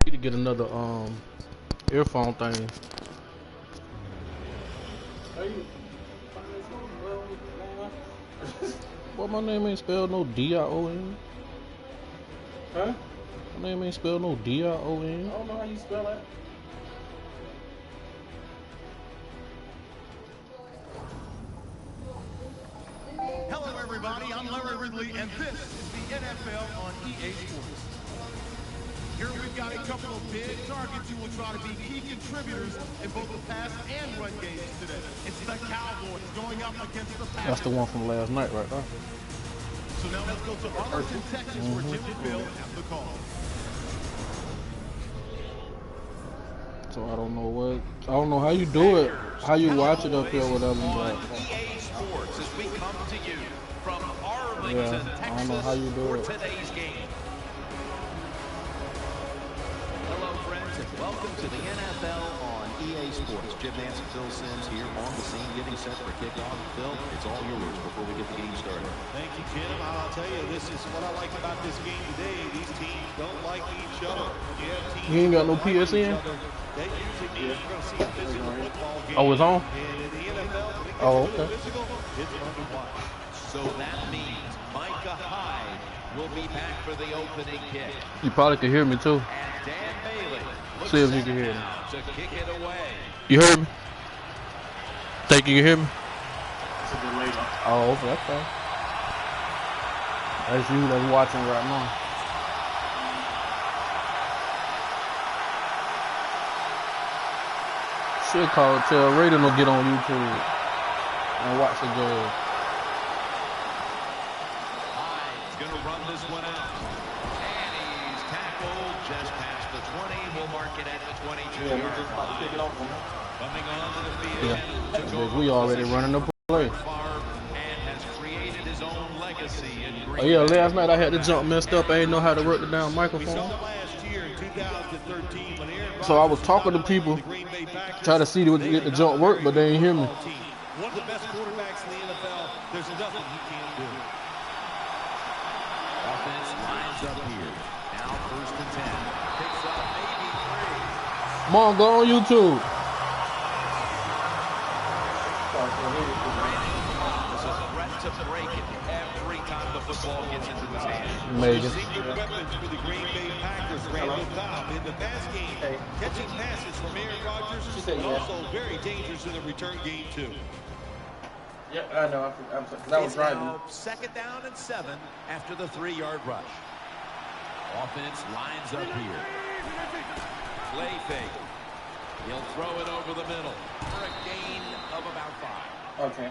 need to get another earphone thing. Well, my name ain't spelled no D-I-O-N. Huh? My name ain't spelled no D-I-O-N. I don't know how you spell that. Hello, everybody. I'm Larry Ridley, and this is the NFL on EA Sports. Here we've got a couple of big targets who will try to be key contributors in both the pass and run games today. It's the Cowboys going up against the Packers. That's the one from last night right there. So now let's go to Arlington, Texas, where Jim and Bill have the call. So I don't know how you do it, how you watch it up here or whatever. On EA Sports as we come to you from Arlington, Texas, I don't know how you do for it. today's game. Hello, friends, and welcome to the NFL on EA Sports. Jim Nance and Phil Simms here on the scene, getting set for kickoff. Phil, it's all yours before we get the game started. Thank you, Jim. I'll tell you, this is what I like about this game today. These teams don't like each other. You have teams You ain't got no PSN? that usually means you're going to see a physical football game. Oh, it's on? And in the NFL, Oh, okay. physical, it's fun to watch. So that means Micah Hyde will be back for the opening kick. You probably can hear me too. And Dan Bailey looks See if you can hear me. now to kick it away. You heard me? Think you can hear me? It's a delay. Oh, okay, that's fine. That's you that's watching right now. Shit called tell Raiden to get on YouTube and watch the game. Hyde's going to run this one out. And he's tackled just past the 20. We'll mark it at the 22-yard line. Coming onto the field. Yeah. We already running the play. And has created his own legacy in Green Oh yeah, Bay. last night I had the jump messed up. I didn't know how to work the damn We microphone. saw last year in 2013 when Aaron So I was Rodgers talking to people, the Green Bay Packers, try to see to get the jump work, but they ain't hear me. one of the best quarterbacks in the NFL. There's nothing he can't do. Offense lines up here. Now first and 10. Picks up maybe 3. Come on, go on YouTube. There's a threat to break it every time the football gets into his hands. Megan. Secret weapons for the Green Bay Packers. Randall Cobb in the pass game, catching passes from Aaron Rodgers, but also very dangerous in the return game too. Yeah, I know. I was It's driving. now 2nd down and 7 after the 3-yard rush. Offense lines up here. Play fake. He'll throw it over the middle for a gain of about 5. Okay.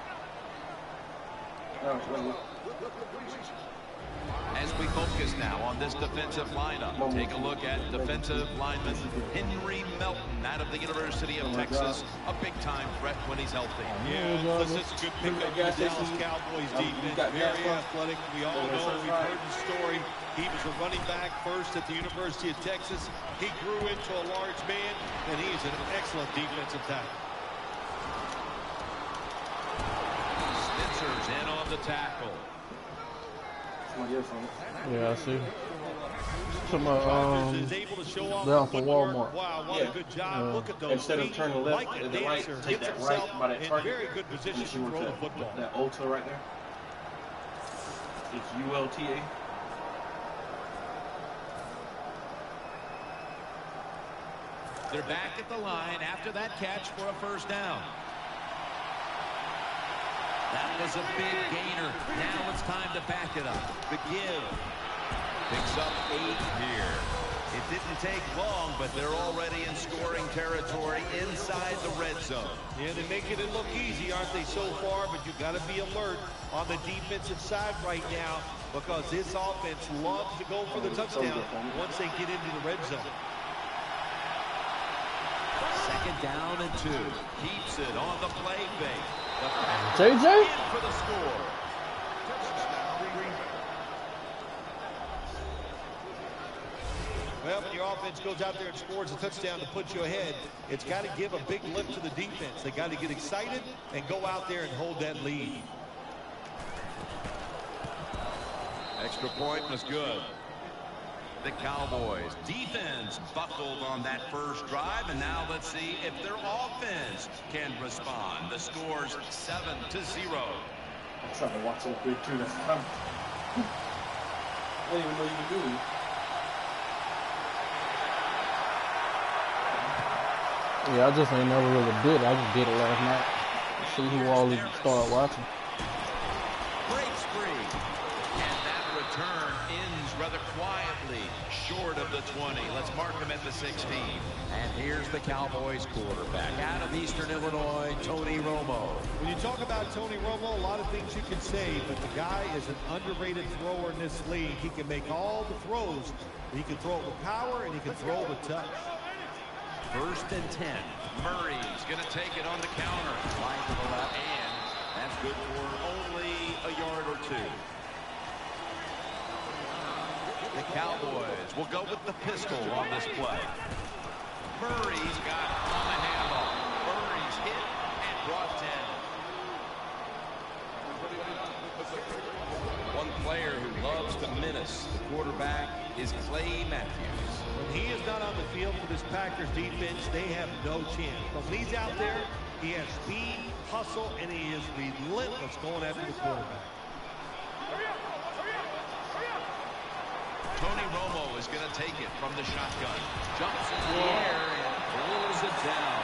As we focus now on this defensive lineup, take a look at defensive lineman Henry Melton out of the University of Texas, a big-time threat when he's healthy. Yeah, this is a good pickup for the Dallas Cowboys defense. Very athletic. We all know, we've heard the story. He was a running back first at the University of Texas. He grew into a large man, and he is an excellent defensive tackle. Spencer's in on the tackle. Yeah, I see. Some is able to show off down the for footwork. Walmart. Wow, what a good job. Look at those Instead of feet. turning left Like a and the right, dancer, take gets that right himself by that in target. very good position to throw the football. That Ulta right there. It's ULTA. They're back at the line after that catch for a first down. That was a big gainer. Now it's time to back it up. The give. Picks up 8 here. It didn't take long, but they're already in scoring territory inside the red zone. Yeah, they're making it look easy, aren't they, so far? But you've got to be alert on the defensive side right now because this offense loves to go for the touchdown once they get into the red zone. 2nd down and 2. Keeps it on the play fake. JJ? In for the score. Well, when your offense goes out there and scores a touchdown to put you ahead, it's got to give a big lift to the defense. They got to get excited and go out there and hold that lead. Extra point was good. The Cowboys defense buckled on that first drive, and now let's see if their offense can respond. The score's 7-0. I'm trying to watch that big too. That's I didn't even know you could do it. Yeah, I just ain't never really did it. I just did it last night. See who all started watching. Break spree. And that return ends rather quietly short of the 20. Let's mark him at the 16. And here's the Cowboys quarterback out of Eastern Illinois, Tony Romo. When you talk about Tony Romo, a lot of things you can say, but the guy is an underrated thrower in this league. He can make all the throws. He can throw it with power, and he can throw with touch. 1st and 10. Murray's going to take it on the counter. Line to the left, and that's good for only a yard or 2. The Cowboys will go with the pistol on this play. Murray's got on the handoff. Murray's hit and brought down. One player who loves to menace the quarterback is Clay Matthews. When he is not on the field for this Packers defense, they have no chance. But when he's out there, he has speed, hustle, and he is relentless going after the quarterback. Tony Romo is going to take it from the shotgun. Jumps in the air and pulls it down.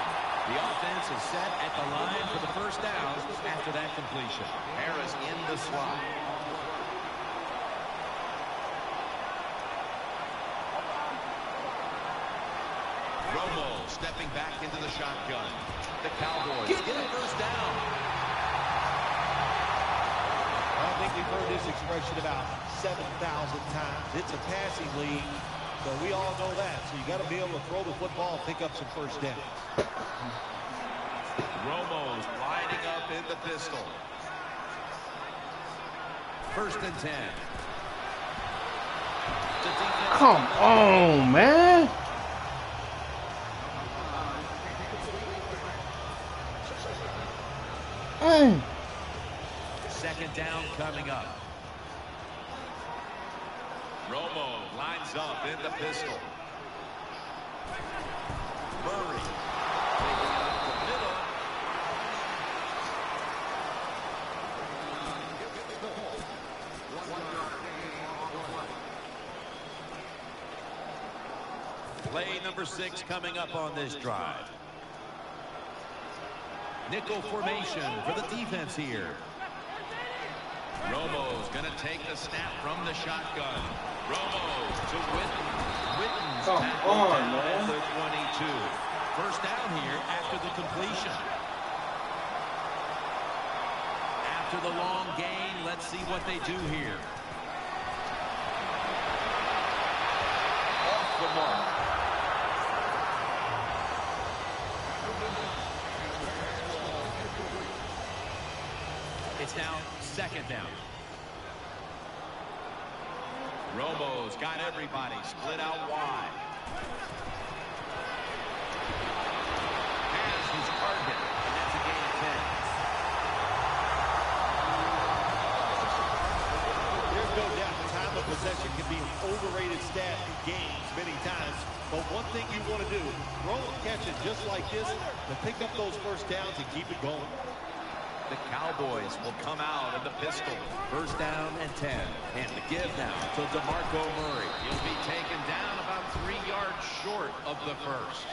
The offense is set at the line for the first down after that completion. Harris in the slot. Romo stepping back into the shotgun. The Cowboys get a first down. I think we've heard this expression about 7,000 times. It's a passing league, but we all know that. So you got to be able to throw the football and pick up some first downs. Romo's lining up in the pistol. 1st and 10. Come on, man. Hey. 2nd down coming up. Romo lines up in the pistol. Murray taking it up the middle. Play number 6 coming up on this drive. Nickel formation for the defense here. Romo's going to take the snap from the shotgun. Romo to Witten. Witten's tackled down at the 22. First down here after the completion. After the long gain, let's see what they do here. Off the mark. It's now 2nd down. Romo's got everybody split out wide. Has his target, and that's a gain of 10. There's no doubt time of possession can be an overrated stat in games many times. But one thing you want to do, throw and catch it just like this to pick up those first downs and keep it going. The Cowboys will come out in the pistol. 1st down and 10. And the give now to DeMarco Murray. He'll be taken down about 3 yards short of the first.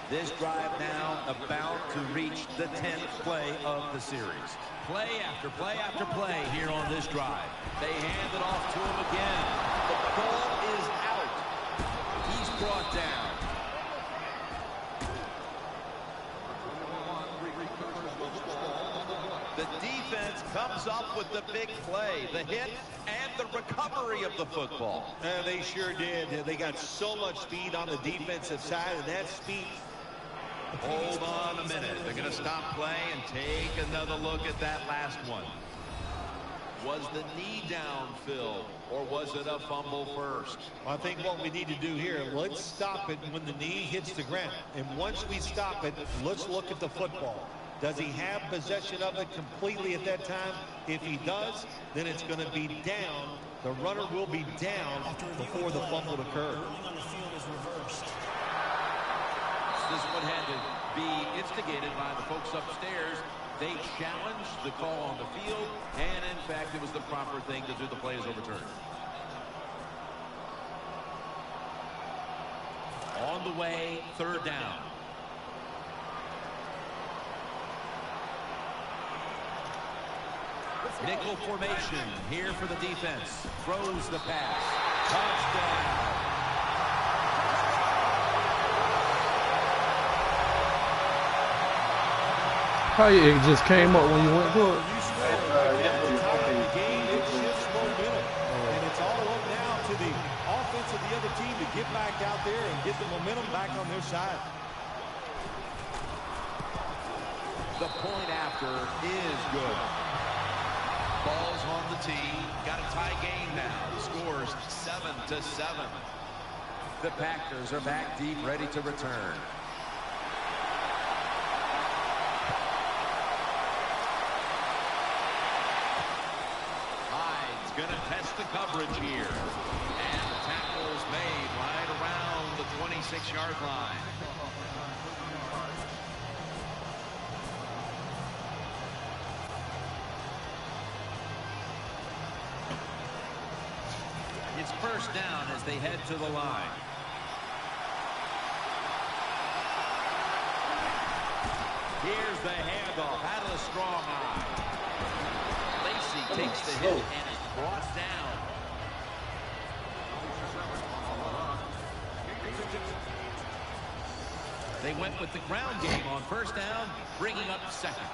This drive now about to reach the 10th play of the series. Play after play after play here on this drive. They hand it off to him again. The ball is out. He's brought down. The defense comes up with the big play, the hit, and the recovery of the football. They sure did. They got so much speed on the defensive side, and that speed. Hold on a minute. They're going to stop play and take another look at that last one. Was the knee down, Phil, or was it a fumble first? I think what we need to do here, let's stop it when the knee hits the ground. And once we stop it, let's look at the football. Does he have possession of it completely at that time? If he does, then it's going to be down. The runner will be down before the fumble occurred. This one had to be instigated by the folks upstairs. They challenged the call on the field, and in fact, it was the proper thing to do. The play is overturned. On the way, third down. Nickel formation here for the defense. Throws the pass. Touchdown. How it just came up when you went to it? And it's all up now to the offense of the other team to get back out there and get the momentum back on their side. The point after is good. Ball's on the tee. Got a tie game now. The score's 7-7. The Packers are back deep, ready to return. Going to test the coverage here. And the tackle's made right around the 26-yard line. It's first down as they head to the line. Here's the handoff out of the strong eye. Lacy takes the hit and is brought down. They went with the ground game on first down, bringing up second.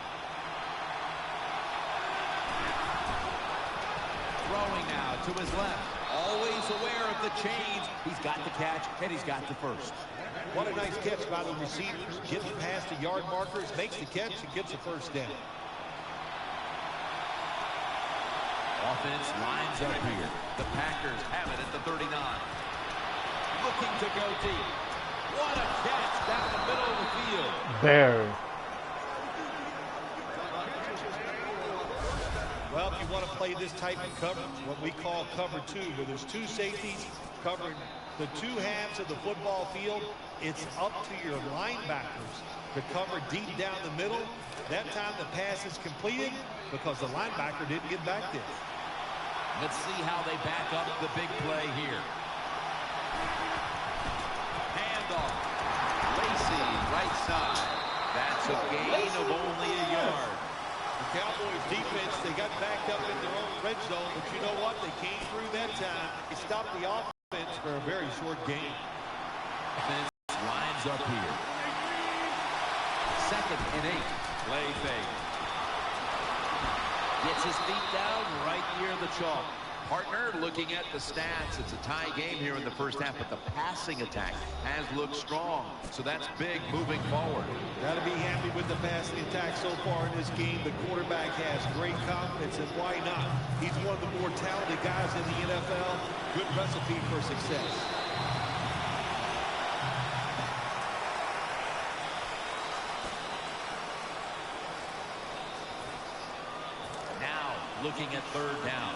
Throwing now to his left. Always aware of the change. He's got the catch, and he's got the first. What a nice catch by the receivers. Getting past the yard markers, makes the catch, and gets the first down. Offense lines up here. The Packers have it at the 39. Looking to go deep. What a catch down the middle of the field. Barry. Well, if you want to play this type of coverage, what we call cover two, where there's two safeties covering the two halves of the football field, it's up to your linebackers to cover deep down the middle. That time the pass is completed because the linebacker didn't get back there. Let's see how they back up the big play here. Handoff. Lacy, right side. That's a gain of only a yard. The Cowboys defense, they got backed up in their own red zone, but you know what? They came through that time. They stopped the offense for a very short game. Offense lines up here. 2nd and 8. Play fake. Gets his feet down right near the chalk. Partner, looking at the stats, it's a tie game here in the first half, but the passing attack has looked strong. So that's big moving forward. Got to be happy with the passing attack so far in this game. The quarterback has great confidence, and why not? He's one of the more talented guys in the NFL. Good recipe for success. Looking at third down.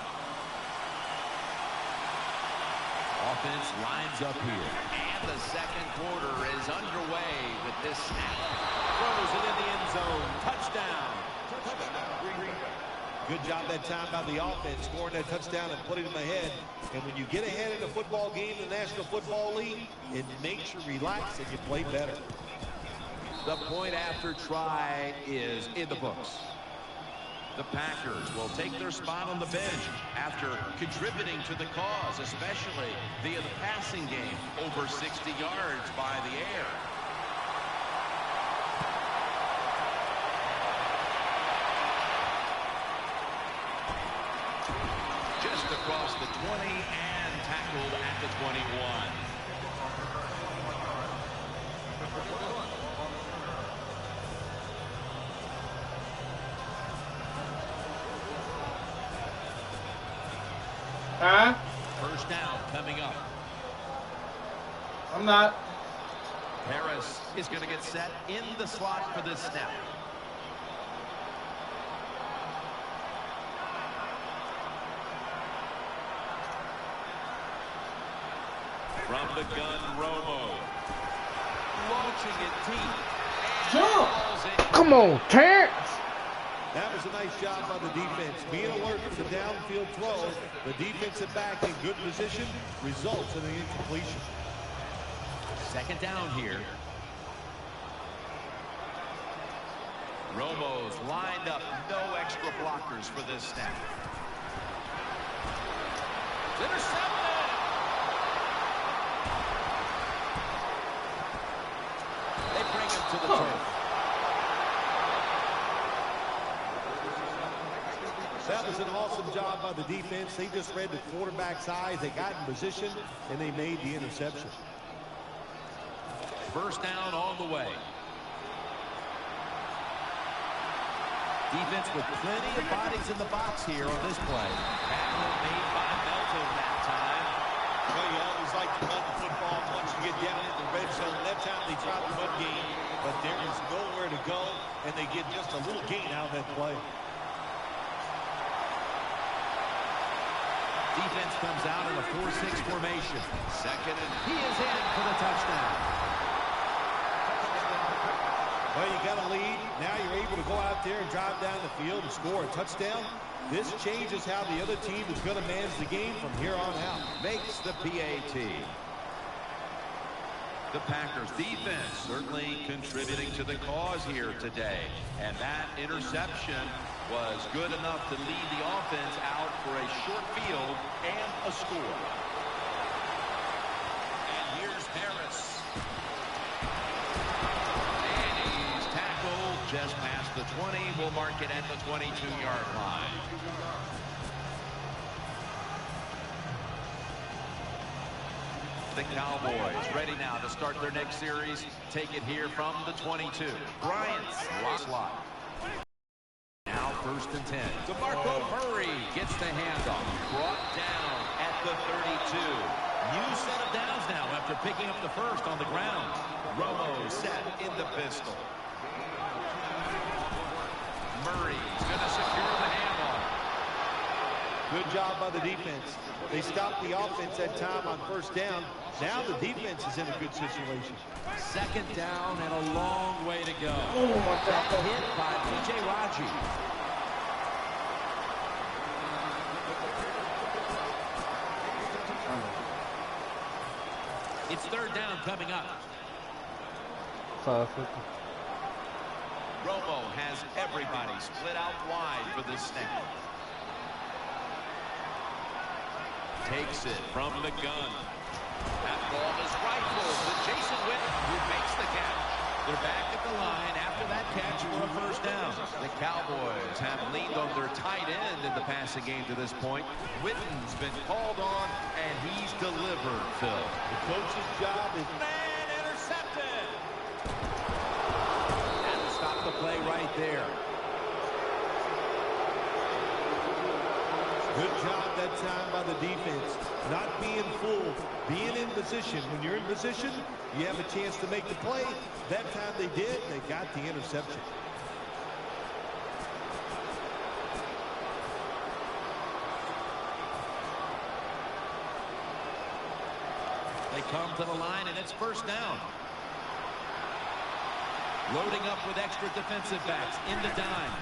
Offense lines up here. And the second quarter is underway with this snap. Throws it in the end zone. Touchdown. Good job that time by the offense, scoring that touchdown and putting them ahead. And when you get ahead in a football game in the National Football League, it makes you relax and you play better. The point after try is in the books. The Packers will take their spot on the bench after contributing to the cause, especially via the passing game, over 60 yards by the air. Just across the 20 and tackled at the 21. Huh? First down coming up. I'm not. Harris is going to get set in the slot for this snap. the gun, Romo. Launching it deep. Jump! Come on, Terrence! That was a nice job by the defense. Being alert for the downfield throw, the defensive back in good position results in an incompletion. Second down here. Romo's lined up. No extra blockers for this snap. It's intercepted. They bring him to the turf. That was an awesome job by the defense. They just read the quarterback's eyes. They got in position, and they made the interception. First down on the way. Defense with plenty of bodies in the box here on this play. Tackle made by Melton that time. Well, you always like to run the football once you get down in the red zone. That time they dropped the run game, but there is nowhere to go, and they get just a little gain out of that play. Defense comes out in a 4-6 formation. Second, and he is in for the touchdown. Well, you got a lead. Now you're able to go out there and drive down the field and score a touchdown. This changes how the other team is going to manage the game from here on out. Makes the PAT. The Packers defense certainly contributing to the cause here today. And that interception was good enough to lead the offense out for a short field and a score. And here's Harris. And he's tackled just past the 20. We'll mark it at the 22-yard line. The Cowboys ready now to start their next series. Take it here from the 22. Bryant's slot. Now first and 10. DeMarco Murray gets the handoff. Brought down at the 32. New set of downs now after picking up the first on the ground. Romo set in the pistol. Murray's going to secure the handoff. Good job by the defense. They stopped the offense that time on first down. Now the defense is in a good situation. Second down and a long way to go. That hit by P.J. Raji. It's third down coming up. 550. Romo has everybody split out wide for this snap. Takes it from the gun. That ball is rifled to Jason Witten, who makes the catch. They're back at the line after that catch for a first down. The Cowboys have leaned on their tight end in the passing game to this point. Witten's been called on, and he's delivered, Phil. The coach's job is... Man intercepted! And stop the play right there. Good job that time by the defense. Not being fooled, being in position. When you're in position, you have a chance to make the play. That time they did, they got the interception. They come to the line, and it's first down. Loading up with extra defensive backs in the dime.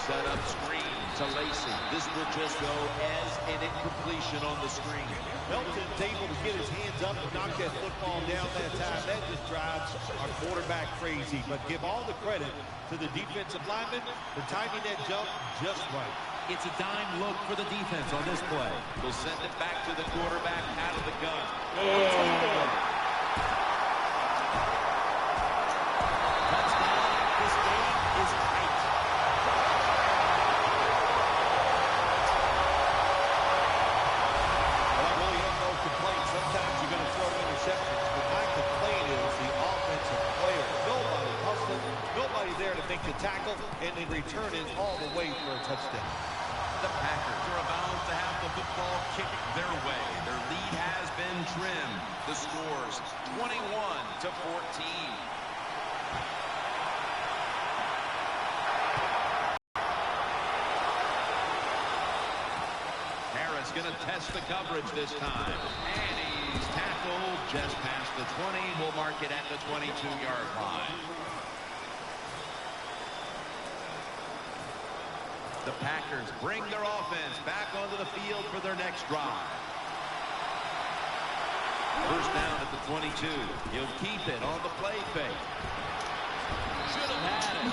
Set up screen to Lacy. This will just go as an incompletion on the screen. Melton's able to get his hands up and knock that football down that time. That just drives our quarterback crazy. But give all the credit to the defensive lineman for timing that jump just right. It's a dime look for the defense on this play. We'll send it back to the quarterback out of the gun. Touchdown. This game is tight. Well, I really have no complaints. Sometimes you're going to throw interceptions, but my complaint is the offensive player. Nobody hustling, nobody there to make the tackle, and they return it all the way for a touchdown. The Packers are about to have the football kicked their way. Their lead has been trimmed. The score's 21-14. Harris going to test the coverage this time. And he's tackled tackled just past the 20. We'll mark it at the 22-yard line. The Packers bring their offense back onto the field for their next drive. First down at the 22. He'll keep it on the play fake. Should have had it.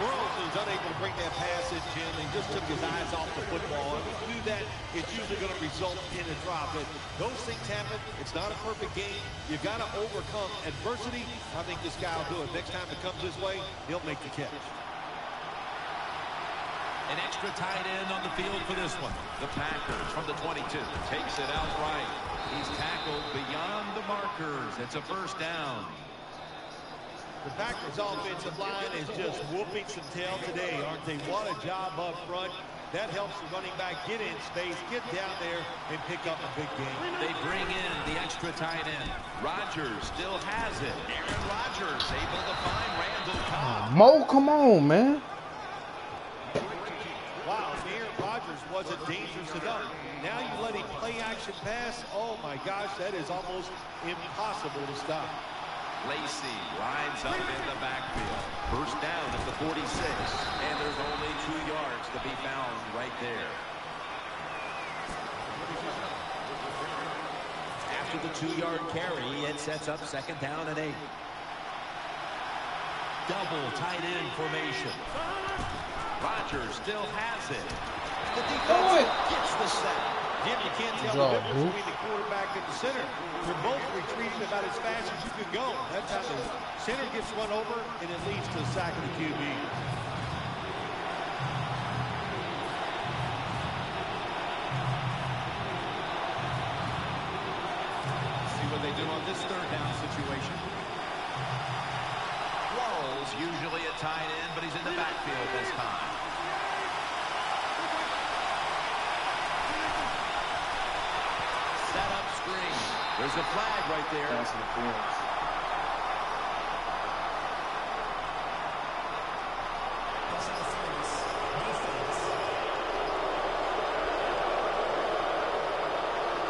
Burrows was unable to bring that pass in, Jim. He just took his eyes off the football. And when you do that, it's usually going to result in a drop. But those things happen. It's not a perfect game. You've got to overcome adversity. I think this guy will do it. Next time it comes his way, he'll make the catch. An extra tight end on the field for this one. The Packers from the 22 takes it outright. He's tackled beyond the markers. It's a first down. The Packers offensive line is just whooping some tail today, aren't they? What a job up front. That helps the running back get in space, get down there, and pick up a big game. They bring in the extra tight end. Rodgers still has it. Aaron Rodgers able to find Randall Cobb. Mo, come on, man. Wow, Aaron Rodgers wasn't dangerous enough. Now you let him play action pass. Oh, my gosh, that is almost impossible to stop. Lacey lines up in the backfield. First down at the 46. And there's only 2 yards to be found right there. After the 2-yard carry, it sets up second down and 8. Double tight end formation. Rodgers still has it. The defense gets the sack. Jim, you can't tell the difference between the quarterback and the center. They're both retreating about as fast as you can go. That's how the center gets run over, and it leads to the sack of the QB. See what they do on this third down situation. Quarles usually a tight end, but he's in the backfield this time. Set up screen. There's a flag right there. That's interference.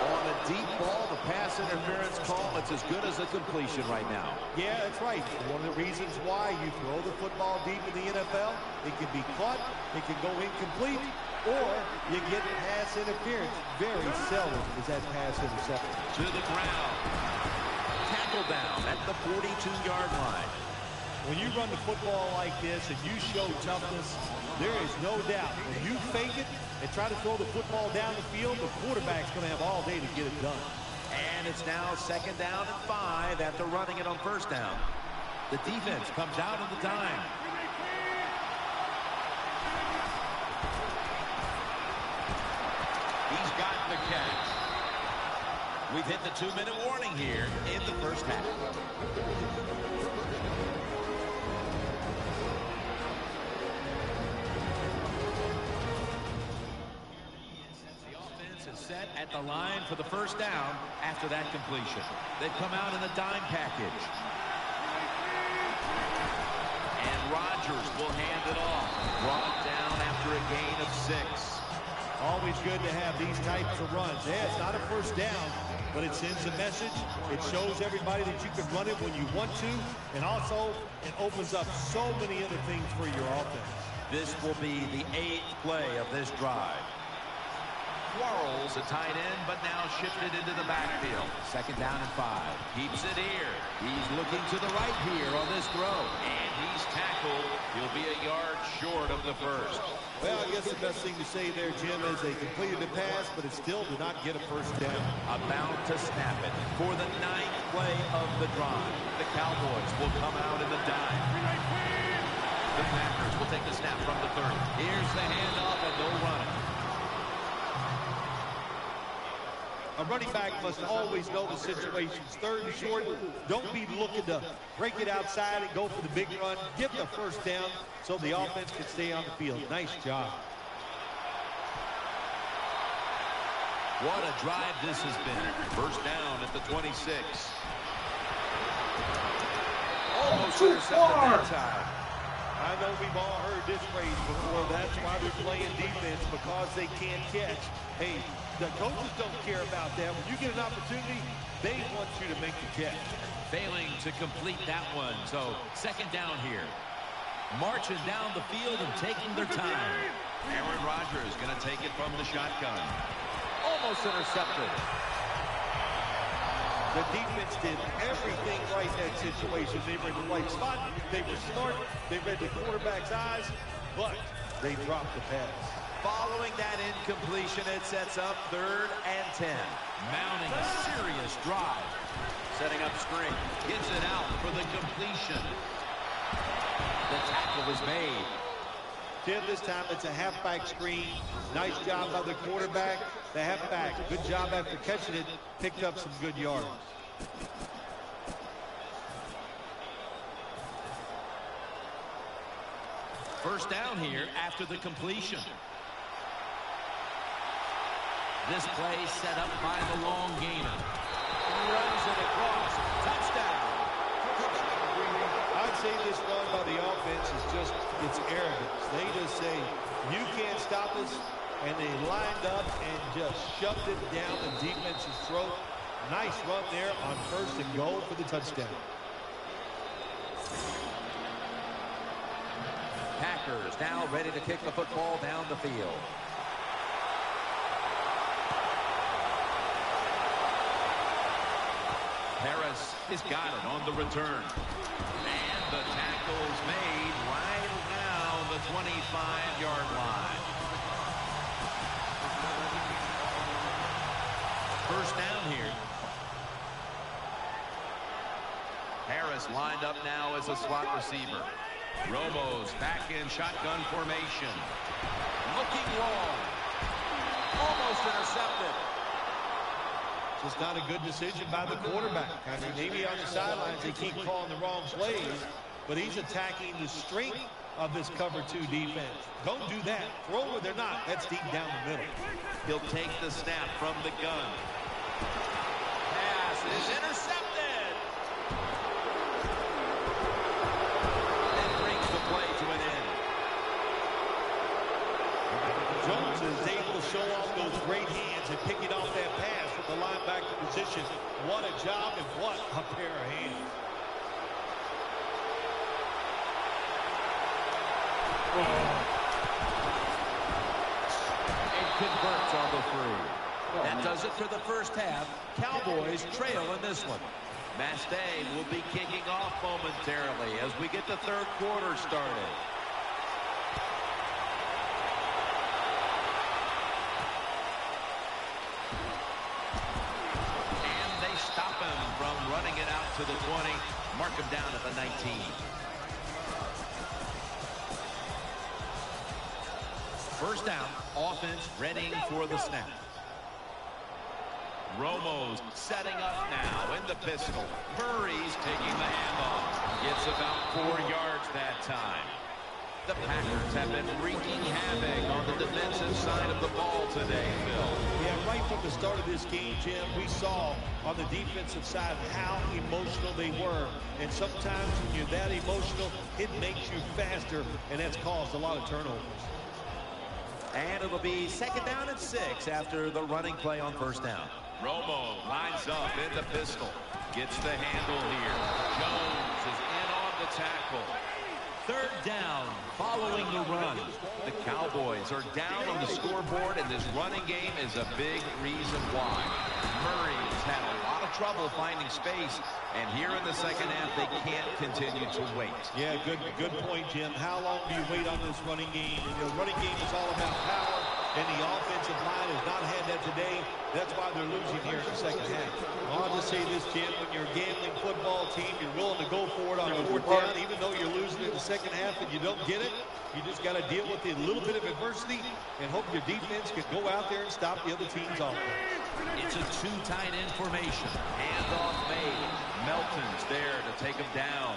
On a deep ball, the pass interference call, it's as good as a completion right now. Yeah, that's right. One of the reasons why you throw the football deep in the NFL, it can be caught, it can go incomplete, or you get pass interference. Very seldom is that pass intercepted. To the ground. Tackle down at the 42-yard line. When you run the football like this and you show toughness, there is no doubt. When you fake it and try to throw the football down the field, the quarterback's going to have all day to get it done. And it's now second down and 5 after running it on first down. The defense comes out in the dime. He's got the catch. We've hit the 2-minute warning here in the first half. The offense is set at the line for the first down after that completion. They've come out in the dime package. And Rodgers will hand it off. Brought down after a gain of 6. Always good to have these types of runs. Yeah, it's not a first down, but it sends a message. It shows everybody that you can run it when you want to, and also it opens up so many other things for your offense. This will be the 8th play of this drive. Quarles, a tight end, but now shifted into the backfield. Second down and 5. Keeps it here. He's looking to the right here on this throw. And he's tackled. He'll be a yard short of the first. Well, I guess the best thing to say there, Jim, is they completed the pass, but it still did not get a first down. About to snap it for the 9th play of the drive. The Cowboys will come out in the dime. The Packers will take the snap from the 30. Here's the handoff and no running. A running back must always know the situations. Third and short, don't be looking to break it outside and go for the big run. Get the first down so the offense can stay on the field. Nice job. What a drive this has been. First down at the 26. Almost intercepted that time. I know we've all heard this phrase before. That's why they're playing defense, because they can't catch. Hey, The coaches don't care about that. When you get an opportunity, they want you to make the catch. Failing to complete that one. So second down here. Marching down the field and taking their time. Aaron Rodgers going to take it from the shotgun. Almost intercepted. The defense did everything right in that situation. They were in the right spot. They were smart. They read the quarterback's eyes, but they dropped the pass. Following that incompletion, it sets up 3rd and 10. Mounting a serious drive. Setting up screen. Gets it out for the completion. The tackle is made. Tim, this time it's a halfback screen. Nice job by the quarterback. The halfback, good job after catching it. Picked up some good yards. First down here after the completion. This play set up by the long gainer. Runs it across. Touchdown. I'd say this run by the offense is just, it's arrogance. They just say, you can't stop us, and they lined up and just shoved it down the defense's throat. Nice run there on 1st and goal for the touchdown. Packers now ready to kick the football down the field. Harris has got it on the return. And the tackle's made right around the 25-yard line. First down here. Harris lined up now as a slot receiver. Romo's back in shotgun formation. Looking long. Almost intercepted. Just not a good decision by the quarterback. I mean, maybe on the sidelines they keep calling the wrong plays, but he's attacking the strength of this cover 2 defense. Don't do that. Throw where they're not. That's deep down the middle. He'll take the snap from the gun. Pass is intercepted. And brings the play to an end. Jones is able to show off those great hands and picking off that pass from the linebacker position. What a job and what a pair of hands. And converts on the 3. That does it for the first half. Cowboys trail in this one. Mastay will be kicking off momentarily as we get the 3rd quarter started. Stop him from running it out to the 20. Mark him down at the 19. First down, offense readying for the snap. Romo's setting up now in the pistol. Murray's taking the handoff. Gets about 4 yards that time. The Packers have been wreaking havoc on the defensive side of the ball today, Phil. Yeah, right from the start of this game, Jim, we saw on the defensive side how emotional they were. And sometimes when you're that emotional, it makes you faster, and that's caused a lot of turnovers. And it'll be 2nd down and 6 after the running play on 1st down. Romo lines up in the pistol. Gets the handle here. Jones is in on the tackle. 3rd down following the run. The Cowboys are down on the scoreboard, and this running game is a big reason why. Murray's had a lot of trouble finding space, and here in the 2nd half, they can't continue to wait. Yeah, good point, Jim. How long do you wait on this running game? The running game is all about power, and the offensive line has not had that today. That's why they're losing here in the 2nd half. I'll just say this, Jim. When you're a gambling football team, you're willing to go for it on 4th down, even though you're losing in the 2nd half and you don't get it. You just got to deal with a little bit of adversity and hope your defense can go out there and stop the other team's offense. It's a 2 tight end formation. Handoff made. Melton's there to take him down.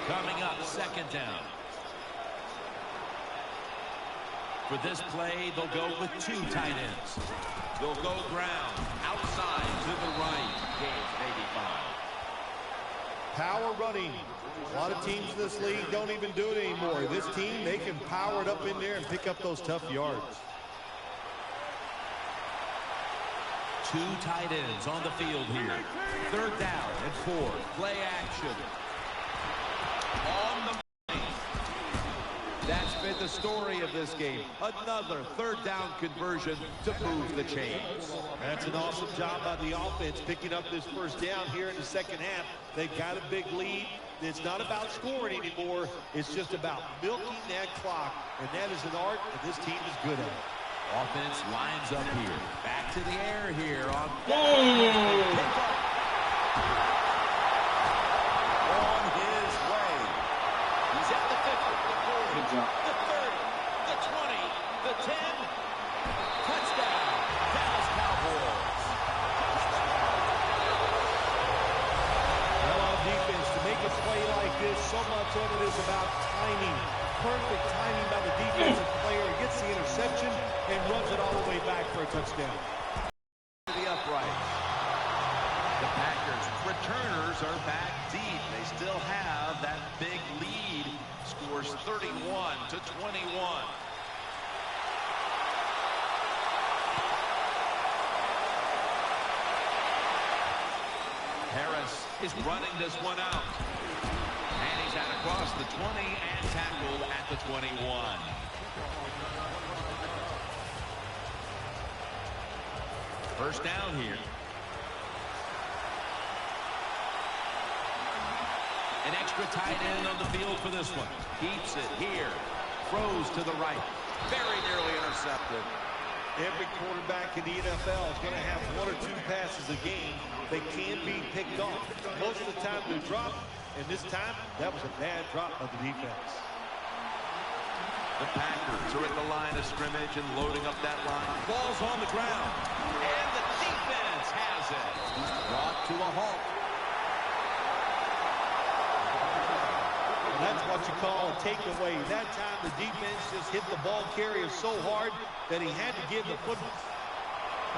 Coming up, 2nd down. For this play, they'll go with 2 tight ends. They'll go ground, outside to the right. Gains maybe 5. Power running. A lot of teams in this league don't even do it anymore. This team, they can power it up in there and pick up those tough yards. Two tight ends on the field here. 3rd down and 4. Play action. On the money. That's been the story of this game. Another 3rd down conversion to move the chains. That's an awesome job by the offense picking up this 1st down here in the 2nd half. They've got a big lead. It's not about scoring anymore. It's just about milking that clock. And that is an art, and this team is good at it. Offense lines up here. Back to the air here on his way. He's at the 50, the 40, the 30, the 20, the 10. Touchdown, Dallas Cowboys. Well, on defense, to make a play like this, so much of it is about timing. Perfect timing by the defensive player. He gets the interception and runs it all the way back for a touchdown. The upright. The Packers returners are back deep. They still have that big lead. Scores 31-21. Harris is running this one out. And he's out across the 20 and tackled at the 21. First down here. An extra tight end on the field for this one. Keeps it here. Throws to the right. Very nearly intercepted. Every quarterback in the NFL is going to have 1 or 2 passes a game. They can be picked off. Most of the time they're dropped. And this time, that was a bad drop of the defense. The Packers are at the line of scrimmage and loading up that line. Ball's on the ground. And the defense has it. He's brought to a halt. That's what you call a takeaway. That time, the defense just hit the ball carrier so hard that he had to give the football.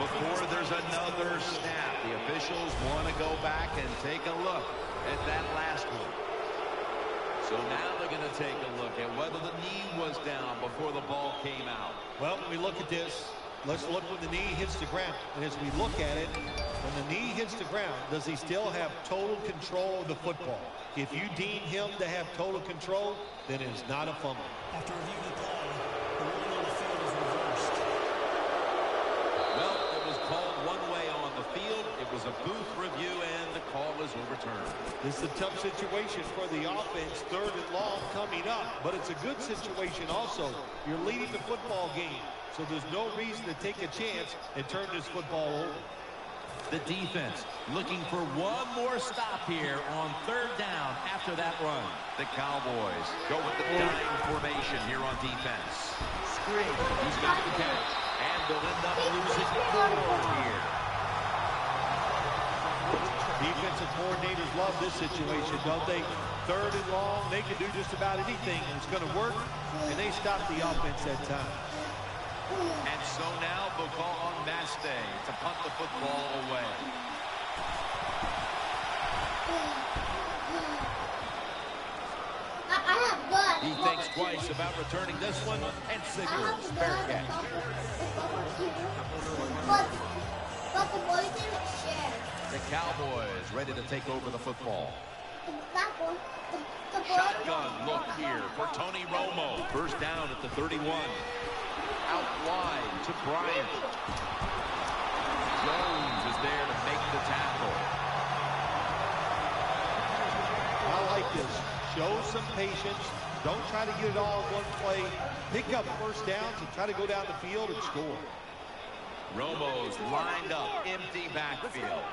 Before there's another snap, the officials want to go back and take a look at that last one. So now they're going to take a look at whether the knee was down before the ball came out. Well, when we look at this, let's look when the knee hits the ground. And as we look at it, when the knee hits the ground, does he still have total control of the football? If you deem him to have total control, then it is not a fumble. After reviewing the play, the ruling on the field is reversed. Well, it was called one way on the field. It was a booth review, and the call is overturned. This is a tough situation for the offense, 3rd and long coming up, but it's a good situation also. You're leading the football game, so there's no reason to take a chance and turn this football over. The defense looking for one more stop here on 3rd down after that run. The Cowboys go with the dime formation here on defense. Screen. He's got the catch. And they'll end up losing 4 here. Defensive coordinators love this situation, don't they? 3rd and long, they can do just about anything, and it's going to work, and they stop the offense that time. And so now they'll call on Maste to punt the football away. He thinks twice about returning this one and signals fair catch. The Cowboys ready to take over the football. Shotgun look here for Tony Romo. First down at the 31. Out wide to Bryant. Jones is there to make the tackle. I like this. Show some patience. Don't try to get it all in one play. Pick up 1st downs and try to go down the field and score. Romo's lined up, empty backfield.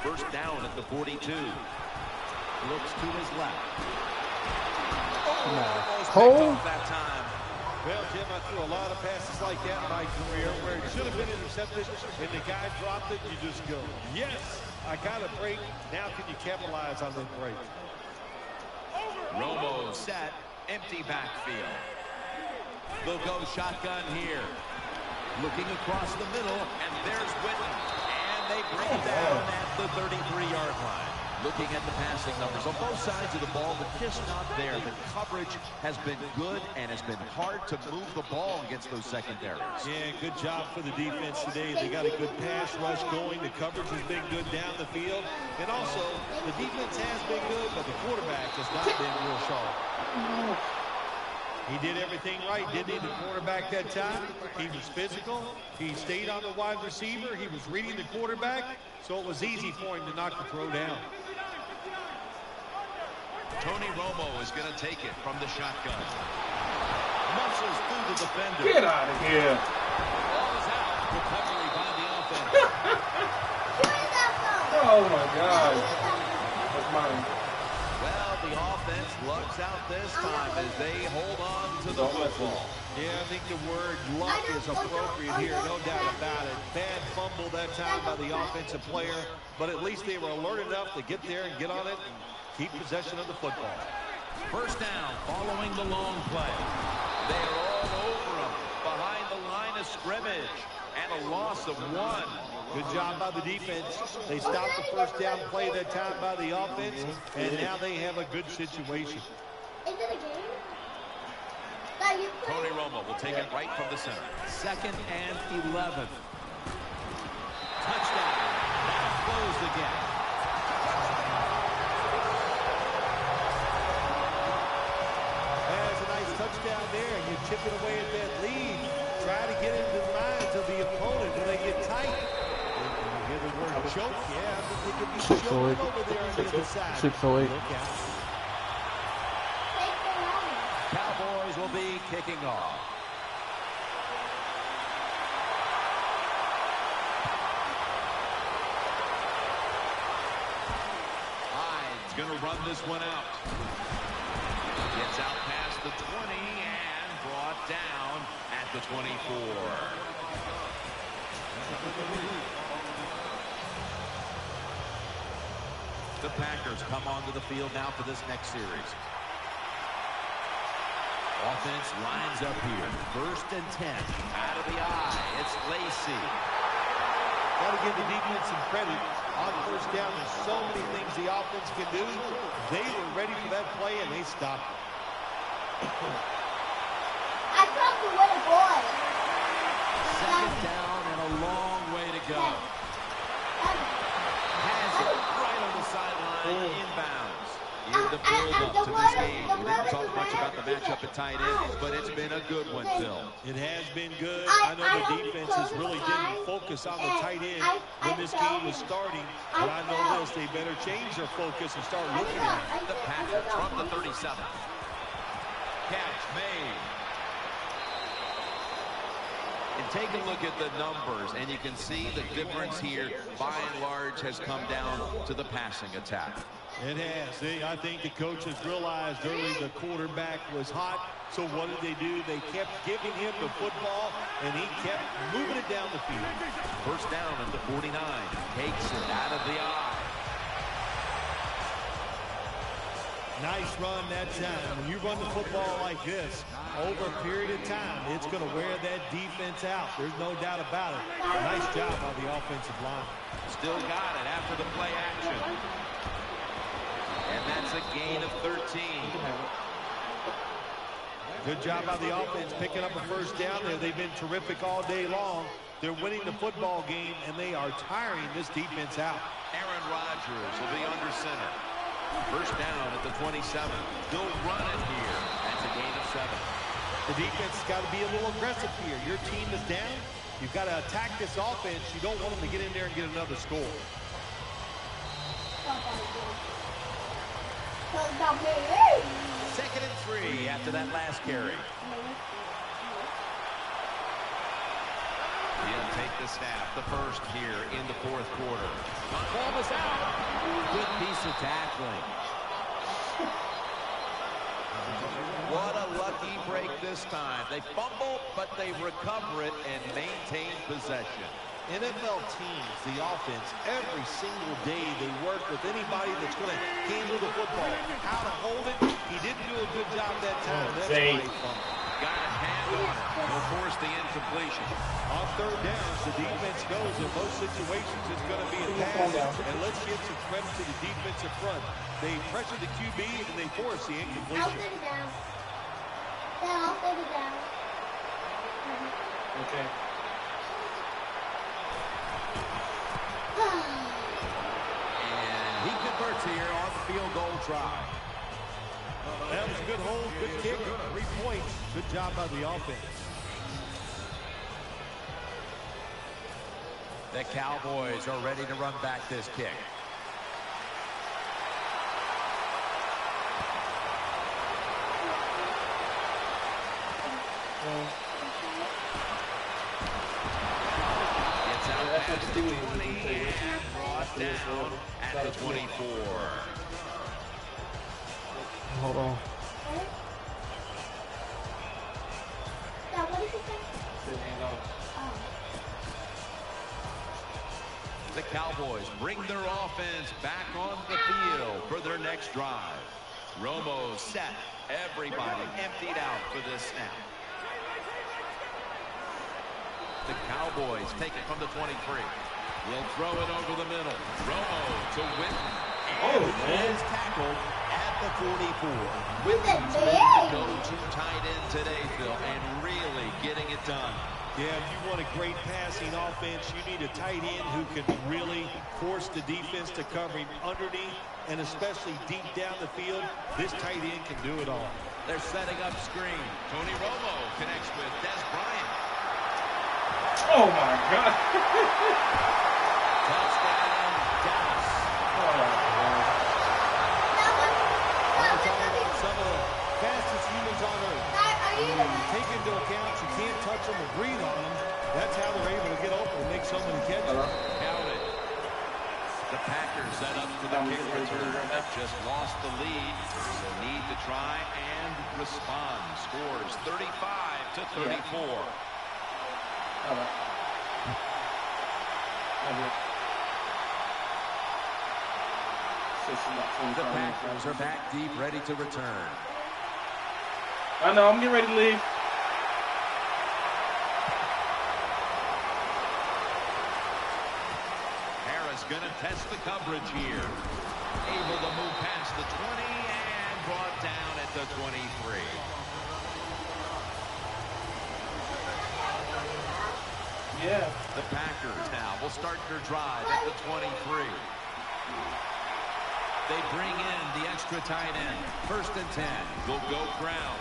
First down at the 42. Looks to his left. Almost picked off that time. Well, Jim, I threw a lot of passes like that in my career where it should have been intercepted and the guy dropped it, you just go, yes, I got a break. Now can you capitalize on that break? Romo set, empty backfield. They'll go shotgun here. Looking across the middle, and there's Whitten. And they bring it down at the 33-yard line. Looking at the passing numbers on both sides of the ball, but just not there. The coverage has been good and has been hard to move the ball against those secondaries. Yeah, good job for the defense today. They got a good pass rush going. The coverage has been good down the field. And also, the defense has been good, but the quarterback has not been real sharp. He did everything right, didn't he, the quarterback that time? He was physical. He stayed on the wide receiver. He was reading the quarterback, so it was easy for him to knock the throw down. Tony Romo is going to take it from the shotgun. Muscles through the defender. Get out of here. Ball is out. Recovery by the offense. Oh, my God. That's mine. Well, the offense lucks out this time as they hold on to the football. Yeah, I think the word luck is appropriate here, no doubt about it. Bad fumble that time by the offensive player, but at least they were alert enough to get there and get on it and keep possession of the football. First down following the long play. They're all over him behind the line of scrimmage, and a loss of 1. Good job by the defense. They stopped the first down play that time by the offense, and now they have a good situation. Is it a game? Tony Romo will take it right from the center. 2nd and 11. Touchdown. Now close the gap. That's a nice touchdown there, and you're chipping away at that lead. Try to get into the minds of the opponent when they get tight. You hear the word choke? Yeah, I think they could be choking over there on the other side. 608. Look out. Cowboys will be kicking off. Hyde's going to run this one out. Gets out past the 20 and brought down at the 24. The Packers come onto the field now for this next series. Offense lines up here. 1st and 10. Out of the eye. It's Lacy. Got to give the defense some credit. On first down, there's so many things the offense can do. They were ready for that play, and they stopped it. I thought you were a boy. 2nd down and a long way to go. Has it right on the sideline, inbounds. Here's the build-up to this game. We didn't talk much about the matchup at tight ends, but it's been a good one, Phil. It has been good. I know the defenses really didn't focus on the tight end when this game was starting, but I know this, they better change their focus and start looking at it. The Packers from the 37. Catch made. And take a look at the numbers, and you can see the difference here, by and large, has come down to the passing attack. It has. I think the coaches realized early the quarterback was hot, so what did they do? They kept giving him the football, and he kept moving it down the field. First down at the 49. Takes it out of the eye. Nice run that time. When you run the football like this, over a period of time, it's going to wear that defense out. There's no doubt about it. Nice job by the offensive line. Still got it after the play action. And that's a gain of 13. Good job by the offense picking up a first down there. They've been terrific all day long. They're winning the football game, and they are tiring this defense out. Aaron Rodgers will be under center. First down at the 27. They'll run it here. That's a gain of 7. The defense has got to be a little aggressive here. Your team is down. You've got to attack this offense. You don't want them to get in there and get another score. 2nd and 3 after that last carry. He'll take the snap, the first here in the 4th quarter. Ball was out. Good piece of tackling. What a lucky break this time. They fumble, but they recover it and maintain possession. NFL teams, the offense, every single day they work with anybody that's going to handle the football. How to hold it, he didn't do a good job that time. That's why he fumbled. got a hand on it. He'll force the incompletion. On third downs, the defense knows in most situations it's going to be a pass. And let's give some credit to the defensive front. They pressure the QB and they force the incompletion. I'll take it down. Yeah, I'll take it down. Okay. And he converts here on the field goal try. That was a good hold, good kick, 3 points. Good job by the offense. The Cowboys are ready to run back this kick. Gets out past the 20 and brought down at the 24. Hold on. Yeah, what did you say? The Cowboys bring their offense back on the field for their next drive. Romo set. Everybody emptied out for this snap. The Cowboys take it from the 23. Will throw it over the middle. Romo to Witten. And is tackled at the 44. Witten's been the go-to tight end today, Phil, and really getting it done. Yeah, if you want a great passing offense, you need a tight end who can really force the defense to cover him underneath and especially deep down the field. This tight end can do it all. They're setting up screen. Tony Romo connects with Des Bryant. Oh my God. Touchdown, Dallas. Some of the fastest humans on earth. When you take into account you can't touch them or breathe on them, that's how they're able to get open and make so many catches. Count it. The Packers set up for the kick return. Just lost the lead, so need to try and respond. Scores 35-34. The Packers are back deep, ready to return. I know, I'm getting ready to leave. Harris gonna test the coverage here. Able to move past the 20 and brought down at the 23. Yeah. The Packers now will start their drive at the 23. They bring in the extra tight end. 1st and 10. Will go Brown.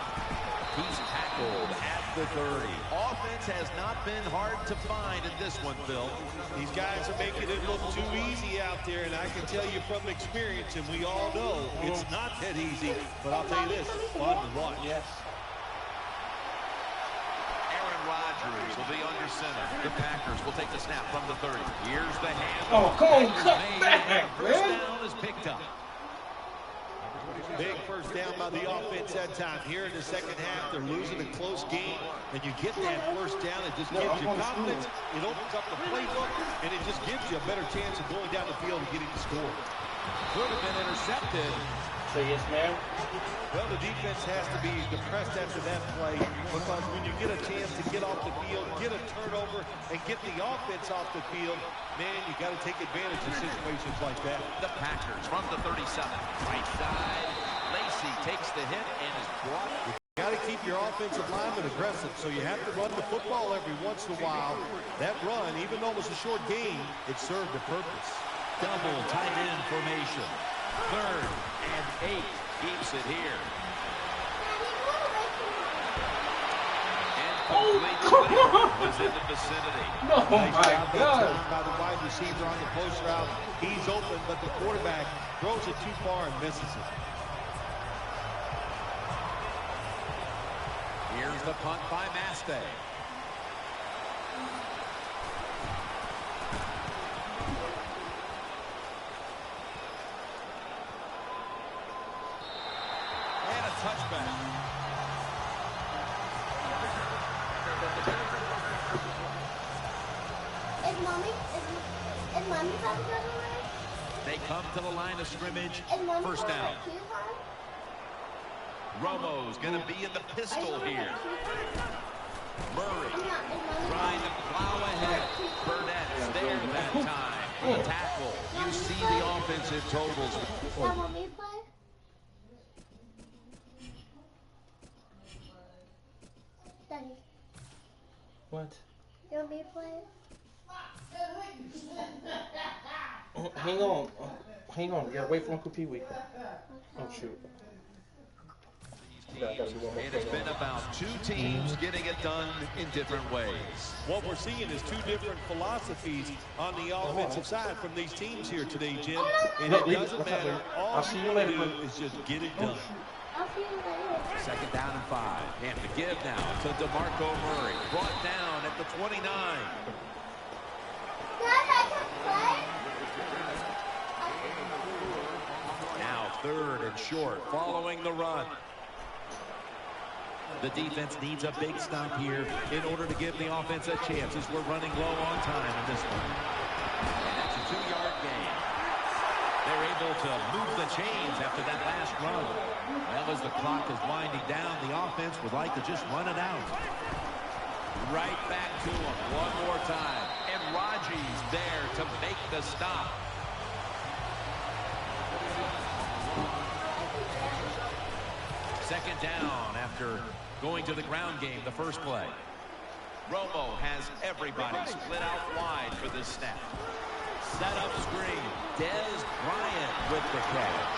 He's tackled at the 30. Offense has not been hard to find in this one, Phil. These guys are making it look too easy out there, and I can tell you from experience, and we all know it's not that easy, but I'll tell you this, fun to watch. Yes. Aaron Rodgers will be under center. The Packers will take the snap from the 30. Here's the hand. Oh, come on, cut back, First man. down is picked up. Big first down by the offense that time. Here in the second half, they're losing a close game, and you get that first down. It just gives you confidence. It opens up the playbook, and it just gives you a better chance of going down the field and getting the score. Could have been intercepted. Say yes, ma'am. Well, the defense has to be depressed after that play because when you get a chance to get off the field, get a turnover, and get the offense off the field, man, you got to take advantage of situations like that. The Packers from the 37. Right side. Lacey takes the hit and is brought. You got to keep your offensive lineman aggressive, so you have to run the football every once in a while. That run, even though it was a short game, it served a purpose. Double tight end formation. 3rd and 8. Keeps it here. Incomplete. Was in the vicinity. Oh Nice my job God. by the wide receiver on the post route. He's open, but the quarterback throws it too far and misses it. Here's the punt by Mastay. And a touchback. Is mommy talking about it? They come to the line of scrimmage. Is mommy First down. Romo's going to be in the pistol here. Murray trying to plow ahead. Burnett's there that time for the tackle. You see the offensive totals. That want me to play? Daddy, What? you want me to play? Hang on. Hang on. You gotta wait for Uncle Pee Wee. Oh, shoot. It has been about two teams getting it done in different ways. What we're seeing is two different philosophies on the offensive side from these teams here today, Jim. And it doesn't matter. All you want to do is just get it done. I'll see you later. Second down and 5. And to give now to DeMarco Murray. Brought down at the 29. Dad, I can play? Now 3rd and short following the run. The defense needs a big stop here in order to give the offense a chance as we're running low on time in this one. And that's a 2-yard gain. They're able to move the chains after that last run. Well, as the clock is winding down, the offense would like to just run it out. Right back to him one more time. And Raji's there to make the stop. Second down after going to the ground game the first play. Romo has everybody split out wide for this snap. Set up screen. Dez Bryant with the catch.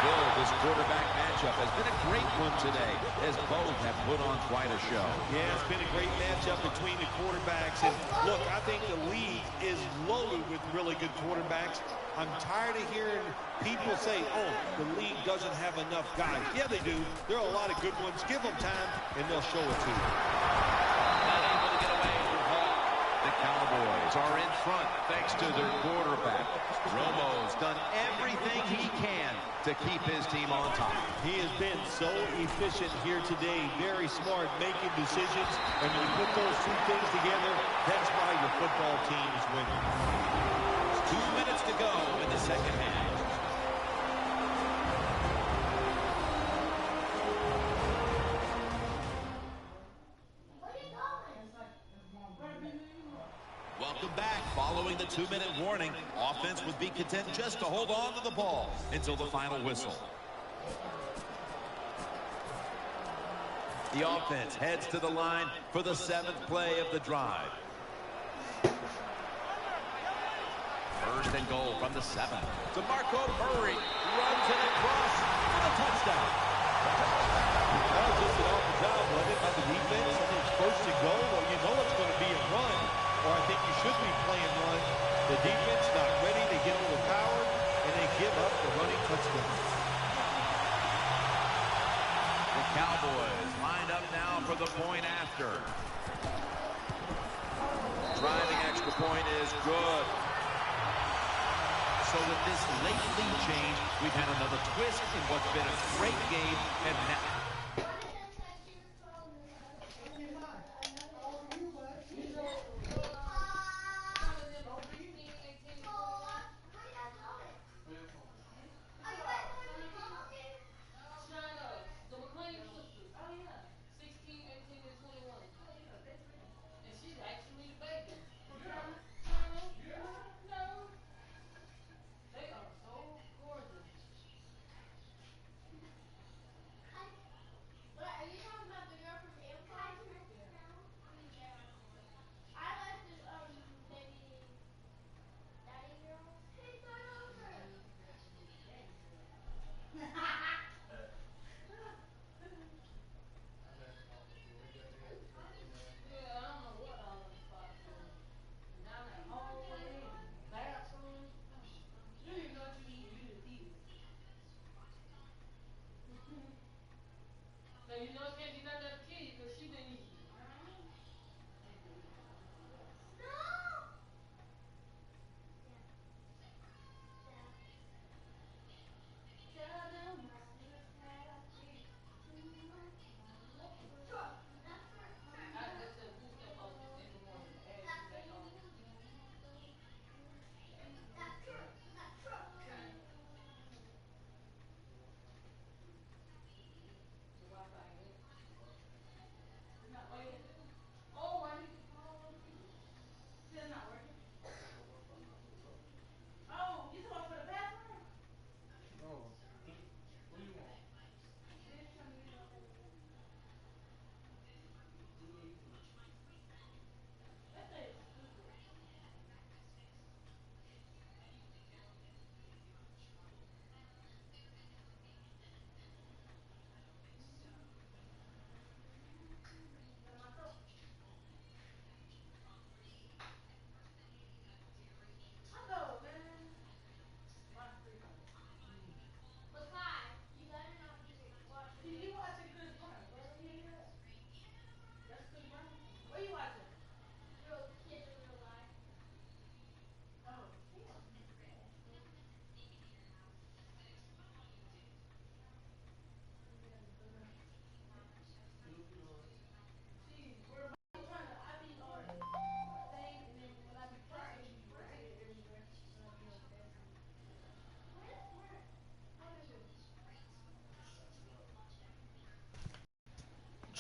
Bill, this quarterback matchup has been a great one today as both have put on quite a show. Yeah, it's been a great matchup between the quarterbacks. And look, I think the league is loaded with really good quarterbacks. I'm tired of hearing people say, oh, the league doesn't have enough guys. Yeah, they do. There are a lot of good ones. Give them time, and they'll show it to you. Not able to get away from Hall. The Cowboys are in front thanks to their quarterback. Romo's done everything he can to keep his team on top. He has been so efficient here today. Very smart, making decisions. And when you put those two things together, that's why your football team is winning. 2 minutes to go in the second half. Welcome back. Following the 2-minute warning, offense would be content just to hold on to the ball until the final whistle. The offense heads to the line for the 7th play of the drive. First and goal from the 7. DeMarco Murray runs it across for the touchdown. That was just an awful job, wasn't it, by the defense? I think it's first and goal. Well, you know it's going to be a run, or I think you should be playing run. The defense not ready. They get overpowered, and they give up the running touchdown. The Cowboys lined up now for the point after. Driving extra point is good. So with this late lead change, we've had another twist in what's been a great game. And now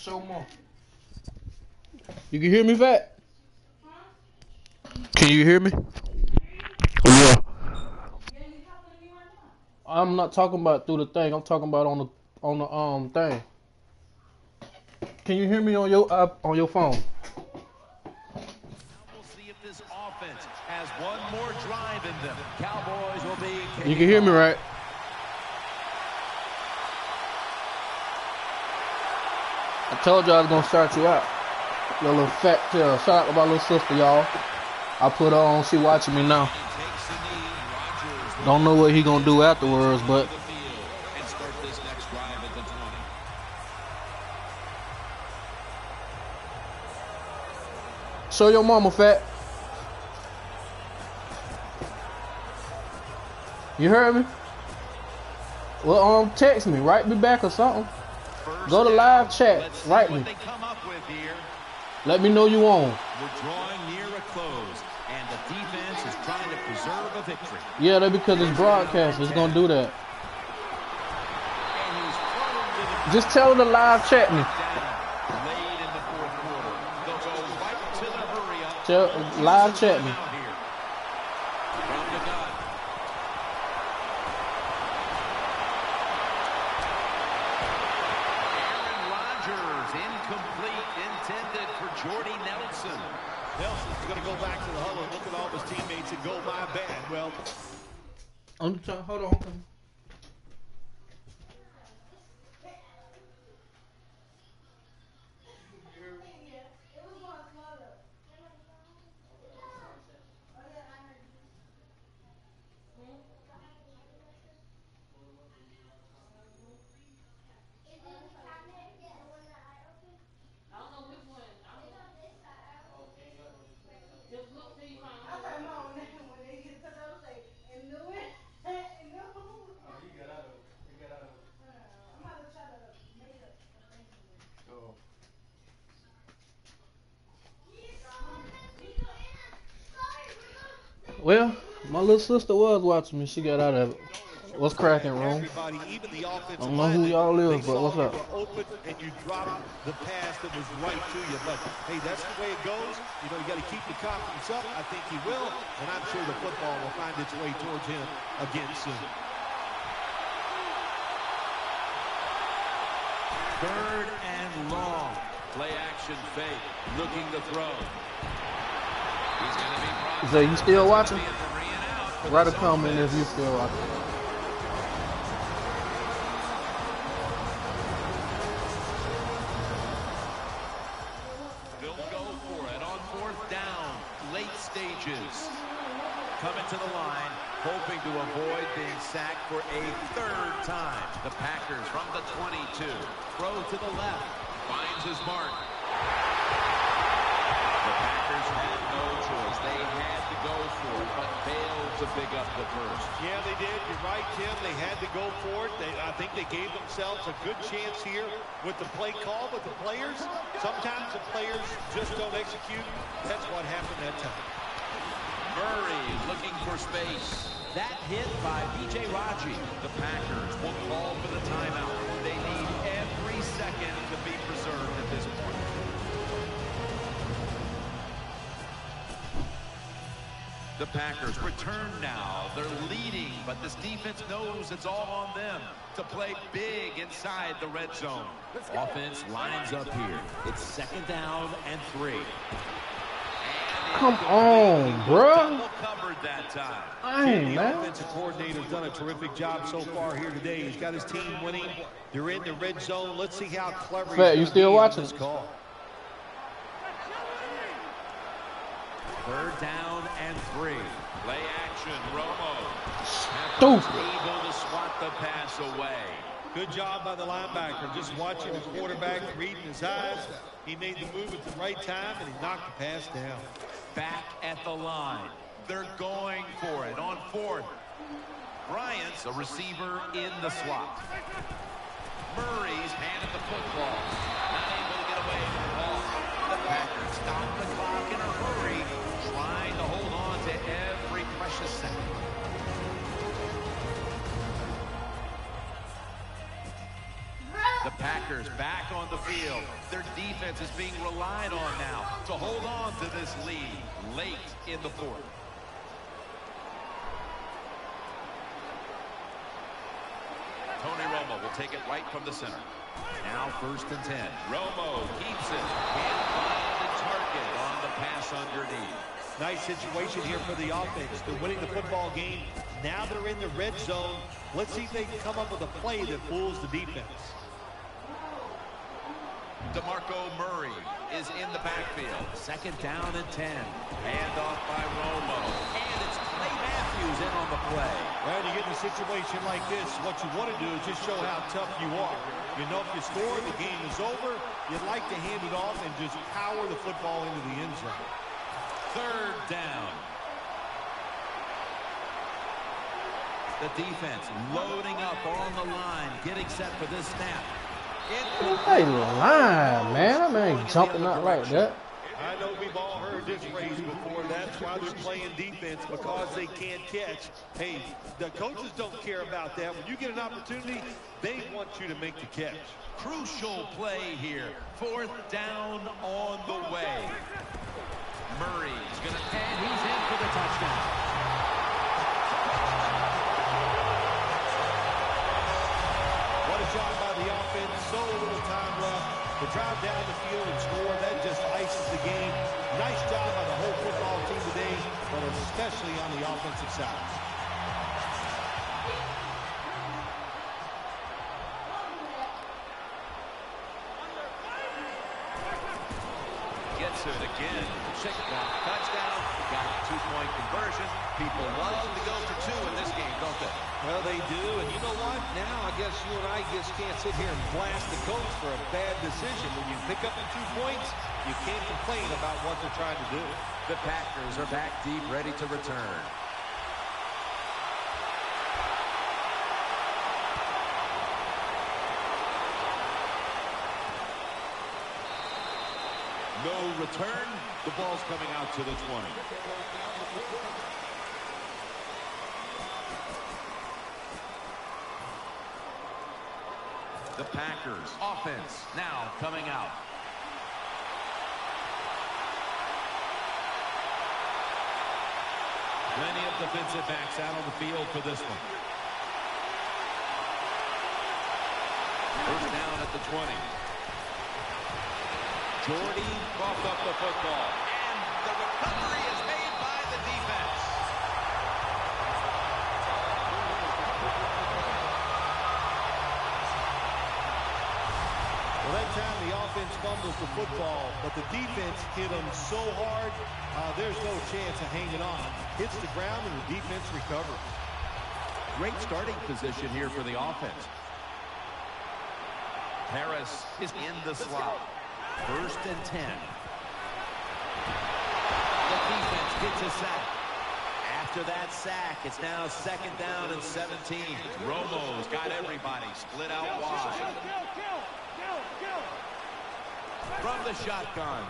Show more. You can hear me, Fat? Can you hear me? Yeah. I'm not talking about through the thing. I'm talking about on the thing. Can you hear me on your phone? We'll see if this offense has one more drive in them. Cowboys will be kicking You can hear me, off. right? I told you I was gonna start you out. Your little fat tail. Shout out to my little sister, y'all. I put her on. She watching me now. Don't know what he gonna do afterwards, but And start this next drive at the 20. show your mama, Fat. You heard me? Well, text me, write me back or something. Go to live chat, write me. Let me know you on. We're drawing near a close, and the defense is trying to preserve a victory. Yeah, that's because it's broadcast. It's gonna do that. Just tell her to live chat me. Late in the fourth quarter, they'll go right to the hurry up. Tell live chat me. From the gun. Aaron Rodgers, incomplete, intended for Jordy Nelson. Nelson's going to go back to the huddle and look at all his teammates and go, my bad. Well, Hold on. Well, my little sister was watching me. She got out of it. What's cracking, room? everybody, even the I offensive don't know who y'all is, but what's up? You were open and you dropped the pass that was right to you. But, hey, that's the way it goes. You know, you got to keep the confidence up. I think he will. And I'm sure the football will find its way towards him again soon. Third and long. Play action fake. Looking to throw. He's going to be brought. So you still watching? Be a 3 and out. Write a comment if you still watching. They'll go for it on fourth down. Late stages. Coming to the line, hoping to avoid being sacked for a third time. The Packers from the 22. Throw to the left. Finds his mark. The Packers had no choice. They had to go for it, but failed to pick up the first. Yeah, they did. You're right, Tim. They had to go for it. I think they gave themselves a good chance here with the play call, but the players, sometimes the players just don't execute. That's what happened that time. Murray looking for space. That hit by B.J. Raji. The Packers will call for the timeout. They need every second to be preserved at this point. The Packers return now. They're leading, but this defense knows it's all on them to play big inside the red zone. Offense lines up here. It's second down and 3. Come on, bruh. Covered that time. Dang, The man. offensive coordinator's done a terrific job so far here today. He's got his team winning. They're in the red zone. Let's see how clever he's Fat, gonna you still be on watching? this call. Third down and 3. Play action, Romo. Stupid. Able to swat the pass away. Good job by the linebacker. Just watching the quarterback, reading his eyes. He made the move at the right time, and he knocked the pass down. Back at the line. They're going for it on fourth. Bryant's a receiver in the slot. Murray's handed the football. Not able to get away from the ball. The Packers stop the clock in a hurry, trying to hold on to every precious second. The Packers back on the field. Their defense is being relied on now to hold on to this lead late in the fourth. Tony Romo will take it right from the center. Now 1st and 10. Romo keeps it. Can't find the target on the pass underneath. Nice situation here for the offense. They're winning the football game. Now they're in the red zone. Let's see if they can come up with a play that fools the defense. DeMarco Murray is in the backfield. 2nd down and 10. Handoff by Romo. And it's Clay Matthews in on the play. Well, you get in a situation like this, what you want to do is just show how tough you are. You know, if you score, the game is over. You'd like to hand it off and just power the football into the end zone. 3rd down. The defense loading up on the line, getting set for this snap. Hey, line, man. I mean, jumping out like that. I know we've all heard this phrase before. That's why they're playing defense, because they can't catch. Hey, the coaches don't care about that. When you get an opportunity, they want you to make the catch. Crucial play here. 4th down on the way. Murray's going to, and he's in for the touchdown. What a job by the offense. So little time left to drive down the field and score. That just ices the game. Nice job by the whole football team today, but especially on the offensive side. Gets it again. Touchdown. Got a 2-point conversion. People love to go for 2 in this game, don't they? Well, they do, and you know what? Now I guess you and I just can't sit here and blast the coach for a bad decision. When you pick up the 2 points, you can't complain about what they're trying to do. The Packers are back deep, ready to return. No return. The ball's coming out to the 20. The Packers offense now coming out. Plenty of defensive backs out on the field for this one. 1st down at the 20. Jordy coughed up the football. And the recovery is made by the defense. Well, that time the offense fumbles the football, but the defense hit them so hard, there's no chance of hanging on. Hits the ground and the defense recovers. Great starting position here for the offense. Harris is in the slot. 1st and 10. The defense gets a sack. After that sack, it's now 2nd down and 17. Romo's got everybody split out wide. From the shotgun.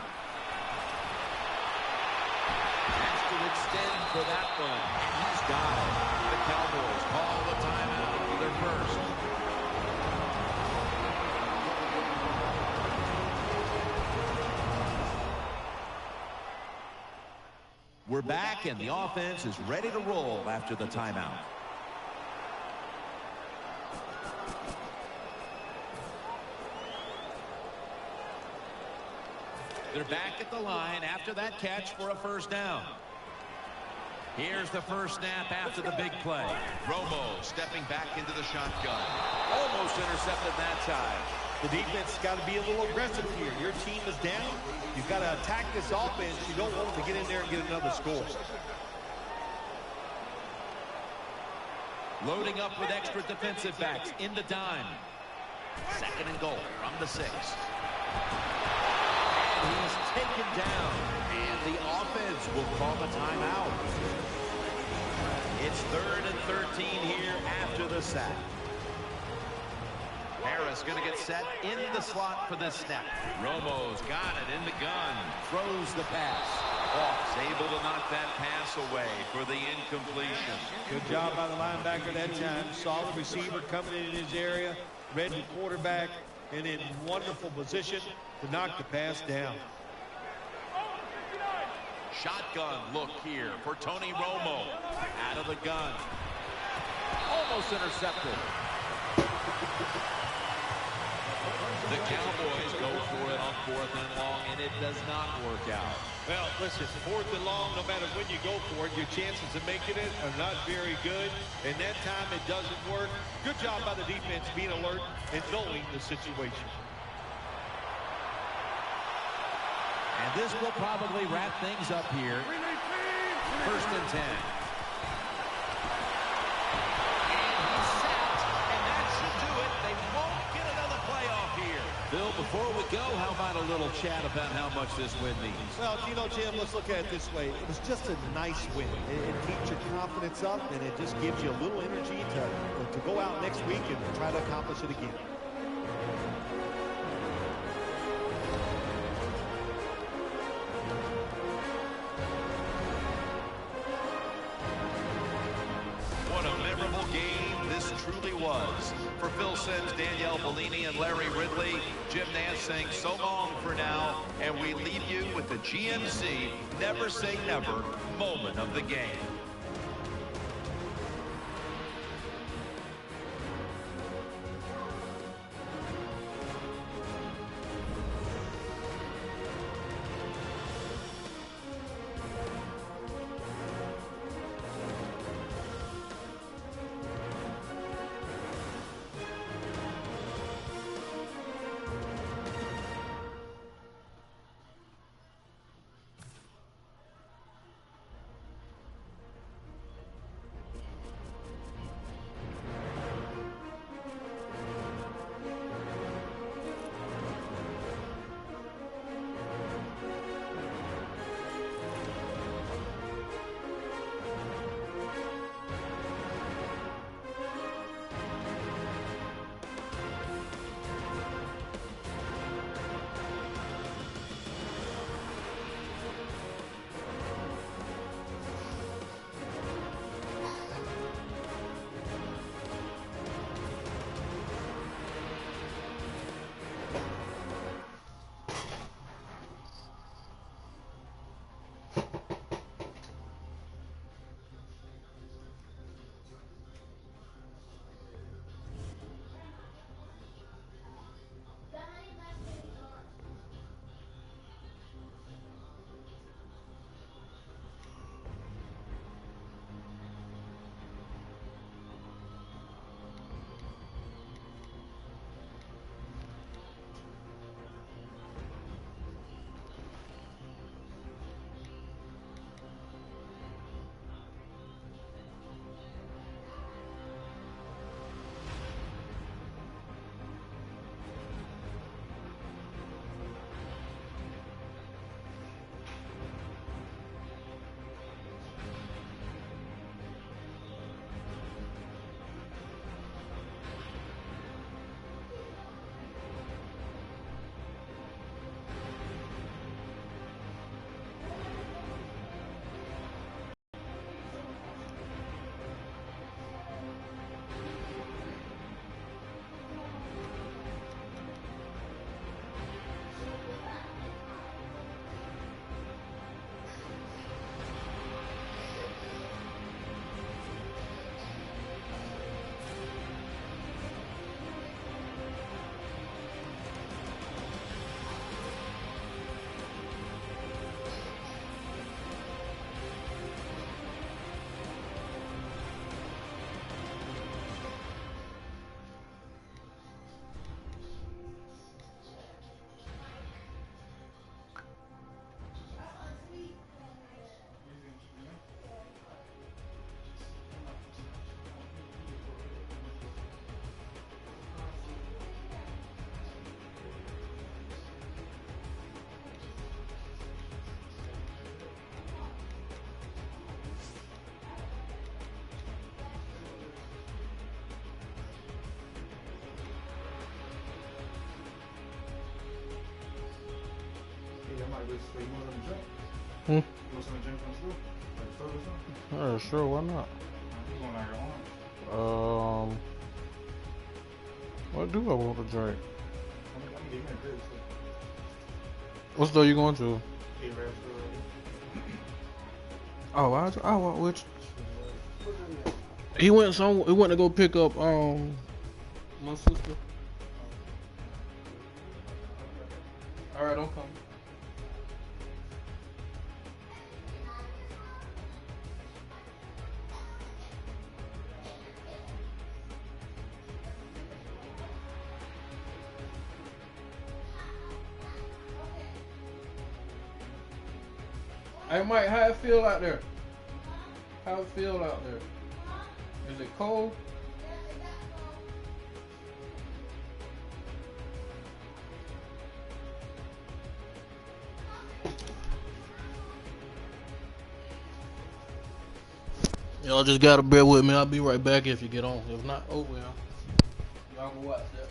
Has to extend for that one. He's got it. The Cowboys call the timeout for their first. We're back, and the offense is ready to roll after the timeout. They're back at the line after that catch for a 1st down. Here's the first snap after the big play. Romo stepping back into the shotgun. Almost intercepted that time. The defense has got to be a little aggressive here. Your team is down. You've got to attack this offense. You don't want them to get in there and get another score. Loading up with extra defensive backs in the dime. 2nd and goal from the 6. And he's taken down. And the offense will call the timeout. It's 3rd and 13 here after the sack. Harris going to get set in the slot for this snap. Romo's got it in the gun. Throws the pass. Hawks able to knock that pass away for the incompletion. Good job by the linebacker that time. Saw the receiver coming in his area. Read the quarterback. and in wonderful position to knock the pass down. Shotgun look here for Tony Romo. Out of the gun. Almost intercepted. The Cowboys go for it on 4th and long, and it does not work out. Well, listen, 4th and long, no matter when you go for it, your chances of making it are not very good. And that time it doesn't work. Good job by the defense being alert and knowing the situation. And this will probably wrap things up here. 1st and 10. Bill, before we go, how about a little chat about how much this win means? Well, you know, Jim, let's look at it this way. It was just a nice win. It keeps your confidence up, and it just gives you a little energy to go out next week and try to accomplish it again. What a memorable game this truly was. For Phil Simms, Danielle Bellini, and Larry Ridley, Jim Nance saying so long for now, and we leave you with the GMC Never Say Never moment of the game. Hmm? Sure, why not? What do I want to drink? What store you going to? Oh, I went with you. He went to go pick up my sister. All right, don't come. Hey Mike, how it feel out there? How it feel out there? Is it cold? Y'all just gotta bear with me. I'll be right back if you get on. If not, oh well. Y'all can watch that.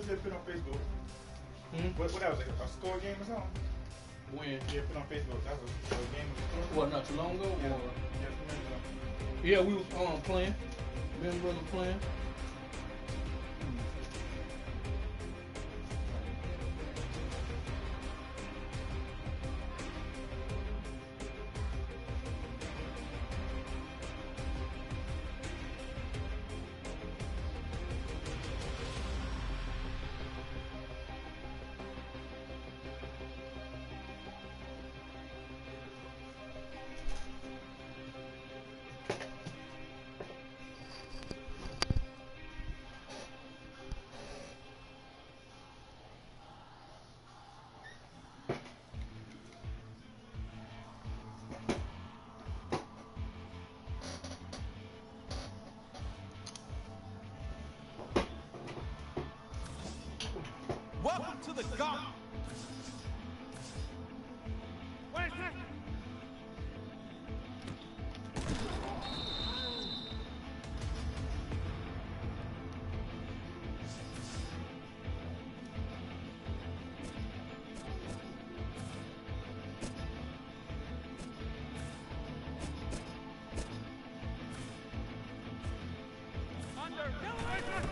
was that put on Facebook? What that was, like a score game or something? When? Yeah, put on Facebook. That was a game of score. What, not too long ago? Yeah. Or? Yeah, Yeah, we was playing. Me and brother playing. Welcome to the Gauntlet. Wait a second. Under acceleration.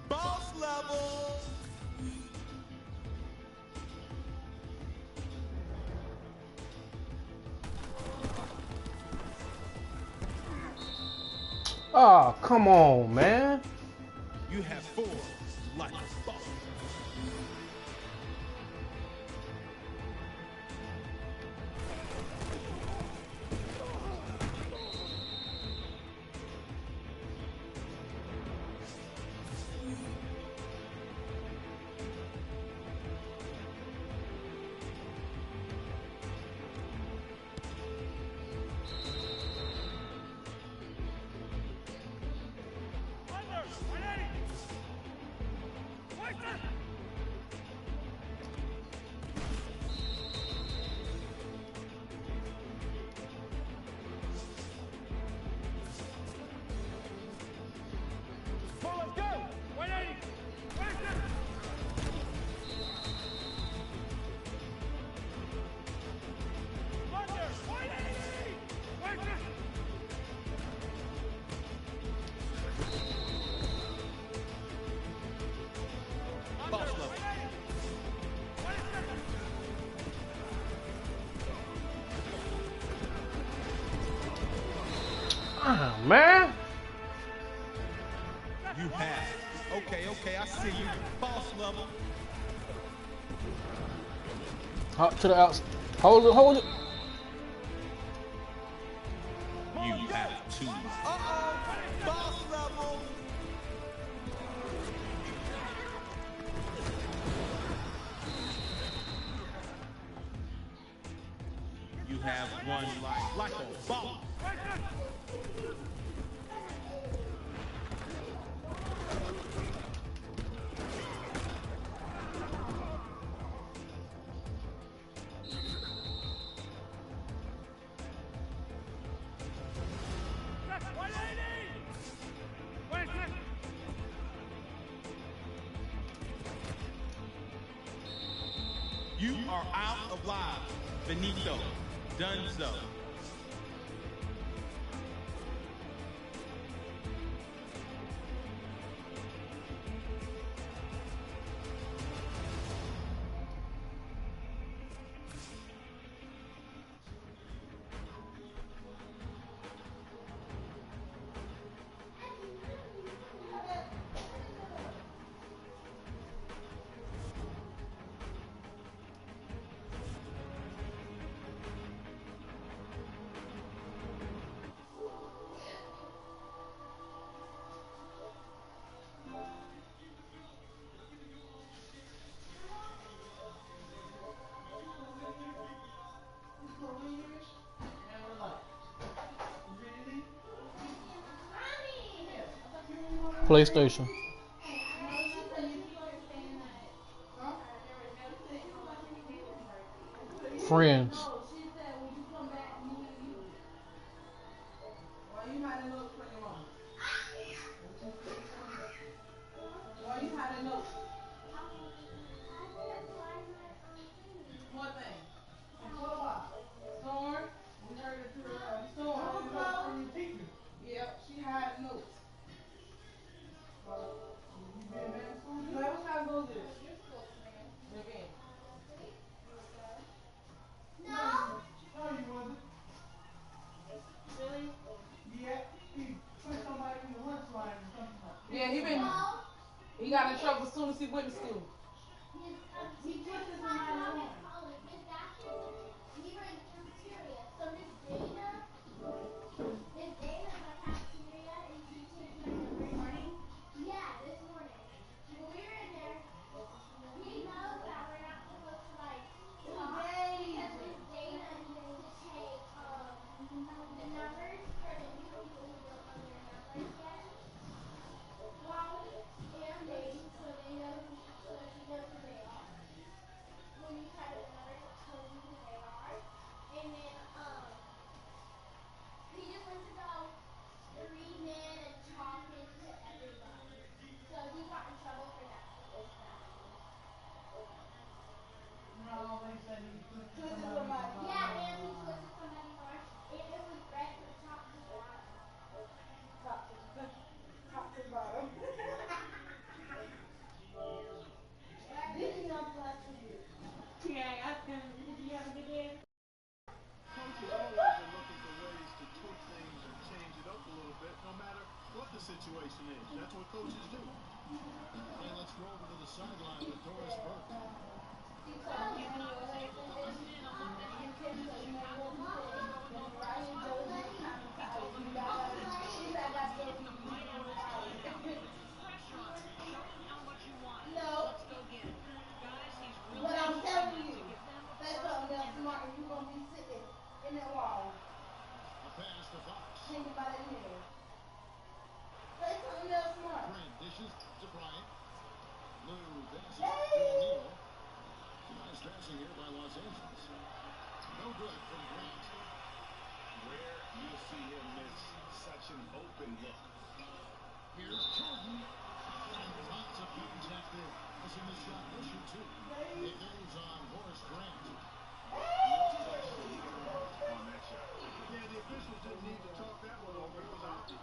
Boss level. Oh, come on, man. You have four like a boss. Ah, man. You have. Okay, I see you. Boss level. Hop to the outside. Hold it. You have two. Boss level. You have one life like a boss. You are out of lives. Benito. Done so. PlayStation. Friends. Why you hiding notes from your mom? Why you hiding notes? What thing? What about? Storm? We heard it through Storm. Hiding notes from your teacher. Yep, she hiding notes. You been back to school? No, what time goes this? Your school tomorrow. Again. No. No, you wasn't. Really? Yeah. He put somebody in the lunch line or something like that. Yeah, he got in trouble as soon as he went to school. He twisted somebody's arm. We were in the cafeteria, so Miss Dana is our cafeteria, and she changed my number. This morning? Yeah, this morning. When we were in there, he knows that we're not supposed to like talk because Miss Dana needs to take the numbers for the new people who don't know their numbers yet. While standing, so they know so she knows who they are. When you type in the numbers, it tells you who they are, and then he just went to go scream in and talking to everybody. So he got in trouble for that this Saturday. No, they said he twisted somebody's arm. Yeah, and he twisted somebody's arm, and it was red from top to bottom. Top to bottom. Did you not last week? Yeah, I asked him, did you have a good day? Coaches always are looking for ways to tweak things and change it up a little bit, no matter what the situation is. That's what coaches do. And let's go over to the sideline with Doris Burke. No. But I'm telling you, say something else smart and you're going to be sitting in that wall. A pass to Fox. Hanging by that nail. Say something else smart. Grant dishes to Bryant. Lou passes to O'Neal. Nice passing here by Los Angeles. No good from Grant. Where you see him miss such an open look. Here's Jordan. Lots of contact there. Missing the shot issue too. It goes on Horace Grant. On that shot. Yeah, the officials didn't need to talk that one over. It was obvious.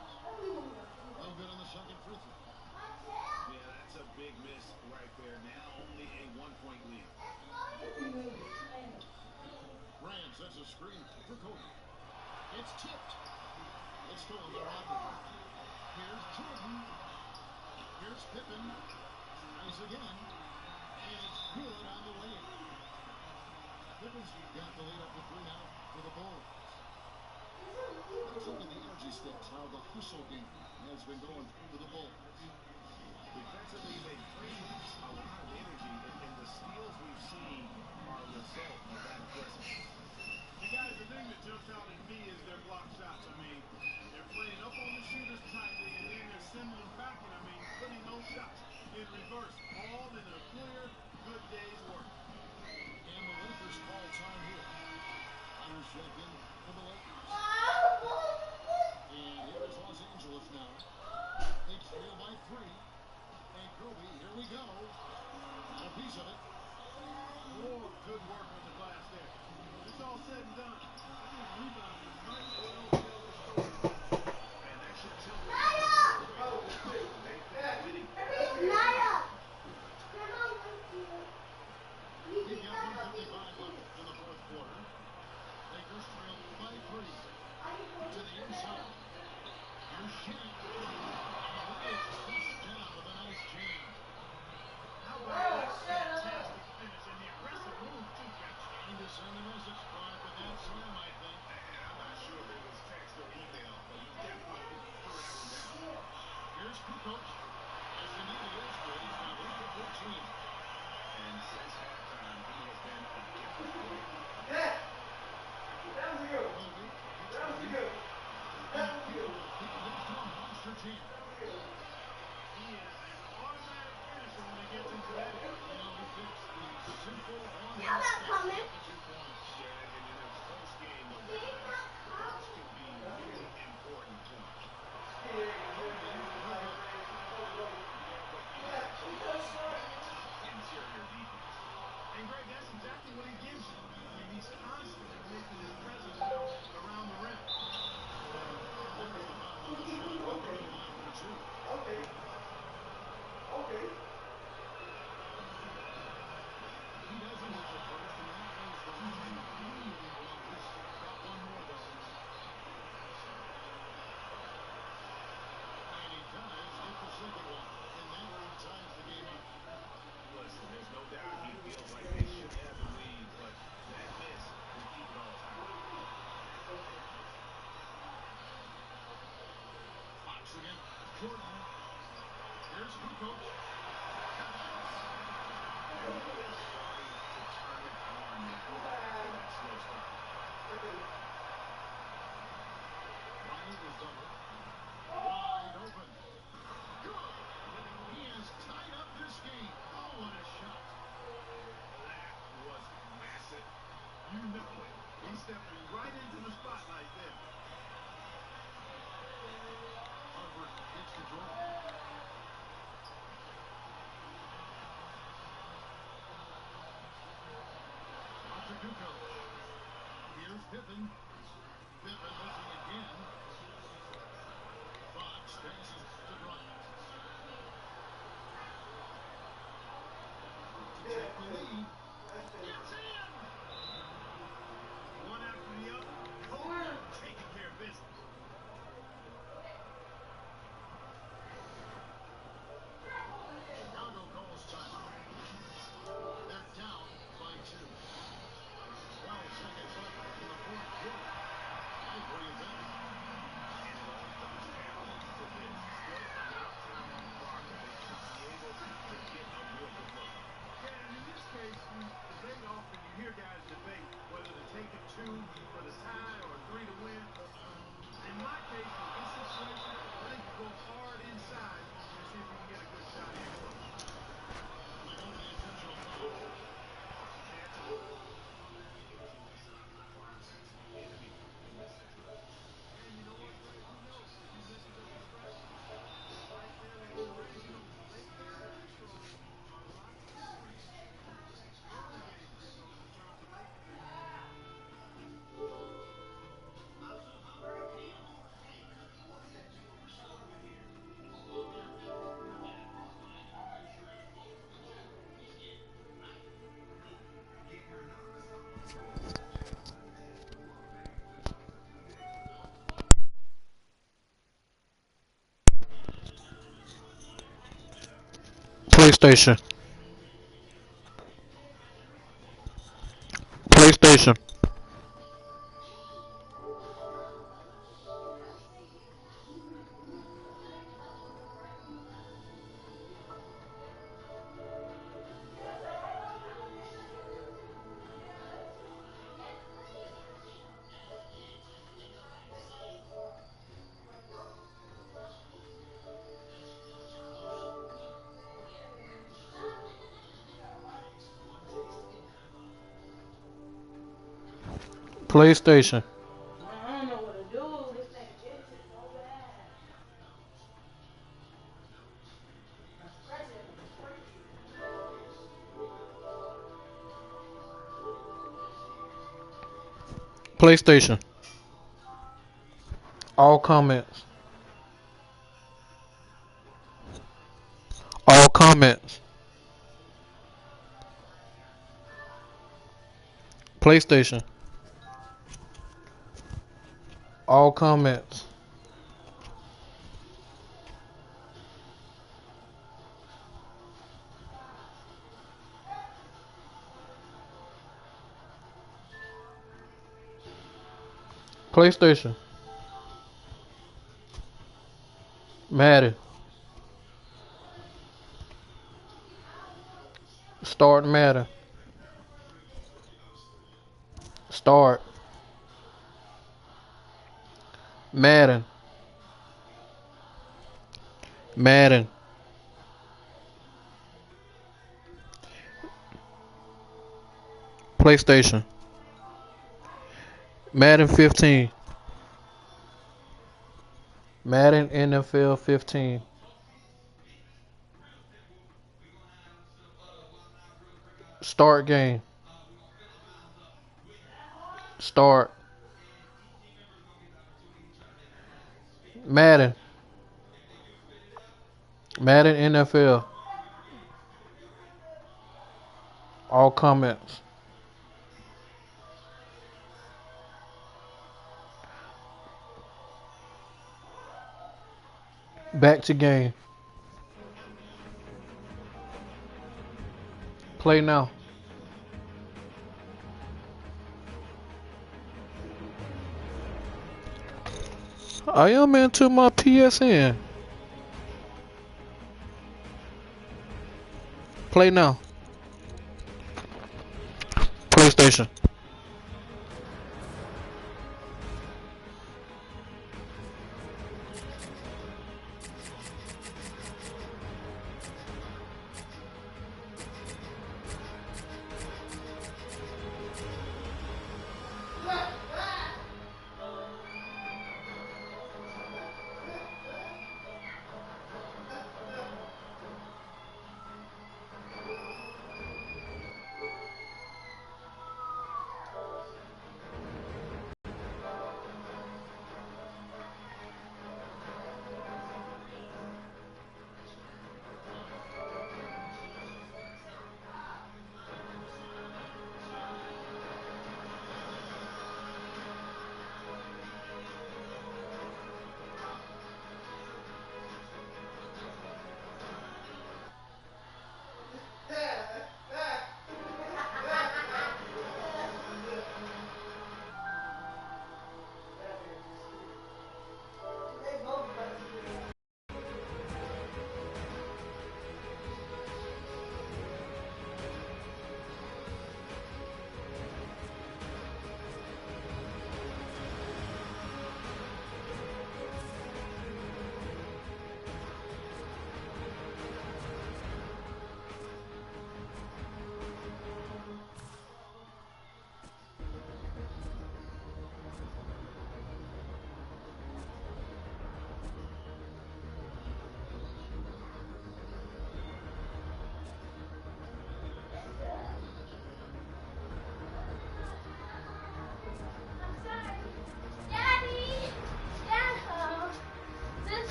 No good on the second free throw. Yeah, that's a big miss right there. Now only a 1-point lead. Grant sets a screen for Kobe. It's tipped. It's stolen by Rodman. Here's Jordan. Here's Pippen. Nice again. And it's good on the way. Pippen's got the lead up to 3 now for the Bulls. Let's look at the energy stats, how the hustle game has been going for the Bulls. Defensively, they bring a lot of energy, and the steals we've seen are a result of that aggressiveness. And guys, the thing that jumps out at me is their block shots. I mean, they're playing up on the shooters tightly, and then they're sending them back, and putting those shots in reverse, all in a clear, good day's work. And the Lakers call time here. Here's check in for the Lakers. And here is Los Angeles now. They trail by 3. And Kobe, here we go. A piece of it. Oh, good work on the glass there. It's all said and done. I think rebound was might well tell the story. And that should tell the story. They've been winning. He got 155 left in the fourth quarter. Lakers trail by 3. To the inside. Here's Shaq. Pushed down with a nice jam. How about that fantastic finish and the aggressive move, too, Coach? Trying to send a message, but that slam, I think. And I'm not sure if it was text or email, but you definitely threw that one down. Here's Kukoc. As the need is good, he's now 8 for 14. And since halftime, he has been a different player. That was good. That was good. That was good. He goes to a monster Jordan. Here's Kukoc. Riley was double. Wide open. Good. He has tied up this game. Oh, what a shot. That was massive. You know it. He stepped right into the spotlight there. Harvard gets to Jordan. Out to Kukoc. Here's Pippen. Pippen looking again. Fox passes to Bryant. To take the lead. It's in! One after the other. Kobe taking care of business. Chicago calls timeout. They're down by 2. 12 seconds left in the fourth quarter. Mike, what do you think? And it all comes down to this. What about time on the clock to be able to get a real good look? Yeah, and in this case, you debate often, you hear guys debate whether to take it 2 for the tie or 3 to win. In my case, in this situation, I think you go hard inside and see if you can get a good shot anyway. They go to the intentional foul. And you know what, Greg? Who knows? If he messes up his strike, right there in the ring, late game free throws are lots different early game free throws in terms of making them. PlayStation. PlayStation. PlayStation. I don't know what to do. This thing itches so bad. I scratch it and it hurts. PlayStation. All comments. All comments. PlayStation. All comments. PlayStation. Madden. Start Madden. Start. Madden. Madden. PlayStation. Madden 15. Madden NFL 15. Start game. Start. Madden. Madden NFL. All comments. Back to game. Play now. I am into my PSN. play now. PlayStation.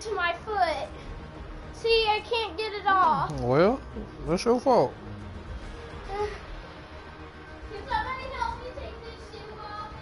To my foot. See, I can't get it off. Well, that's your fault. Can somebody help me take this shoe off?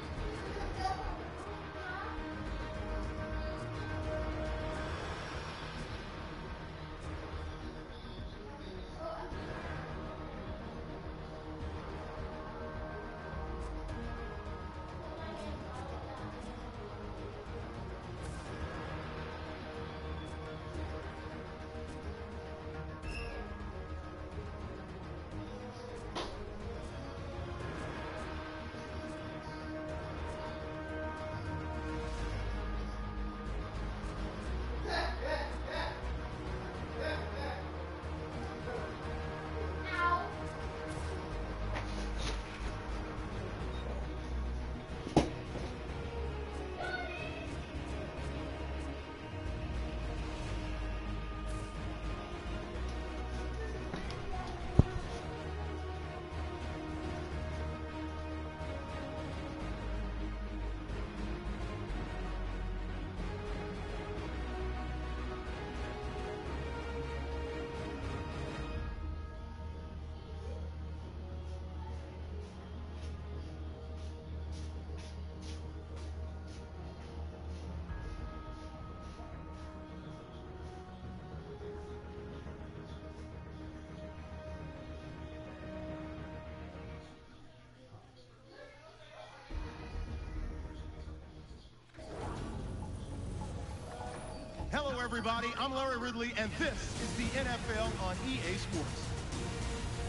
Hello, everybody. I'm Larry Ridley, and this is the NFL on EA Sports.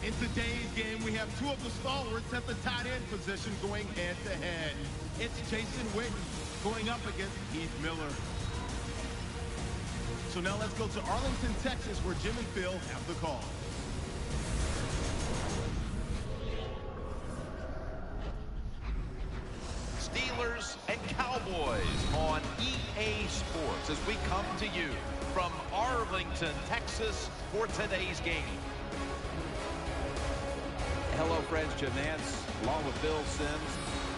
In today's game, we have two of the stalwarts at the tight end position going head-to-head. It's Jason Witten going up against Heath Miller. So now let's go to Arlington, Texas, where Jim and Phil have the call. Steelers and Cowboys on EA Sports as we come to you from Arlington, Texas for today's game. Hello, friends. Jim Nance, along with Bill Sims.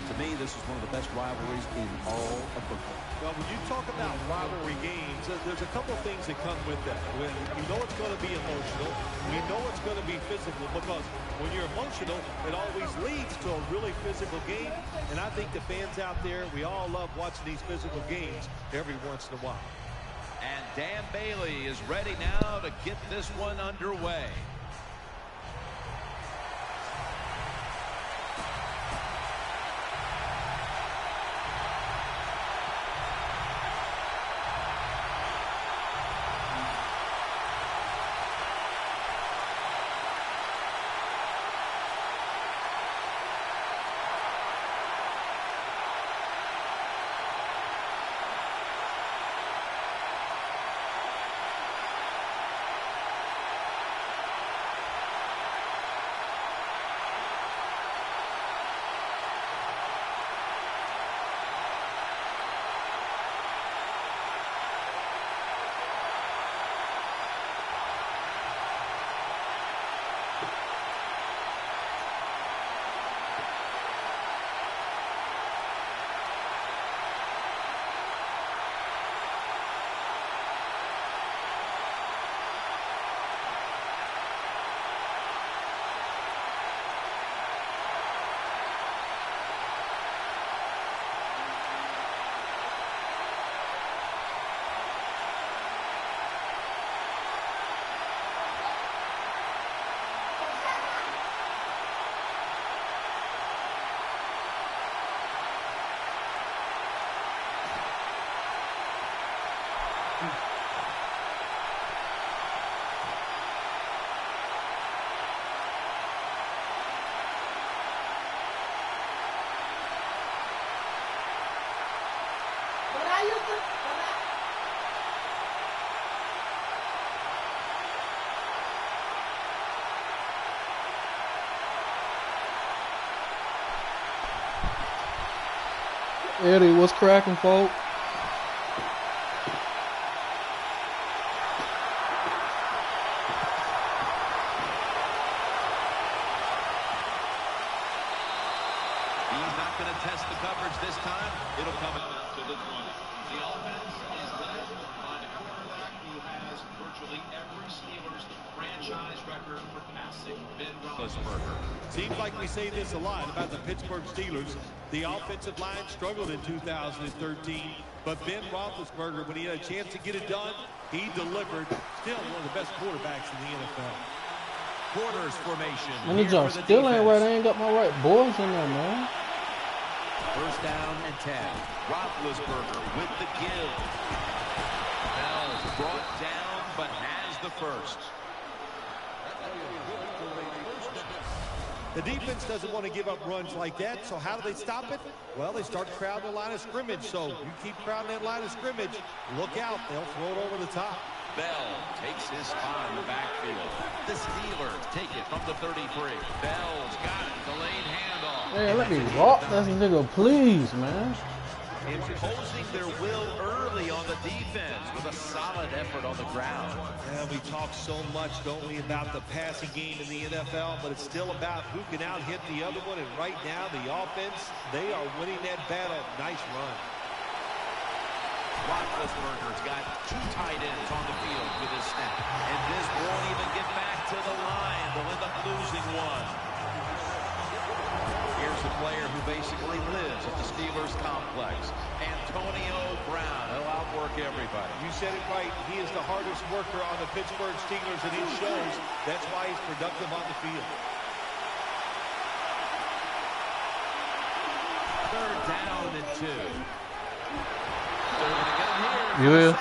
To me, this is one of the best rivalries in all of football. Well, when you talk about rivalry games, there's a couple of things that come with that. When you know it's going to be emotional, you know it's going to be physical, because when you're emotional, it always leads to a really physical game. And I think the fans out there, we all love watching these physical games every once in a while. And Dan Bailey is ready now to get this one underway. Eddie, what's cracking, folks? He's not going to test the coverage this time. It'll come to the 20. The offense is led by the quarterback who has virtually every Steelers franchise record for passing, Ben Roethlisberger. Seems like we say this a lot about the Pittsburgh Steelers. The offensive line struggled in 2013, but Ben Roethlisberger, when he had a chance to get it done, he delivered. Still one of the best quarterbacks in the NFL. Quarters formation. Man, this joint still ain't right. I ain't got my right boys in there, man. First down and 10. Roethlisberger with the give. Bell's brought down, but has the first. The defense doesn't want to give up runs like that, so how do they stop it? Well, they start crowding the line of scrimmage, so you keep crowding that line of scrimmage, look out, they'll throw it over the top. Bell takes his spot in the backfield. The Steelers take it from the 33. Bell's got it. Delayed handoff. Hey, let me walk this nigga, please, man. Imposing their will early on the defense with a solid effort on the ground. Yeah, we talk so much, don't we, about the passing game in the NFL, but it's still about who can out-hit the other one, and right now, the offense, they are winning that battle. Nice run. Roethlisberger's got two tight ends on the field with his snap. And this won't even get back to the line. They'll end up losing one. Here's the player who basically lives at the Steelers complex. Antonio Brown. He'll outwork everybody. You said it right. He is the hardest worker on the Pittsburgh Steelers, and he shows. That's why he's productive on the field. Third down and 2. You will?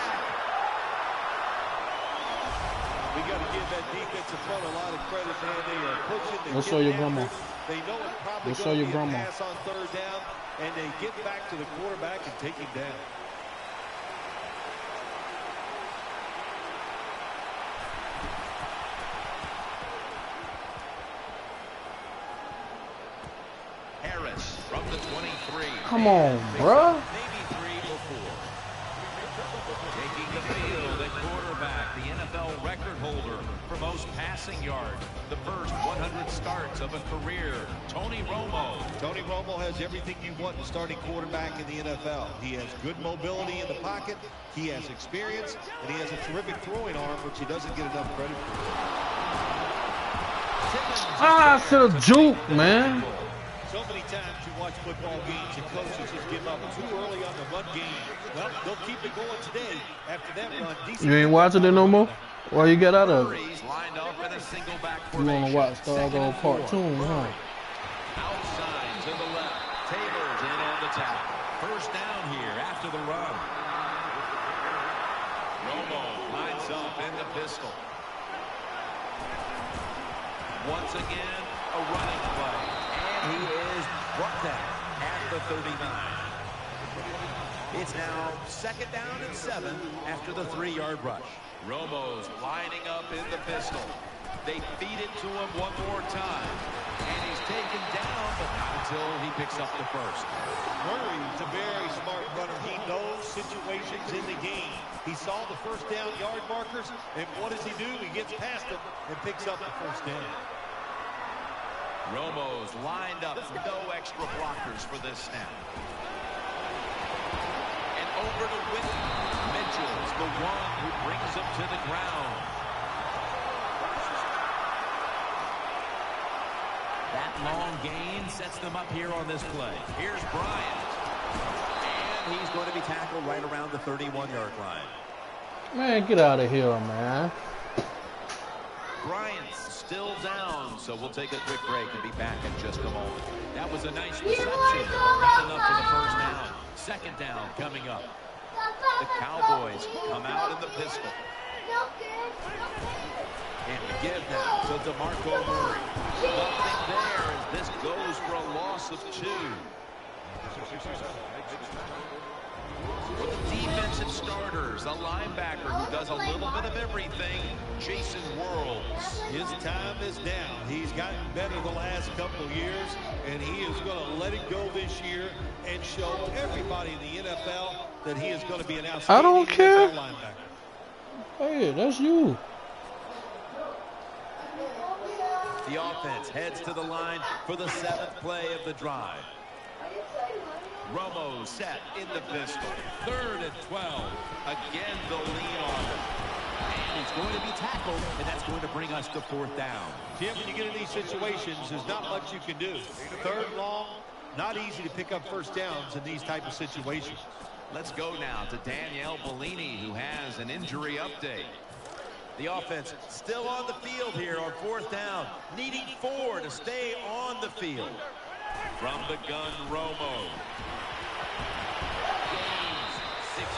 We got to give that defensive front a lot of credit, man. They are pushing. Let's show your grandma. They know it's probably Let's show going to your be grandma. a pass on third down, and they get back to the quarterback and take him down. Harris from the 23. Come on, bruh. Maybe 3 or 4. Taking the field at quarterback, the NFL record holder for most passing yards. The first 100 starts of a career, Tony Romo. Tony Romo has everything you want in a starting quarterback in the NFL. He has good mobility in the pocket, he has experience, and he has a terrific throwing arm, which he doesn't get enough credit for. I should have juked, man. So many times you watch football games and coaches just give up too early on the run game. Well, they'll keep it going today. After that run, You ain't watching it no more? Why you get out of it? Lined up in a single back You want to watch Stargo cartoon, huh? Outside to the left. Taylor's in on the tackle. First down here after the run. Romo lines up in the pistol. Once again, a running play. And he is brought down at the 39. It's now second down and 7 after the 3-yard rush. Romo's lining up in the pistol. They feed it to him one more time. And he's taken down, but not until he picks up the first. Murray's a very smart runner. He knows situations in the game. He saw the first down yard markers, and what does he do? He gets past them and picks up the first down. Romo's lined up. No extra blockers for this snap. And over to Whitney. Mitchell's the one who brings him to the ground. That long gain sets them up here on this play. Here's Bryant. And he's going to be tackled right around the 31-yard line. Man, get out of here, man. Bryant's still down, so we'll take a quick break and be back in just a moment. That was a nice reception, not enough for the first down. Second down coming up. The Cowboys come out in the pistol. And the give now to DeMarco Murray. Nothing there as this goes for a loss of 2. For the defensive starters, a linebacker who does a little bit of everything, Jason Worlds. His time is now. He's gotten better the last couple of years, and he is going to let it go this year and show everybody in the NFL that he is going to be an outstanding I don't care. NFL linebacker. Hey, that's you. The offense heads to the line for the 7th play of the drive. Romo set in the pistol. 3rd and 12. Again, they'll lean on him. And he's going to be tackled, and that's going to bring us to 4th down. Jim, when you get in these situations, there's not much you can do. 3rd long, not easy to pick up first downs in these type of situations. Let's go now to Danielle Bellini, who has an injury update. The offense still on the field here on 4th down, needing 4 to stay on the field. From the gun, Romo. Gains 16.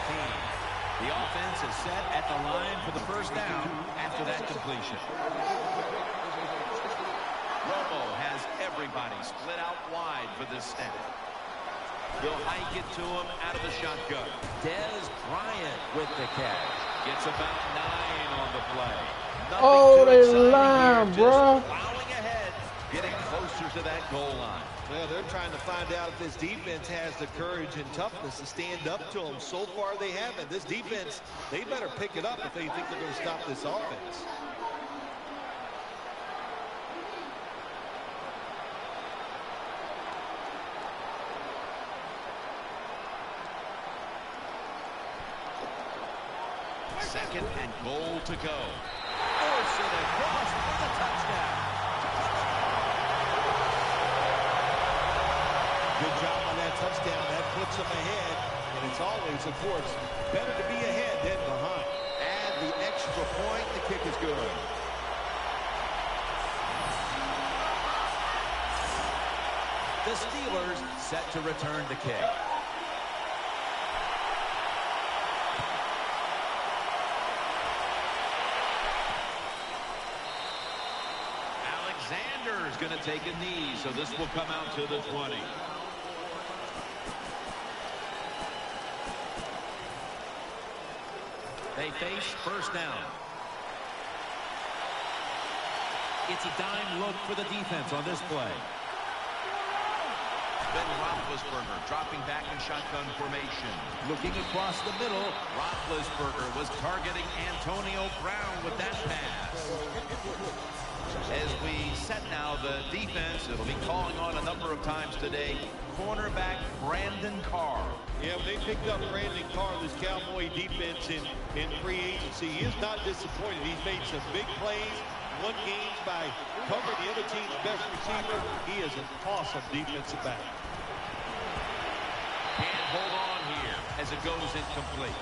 The offense is set at the line for the 1st down after that completion. Romo has everybody split out wide for this snap. They'll hike it to him out of the shotgun. Dez Bryant with the catch. Gets about 9 on the play. Oh, they lying, bro. Plowing ahead, getting closer to that goal line. Well, they're trying to find out if this defense has the courage and toughness to stand up to them. So far, they haven't. This defense, they better pick it up if they think they're going to stop this offense. Second and goal to go. Force it across for the touchdown. Good job on that touchdown. That puts them ahead. And it's always, of course, better to be ahead than behind. And the extra point, the kick is good. The Steelers set to return the kick. Alexander's going to take a knee, so this will come out to the 20. They face 1st down. It's a dime look for the defense on this play. Ben Roethlisberger dropping back in shotgun formation. Looking across the middle, Roethlisberger was targeting Antonio Brown with that pass. As we set now the defense, it'll be calling on a number of times today, cornerback Brandon Carr. Yeah, when they picked up Brandon Carr, this Cowboy defense in free agency, he is not disappointed. He's made some big plays, won games by covering the other team's best receiver. He is an awesome defensive back. Can't hold on here as it goes incomplete.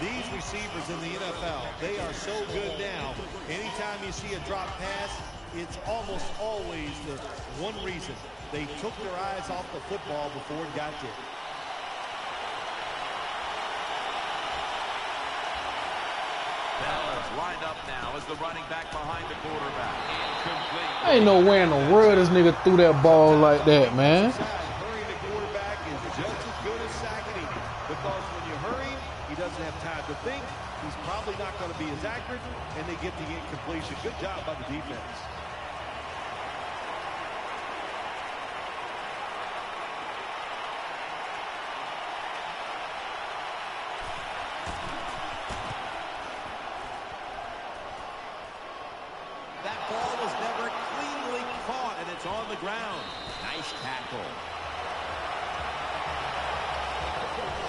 These receivers in the NFL, they are so good now. Anytime you see a drop pass, it's almost always the one reason. They took their eyes off the football before it got there. Bell is lined up now as the running back behind the quarterback. Incomplete. Ain't no way in the world this nigga threw that ball like that, man. Hurrying the quarterback is just as good as sacking him, because when you hurry him, he doesn't have time to think. He's probably not going to be as accurate, and they get the incompletion. Good job by the defense. That ball was never cleanly caught, and it's on the ground. Nice tackle.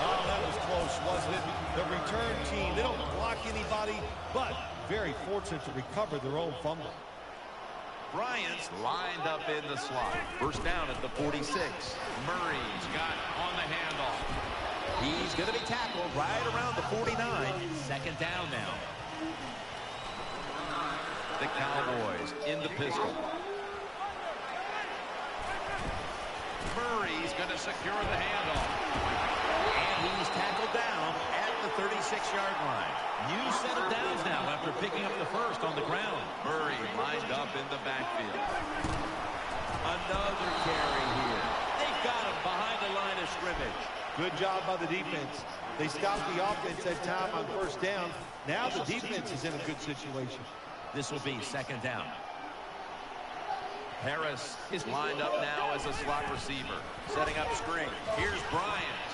Oh, that was close, wasn't it? The return team, they don't block anybody, but very fortunate to recover their own fumble. Bryant's lined up in the slot. 1st down at the 46. Murray's got on the handoff. He's going to be tackled right around the 49. 2nd down now. The Cowboys in the pistol. Murray's going to secure the handoff. And he's tackled down at 36-yard line. New set of downs now after picking up the first on the ground. Murray lined up in the backfield. Another carry here. They've got him behind the line of scrimmage. Good job by the defense. They stopped the offense that time on first down. Now the defense is in a good situation. This will be second down. Harris is lined up now as a slot receiver. Setting up screen. Here's Bryant.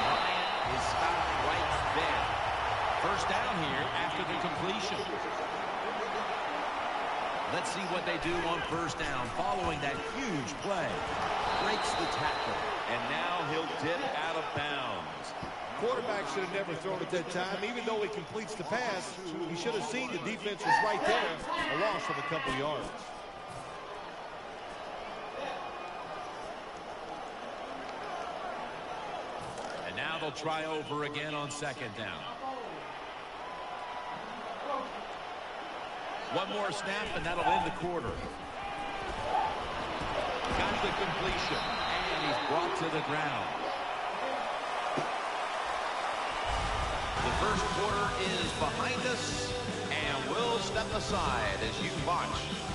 Bryant is stopped right there. First down here after the completion. Let's see what they do on first down following that huge play. Breaks the tackle. And now he'll dip out of bounds. Quarterback should have never thrown at that time. Even though he completes the pass, he should have seen the defense was right there. A loss of a couple yards. And now they'll try over again on second down. One more snap, and that'll end the quarter. Got the completion, and he's brought to the ground. The first quarter is behind us, and we'll step aside as you watch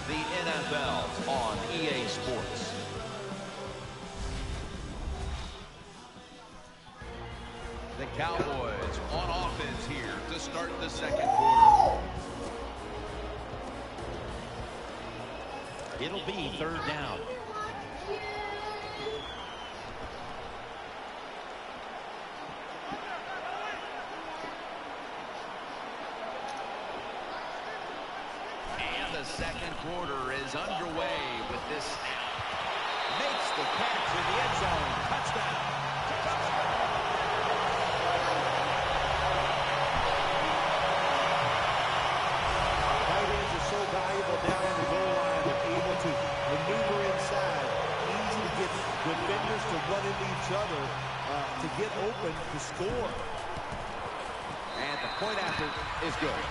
the NFL on EA Sports. The Cowboys on offense here to start the second quarter. It'll be third down. And the second quarter is underway with this snap. Makes the catch in the end zone. Touchdown. Tight ends are so valuable down on the goal line. They're able to maneuver inside. Easy to get defenders to run into each other to get open to score. And the point after is good.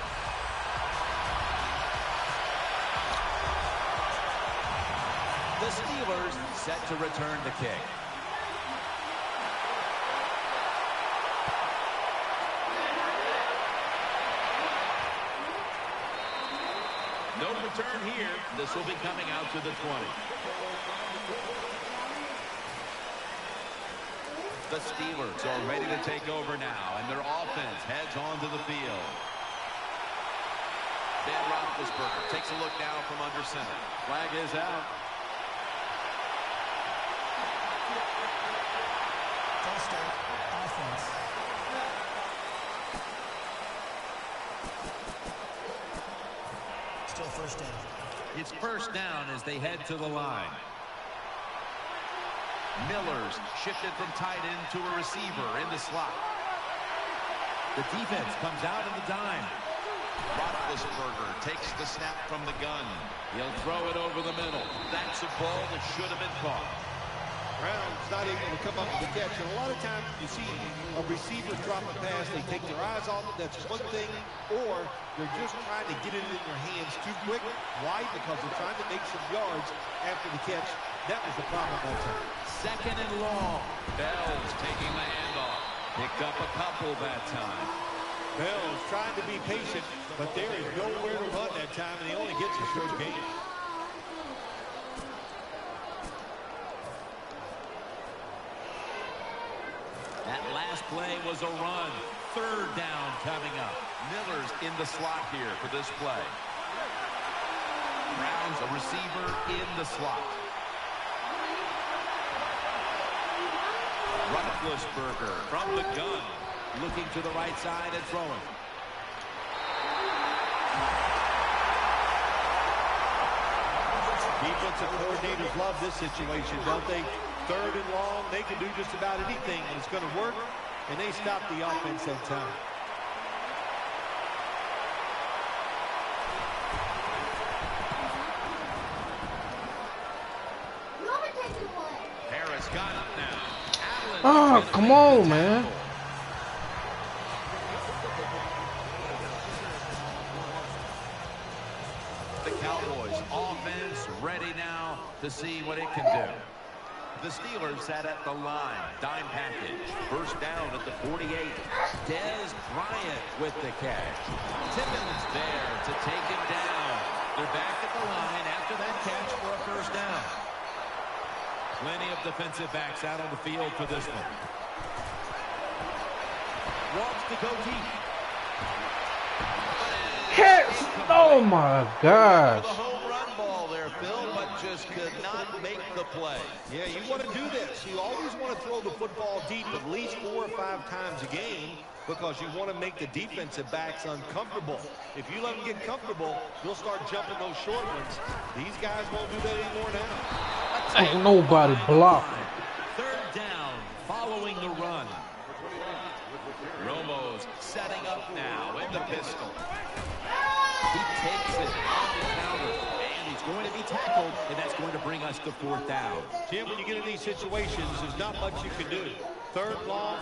The Steelers set to return the kick. No return here. This will be coming out to the 20. The Steelers are ready to take over now, and their offense heads onto the field. Ben Roethlisberger takes a look now from under center. Flag is out. Offense. Still first down. It's first down as they head to the line. Miller's shifted from tight end to a receiver in the slot. The defense comes out in the dime. Roethlisberger takes the snap from the gun. He'll throw it over the middle. That's a ball that should have been caught. Brown's not able to come up with the catch. And a lot of times you see a receiver drop a pass, they take their eyes off it, that's one thing, or they're just trying to get it in their hands too quick. Why? Because they're trying to make some yards after the catch. That was the problem that time. Second and long. Bell's taking the handoff. Picked up a couple that time. Bell's trying to be patient, but there is nowhere to run that time, and he only gets a short gain. That last play was a run. Third down coming up. Miller's in the slot here for this play. Brown's a receiver in the slot. Roethlisberger from the gun. Looking to the right side and throwing. Defensive coordinators love this situation, don't they? Third and long, they can do just about anything, and it's going to work, and they stop the offense that time. Harris got up now. Oh, come on, man. The Cowboys offense ready now to see what it can do. The Steelers sat at the line. Dime package. First down at the 48. Dez Bryant with the catch. Tippins there to take him down. They're back at the line after that catch for a first down. Plenty of defensive backs out on the field for this one. Wants to go deep. Hits! Oh my gosh. The home run ball there, Phil, but just could not make the play. Yeah, you want to do this. You always want to throw the football deep at least 4 or 5 times a game because you want to make the defensive backs uncomfortable. If you let them get comfortable, you'll start jumping those short ones. These guys won't do that anymore now. Ain't nobody blocking. Third down following the run. Romo's setting up now in the pistol. He takes it on the counter, and he's going to be tackled, and that's going to bring us to 4th down. Jim, when you get in these situations, there's not much you can do. Third long,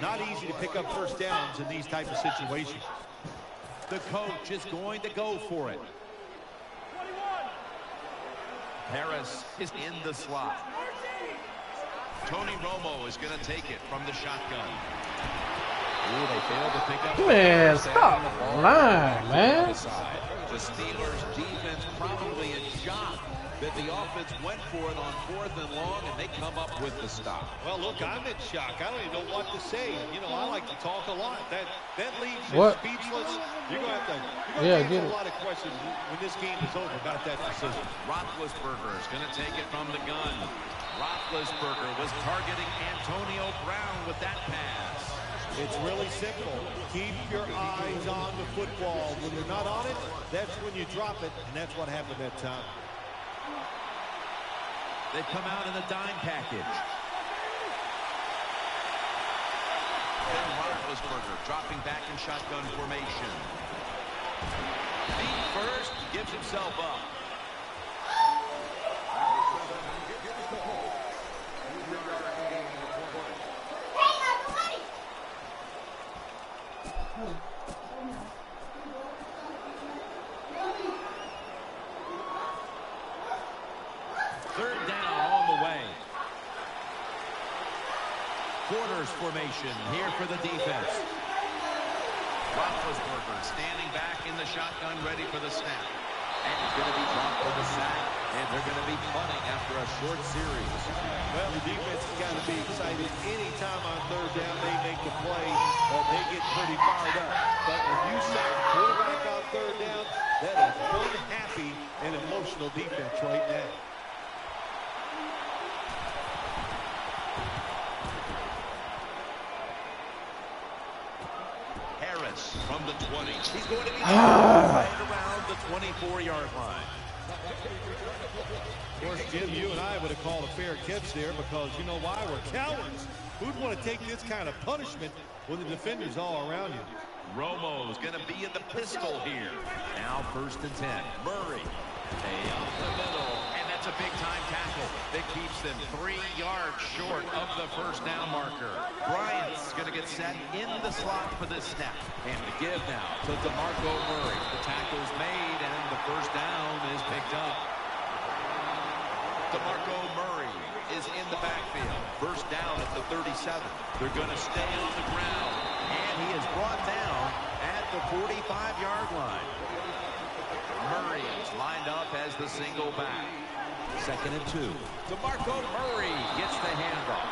not easy to pick up first downs in these type of situations. The coach is going to go for it. Harris is in the slot. Tony Romo is going to take it from the shotgun. Ooh, they failed to pick up. Man, stop lying, man. The Steelers defense probably in shock that the offense went for it on 4th and long, and they come up with the stop. Well, look, I'm in shock. I don't even know what to say. You know, I like to talk a lot. That leaves you speechless. You're going to have to answer a lot of questions when this game is over about that decision. Roethlisberger is going to take it from the gun. Roethlisberger was targeting Antonio Brown with that pass. It's really simple. Keep your eyes on the football. When you're not on it, that's when you drop it, and that's what happened that time. They come out in the dime package. And Roethlisberger dropping back in shotgun formation. Feet first, gives himself up. Third down on the way. Quarters formation here for the defense. Roethlisberger standing back in the shotgun, ready for the snap. And he's going to be dropped for the sack, and they're going to be punting after a short series. Well, the defense has got to be excited. Anytime on third down they make the play, they get pretty fired up. But when you sack the quarterback on third down, that is one happy and emotional defense right now. Harris from the 20. He's going to be right around the 24-yard line. Of course, Jim, you and I would have called a fair catch there because you know why? We're cowards. Who'd want to take this kind of punishment when the defender's all around you? Romo's going to be in the pistol here. Now 1st and 10. Murray. Up the middle. And that's a big-time tackle that keeps them 3 yards short of the first down marker. Bryant's going to get set in the slot for this snap. And the give now to DeMarco Murray. The tackle's made, and the first down is picked up. DeMarco Murray is in the backfield. First down at the 37. They're going to stay on the ground. And he is brought down at the 45-yard line. Murray is lined up as the single back. 2nd and 2. DeMarco Murray gets the handoff.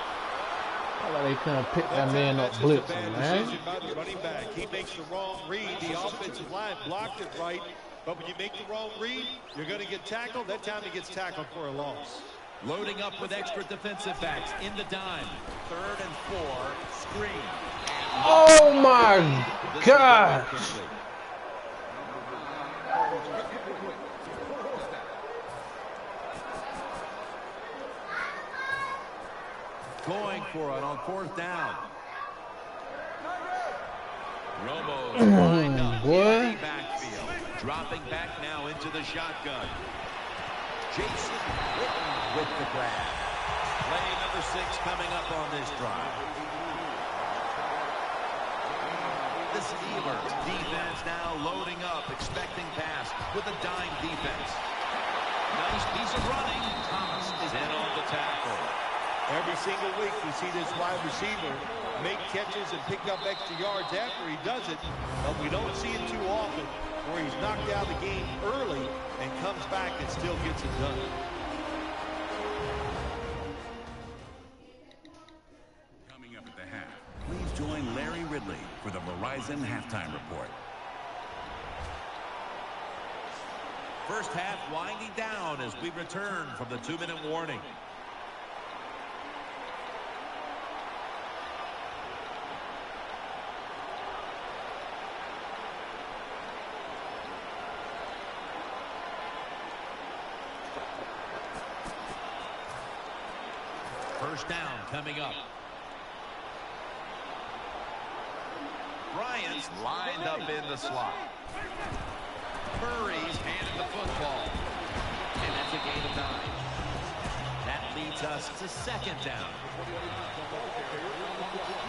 They couldn't pick that man up blitzing, man. By the running back. He makes the wrong read. The offensive line blocked it right. But when you make the wrong read, you're going to get tackled. That time he gets tackled for a loss. Loading up with extra defensive backs in the dime. 3rd and 4. Screen. Oh my gosh. Going for it on 4th down. Romo's lined up in the backfield. Dropping back now into the shotgun. Jason Witten with the grab. Play number 6 coming up on this drive. The Steelers defense now loading up, expecting pass with a dime defense. Nice piece of running. Thomas is in on the tackle. Every single week we see this wide receiver make catches and pick up extra yards after he does it, but we don't see it too often where he's knocked out of the game early and comes back and still gets it done. Coming up at the half, please join Larry Ridley for the Verizon Halftime Report. First half winding down as we return from the 2-minute warning. First down coming up. Bryant's lined up in the slot. Murray's handed the football. And that's a gain of 9. That leads us to second down.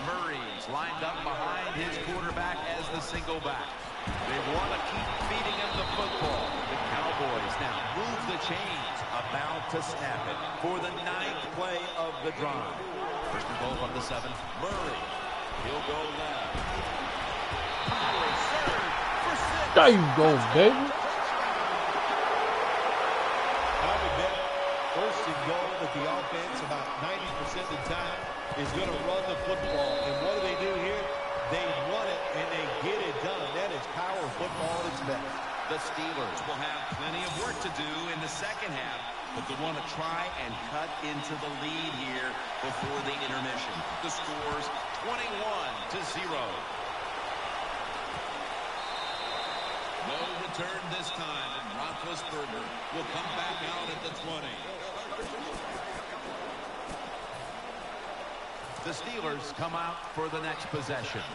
Murray's lined up behind his quarterback as the single back. They want to keep feeding him the football. The Cowboys now move the chains. About to snap it for the 9th play of the drive. First and goal from the 7. Murray. He'll go left. Power surge for 6. There you go, baby. I would bet first and goal that the offense about 90% of the time is going to run the football. And what do? Here? They run it and they get it done. That is power football at its best. The Steelers will have plenty of work to do in the second half, but they want to try and cut into the lead here before the intermission. The score's 21-0. No return this time, and Roethlisberger will come back out at the 20. The Steelers come out for the next possession.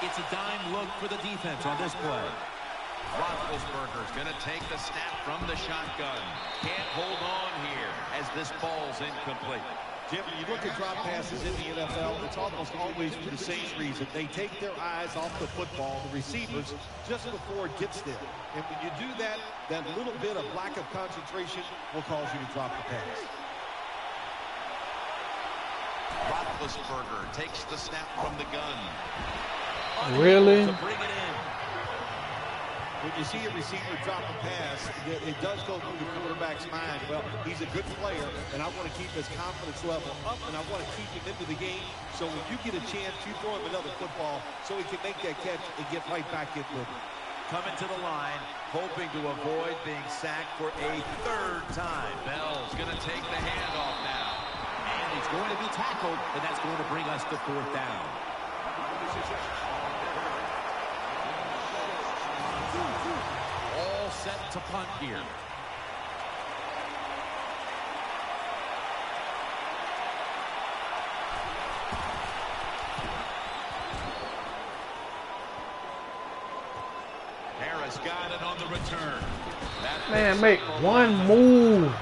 It's a dime look for the defense on this play. Roethlisberger's going to take the snap from the shotgun. Can't hold on here as this ball's incomplete. Jim, when you look at drop passes in the NFL, it's almost always for the same reason. They take their eyes off the football, the receivers, just before it gets there. And when you do that, that little bit of lack of concentration will cause you to drop the pass. Roethlisberger takes the snap from the gun. Really? To bring it in. When you see a receiver drop a pass, it does go through the quarterback's mind. Well, he's a good player, and I want to keep his confidence level up, and I want to keep him into the game. So when you get a chance, you throw him another football so he can make that catch and get right back into it. Coming to the line, hoping to avoid being sacked for a 3rd time. Bell's going to take the handoff now. And he's going to be tackled, and that's going to bring us to 4th down. All set to punt here. Harris got it on the return. Man, make one move.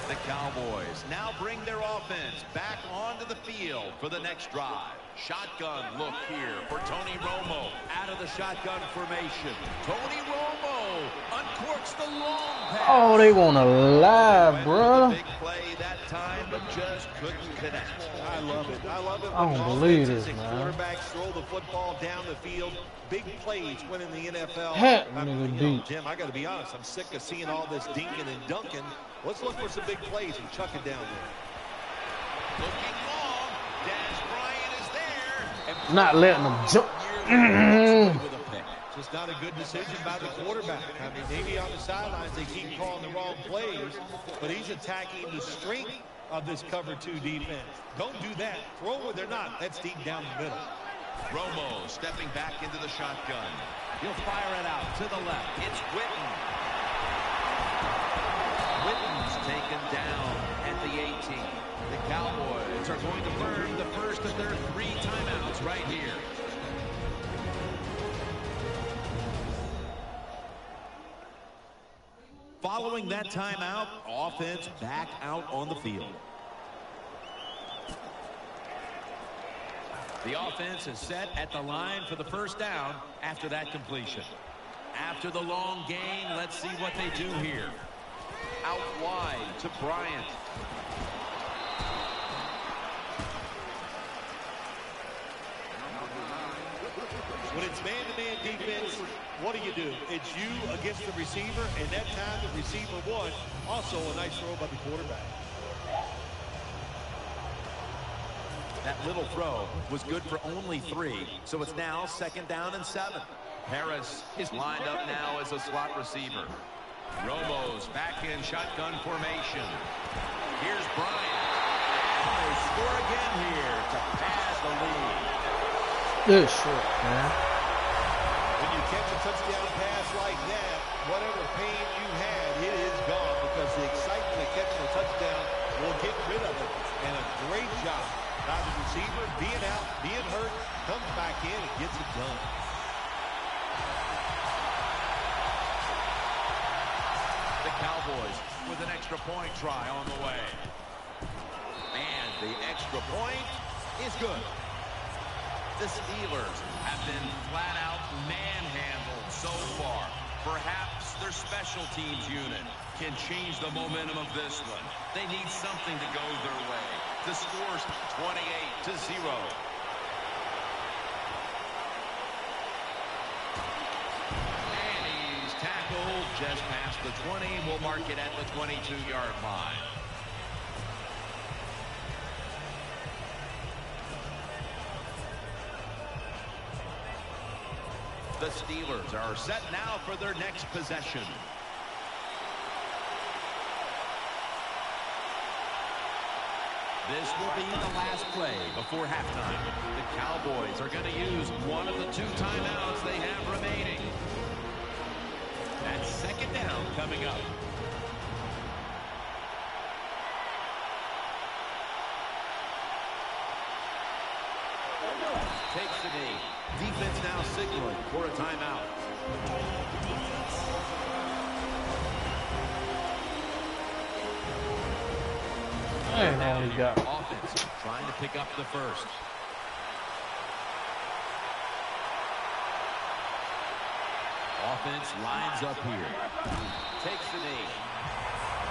The Cowboys now bring their offense back onto the field for the next drive. Shotgun look here for Tony Romo out of the shotgun formation. Tony Romo uncorks the long pass. Oh, they want to lie, bro. Big play that time, but just couldn't connect. I love it. I love it. I don't believe this, this, man. Quarterbacks throw the football down the field. Big plays win in the NFL. Heck, nigga deep. Jim, I got to be honest. I'm sick of seeing all this dinking and dunking. Let's look for some big plays and chuck it down there. Looking long. Dez Bryant is there. And Not letting them jump. with a pick. Just not a good decision by the quarterback. I mean, maybe on the sidelines they keep calling the wrong plays, but he's attacking the strength of this cover 2 defense. Don't do that. Throw where they're not. That's deep down the middle. Romo stepping back into the shotgun. He'll fire it out to the left. It's Witten. Witten's taken down at the 18. The Cowboys are going to burn the first of their 3 timeouts right here. Following that timeout, offense back out on the field. The offense is set at the line for the first down after that completion. After the long gain, let's see what they do here. Out wide to Bryant. When it's man-to-man defense, what do? It's you against the receiver, and that time the receiver won. Also a nice throw by the quarterback. That little throw was good for only 3, so it's now 2nd down and 7. Harris is lined up now as a slot receiver. Romo's back in shotgun formation. Here's Bryant. And they score again here to pass the lead. Good shit, man. When you catch a touchdown pass like that, whatever pain you had, it is gone because the excitement of catching a touchdown will get rid of it. And a great job by the receiver, being out, being hurt, comes back in and gets it done. The Cowboys with an extra point try on the way. And the extra point is good. The Steelers have been flat out manhandled so far. Perhaps their special teams unit can change the momentum of this one. They need something to go their way. The score's 28-0. And he's tackled just past the 20. We'll mark it at the 22-yard line. The Steelers are set now for their next possession. This will be the last play before halftime. The Cowboys are going to use one of the 2 timeouts they have remaining. That's 2nd down coming up. Takes the knee. Defense now signaling for a timeout. And now he got offense trying to pick up the first. Offense lines up here. Takes the knee.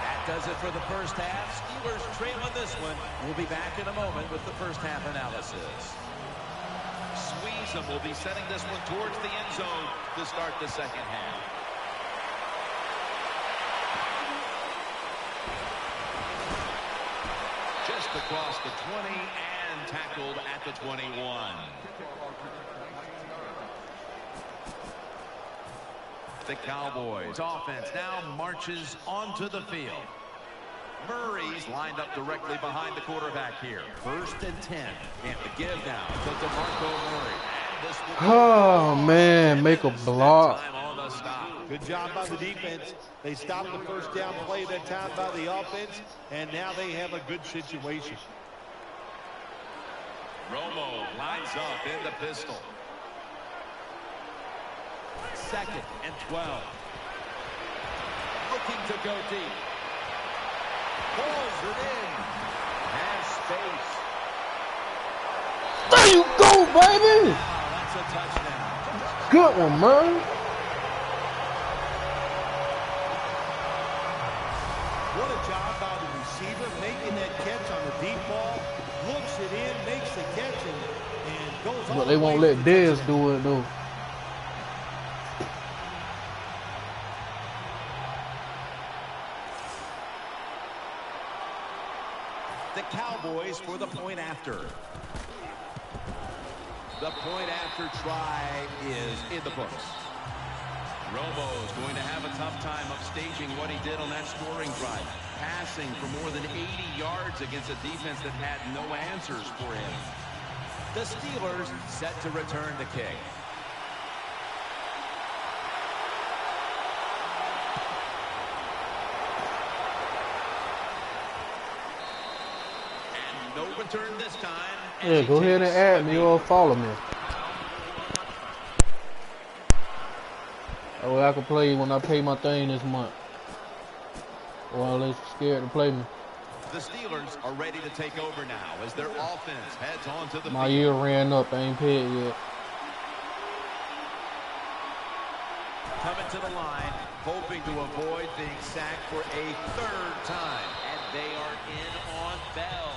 That does it for the first half. Steelers trailing this one. We'll be back in a moment with the first half analysis. Will be setting this one towards the end zone to start the second half. Just across the 20 and tackled at the 21. The Cowboys offense now marches onto the field. Murray's lined up directly behind the quarterback here. 1st and 10. And the give now to DeMarco Murray. Oh, man, make a block. Good job by the defense. They stopped the first down play that time by the offense, and now they have a good situation. Romo lines up in the pistol. 2nd and 12. Looking to go deep. Pulls it in. Has space. There you go, baby. Wow, that's a touchdown. Good one, man. What a job by the receiver making that catch on the deep ball. Looks it in, makes the catch, and goes on. But they won't let Dez do it, though. The Cowboys for the point after. The point after try is in the books. Romo's going to have a tough time upstaging what he did on that scoring drive. Passing for more than 80 yards against a defense that had no answers for him. The Steelers set to return the kick. And no return this time. Yeah, go ahead and add me or follow me. That way I can play when I pay my thing this month. Or unless you're scared to play me. The Steelers are ready to take over now as their offense heads onto the My field. ear ran up. I ain't paid yet. Coming to the line, hoping to avoid being sacked for a third time. And they are in on Bell.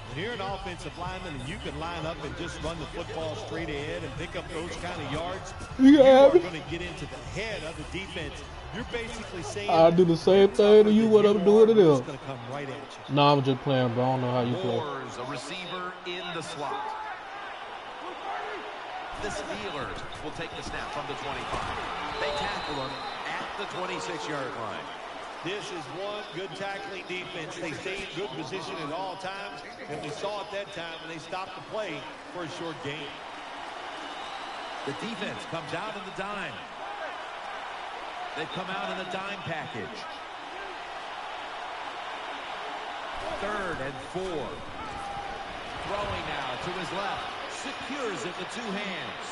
When you're an offensive lineman and you can line up and just run the football straight ahead and pick up those kind of yards, you are going to get into the head of the defense. You're basically saying I do the same thing to you what I'm doing to them. It's going to come right at you. No, I'm just playing, bro. I don't know how you play. Moore's a receiver in the slot. The Steelers will take the snap from the 25. They tackle him at the 26-yard line. This is one good tackling defense. They stay in good position at all times, and we saw it that time when they stopped the play for a short gain. The defense comes out in the dime. They've come out in the dime package. 3rd and 4. Throwing now to his left. Secures it with 2 hands.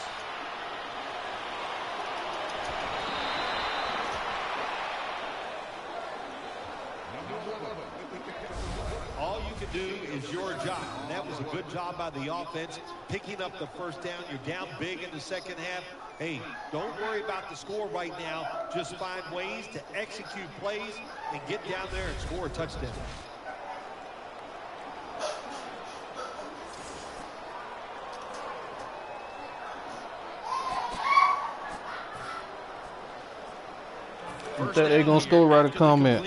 All you can do is your job, and that was a good job by the offense, picking up the first down. You're down big in the second half. Hey, don't worry about the score right now. Just find ways to execute plays and get down there and score a touchdown. They're going to score right a comment.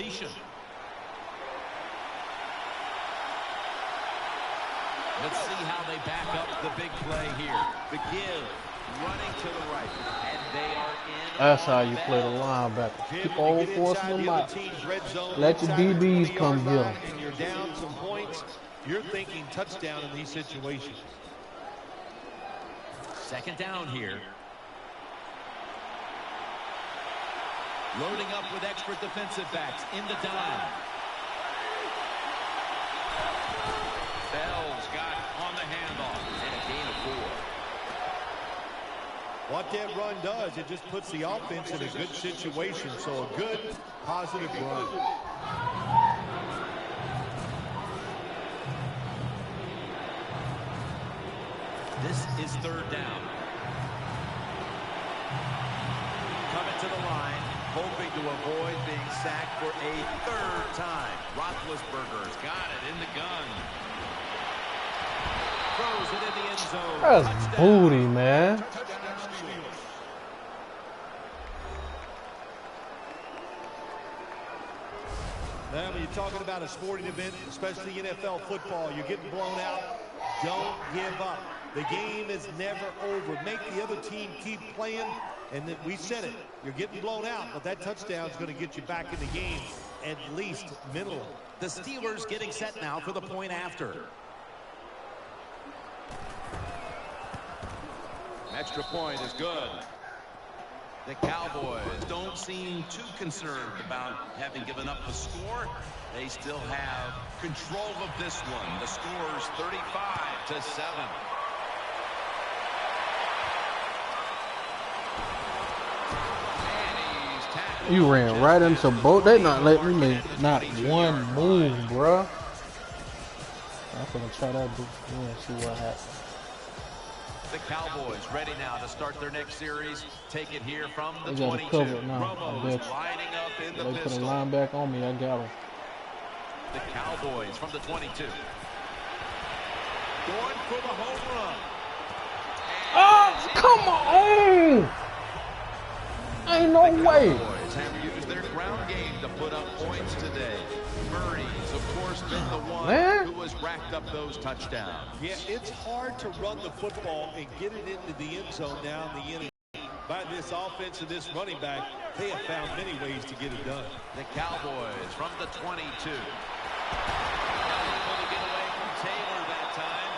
Let's see how they back up the big play here. The give, running to the right, and they are in. That's how you play the linebacker. Keep on forcing them out. Let your DBs come get them. And you're down some points. You're thinking touchdown in these situations. 2nd down here. Loading up with extra defensive backs in the dime. Bell's got on the handoff and a gain of 4. What that run does, it just puts the offense in a good situation. So a good, positive run. This is 3rd down. Coming to the line, hoping to avoid being sacked for a 3rd time. Roethlisberger's got it in the gun. Throws it in the end zone. That's Touchdown. booty, man. Now, when you're talking about a sporting event, especially NFL football, you're getting blown out. Don't give up. The game is never over. Make the other team keep playing. And then we said it. You're getting blown out, but that touchdown is going to get you back in the game, at least mentally. The Steelers getting set now for the point after. Extra point is good. The Cowboys don't seem too concerned about having given up the score. They still have control of this one. The score's 35-7. You ran right into both. They not letting me make not one move, bruh. I'm gonna try that and see what happens. The Cowboys ready now to start their next series. Take it here from the They got 22. it covered now. I Romo's bet you. lining up in the They put a pistol. line back on me. I got him. The Cowboys from the 22. Going for the home run. Oh, come on! Ain't no way. Cowboys have used their ground game to put up points today. Murray's, of course, been the one who has racked up those touchdowns. Yeah, it's hard to run the football and get it into the end zone now in the inning. By this offense and this running back, they have found many ways to get it done. The Cowboys from the 22. Not able to get away from Taylor that time.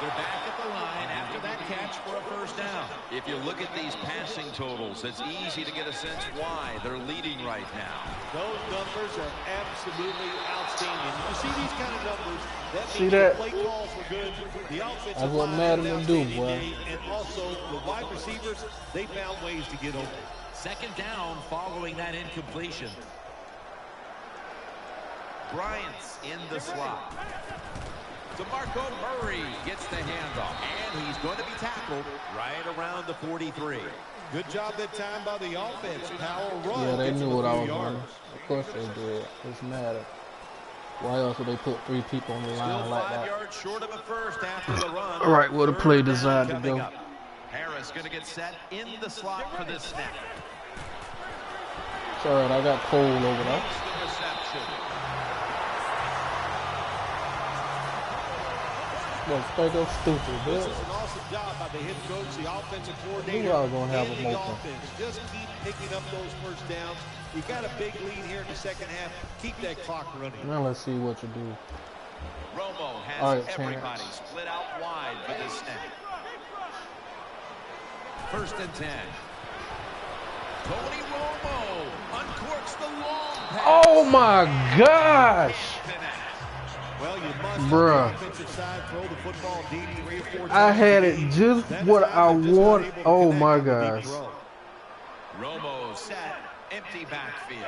They're back at the line after that catch for a first down. If you look at these passing totals, it's easy to get a sense why they're leading right now. Those numbers are absolutely outstanding. You see these kind of numbers, that See means that? the play calls were good. The offensive That's what line Madden had an will do, outstanding boy. day, and also the wide receivers, they found ways to get open. 2nd down following that incompletion. Bryant's in the slot. DeMarco Murray gets the handoff, and he's going to be tackled right around the 43. Good job that time by the offense. Power run. Yeah, they gets knew them what a I few was yards. running. Of course they did. It's matter. Why else would they put 3 people on the line Still like 5 that? yards short of a first after the run. All right, well, the play Third down designed to coming go. up. Harris going to get set in the slot for this snap. It's all right, I got Cole over there. Makes the reception. Well, think I'm stupid, This bitch. is an awesome job by the head coach, the offensive coordinator, Y'all gonna have and them the open. offense. Just keep picking up those first downs. You got a big lead here in the second half. Keep that clock running. Now let's see what you do. Romo has All right, everybody Terrence. split out wide for this snap. First and 10. Tony Romo uncorks the long pass. Oh my gosh! Well, you must Bruh. on the offensive side throw the football deep 3 or 4 times. I had a it game. just That what time I they're just not want. able to Oh connect my on the deep gosh. throw. Romo set, empty backfield.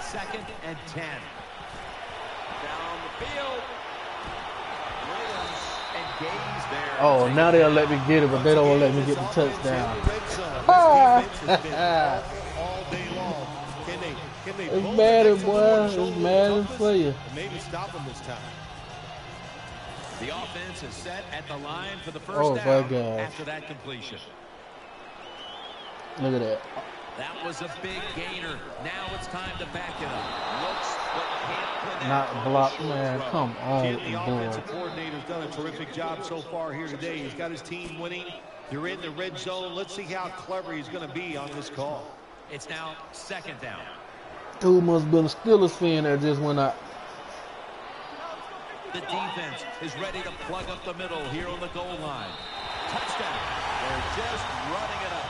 Second and 10. Down the field. Williams and Gaze there. Oh, now they'll let me get it, but they don't want to let me get the touchdown. It's bad, boy. It's bad for you. Maybe stop them this time. The offense is set at the line for the Oh, first my down gosh. after that completion. Look at that. That was a big gainer. Now it's time to back it up. Looks but can't connect Not on the block, short man. throw. Come on, Jim, the boy. offensive coordinator's done a terrific job so far here today. He's got his team winning. They're in the red zone. Let's see how clever he's going to be on this call. It's now second down. Dude must have been a Steelers fan that just went out. The defense is ready to plug up the middle here on the goal line. Touchdown. They're just running it up.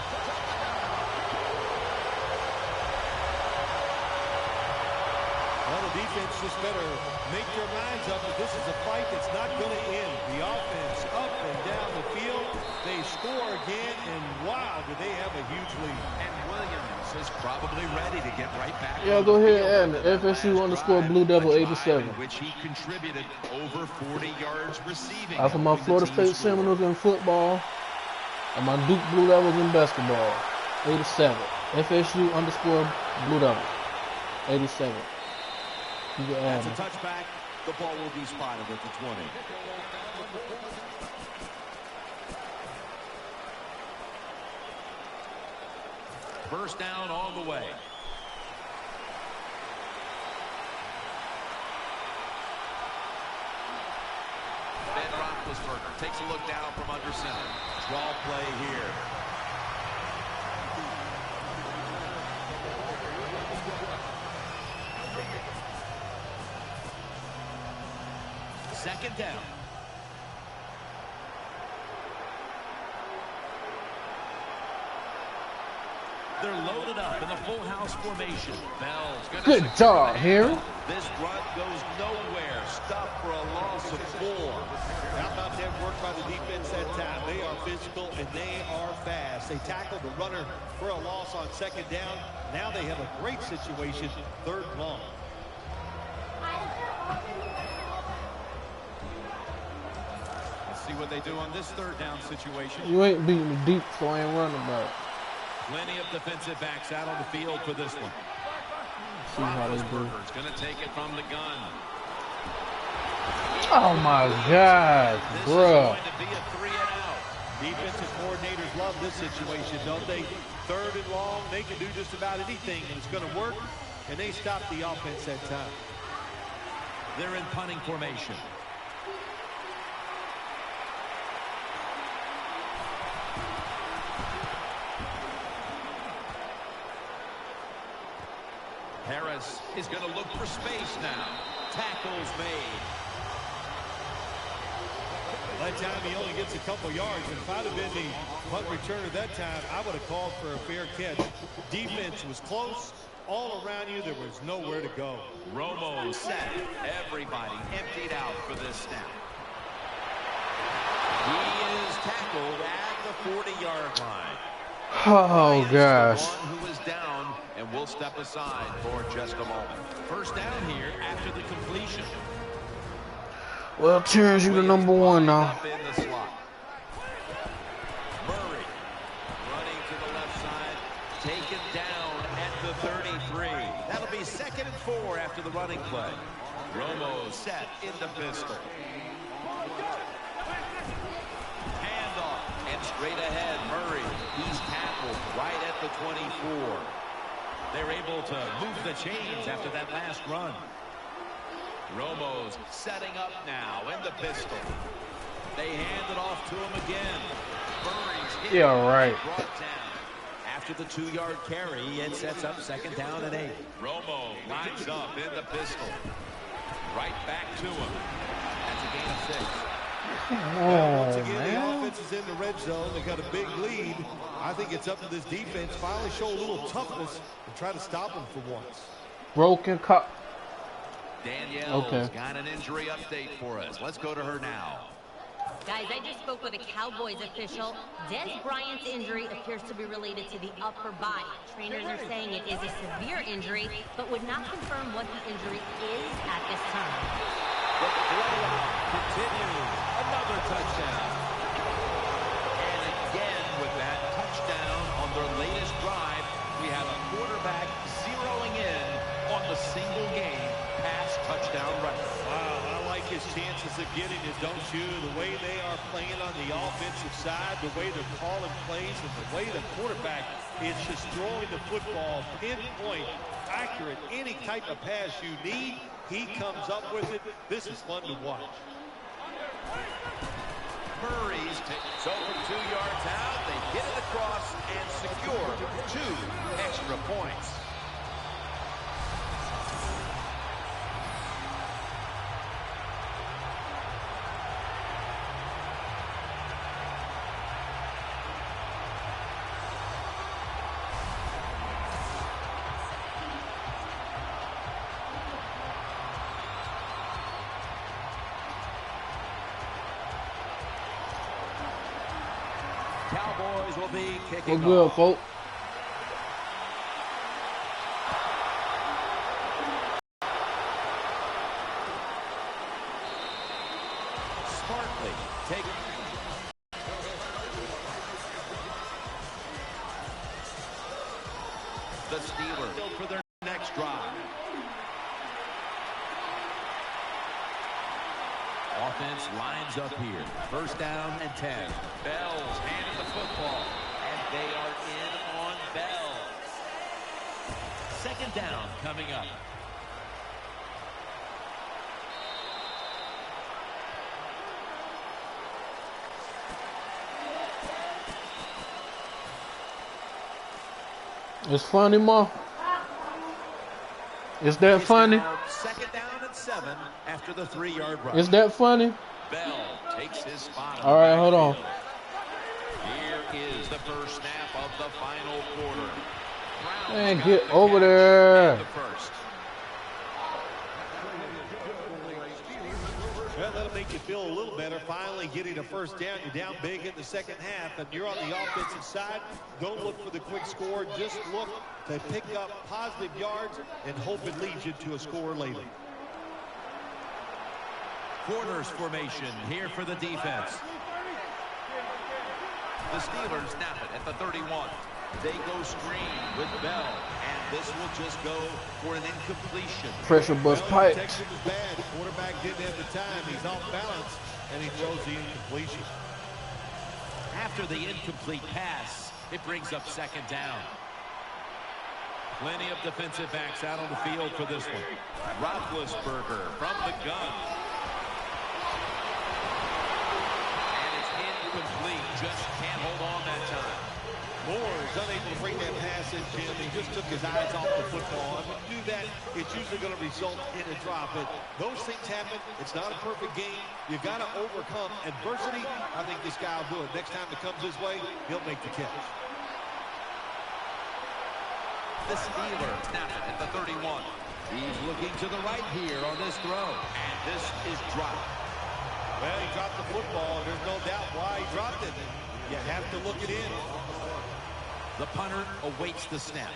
Well, the defense just better make their minds up that this is a fight that's not going to end. The offense up and down the field. They score again, and wow, do they have a huge lead. And Williams is probably ready to get right back. Yeah, on go the ahead field and after that FSU last underscore drive, Blue Devil a drive 87. in which he contributed over 40 yards receiving. That's for my helping the Florida team State score. Seminoles in football and my Duke Blue Devils in basketball. 87. FSU underscore Blue Devil. 87. You can add That's a me. touchback. The ball will be spotted at the 20. First down on the way. Ben Roethlisberger takes a look down from under center. Draw play here. Second down. They're loaded up in the full house formation. Bell's gonna Good secure job, the Harry. handoff. This run goes nowhere. Stopped for a loss of 4. How about that work by the defense that time? They are physical and they are fast. They tackled the runner for a loss on second down. Now they have a great situation, third and long. Let's see what they do on this third down situation. You ain't beating me deep, so I ain't running back. Plenty of defensive backs out on the field for this one. See how they do. Roethlisberger's going to take it from the gun. Oh my God, This is bruh. going to be a 3 and out. Defensive coordinators love this situation, don't they? Third and long, they can do just about anything, and it's going to work, and they stop the offense that time. They're in punting formation. Harris is going to look for space now. Tackles made. By the time he only gets a couple yards, and if I'd have been the punt returner that time, I would have called for a fair catch. Defense was close. All around you, there was nowhere to go. Romo set. Everybody emptied out for this snap. He is tackled at the 40-yard line. Oh Bryant's gosh. the one who is down, and and we'll step aside for just a moment. First down here after the completion. Well, Terrence, you the number one now. Up in the slot. Murray running to the left side, taken down at the 33. That'll be 2nd and 4 after the running play. Romo set in the pistol. Handoff and straight ahead. Murray, he's tackled right at the 24. They're able to move the chains after that last run. Romo's setting up now in the pistol. They hand it off to him again. Murray's hit. Yeah, right. Brought down. After the 2-yard carry, it sets up 2nd down and 8. Romo lines up in the pistol. Right back to him. That's a gain of 6. Once again, the offense is in the red zone. They got a big lead. I think it's up to this defense finally show a little toughness and try to stop them for once. Broken cup. Danielle's got an injury update for us. Let's go to her now. Guys, I just spoke with a Cowboys official. Des Bryant's injury appears to be related to the upper body. Trainers are saying it is a severe injury, but would not confirm what the injury is at this time. The blowout continues. Another touchdown. And again with that touchdown on their latest drive, we have a quarterback zeroing in on the single game pass touchdown record. Wow, I like his chances of getting it, don't you? The way they are playing on the offensive side, the way they're calling plays, and the way the quarterback is just throwing the football pinpoint, accurate, any type of pass you need, he comes up with it. This is fun to watch. Murray's so from 2 yards out, they get it across and secure 2 extra points. Cowboys will be kicking We're good, off. folks. Smartly take the Steelers for their next drive. Offense lines up here. First down and 10. Bell's handed the football, and they are in on Bell. 2nd down coming up. It's funny, Ma. Is that funny? 2nd down and 7 after the 3-yard run. Is that funny? Bell takes his spot. All right, hold on. Here is the first snap of the final quarter. Man, get over there. The first. Well, that'll make you feel a little better. Finally getting a first down. You're down big in the 2nd half, and you're on the offensive side. Don't look for the quick score. Just look to pick up positive yards and hope it leads you to a score later. Corners formation here for the defense. The Steelers snap it at the 31. They go screen with Bell, and this will just go for an incompletion. Pressure bust Well, pipes. protection was bad. The quarterback didn't have the time. He's off balance, and he throws the incompletion. After the incomplete pass, it brings up 2nd down. Plenty of defensive backs out on the field for this one. Roethlisberger from the gun. And it's incomplete. Just can't hold on that time. Moore is unable to bring that pass in, Jim. He just took his eyes off the football. And when you do that, it's usually going to result in a drop. But those things happen. It's not a perfect game. You've got to overcome adversity. I think this guy will do it. Next time it comes his way, he'll make the catch. The Steelers snap it at the 31. He's looking to the right here on this throw. And this is dropped. Well, he dropped the football. There's no doubt why he dropped it. You have to look it in. The punter awaits the snap.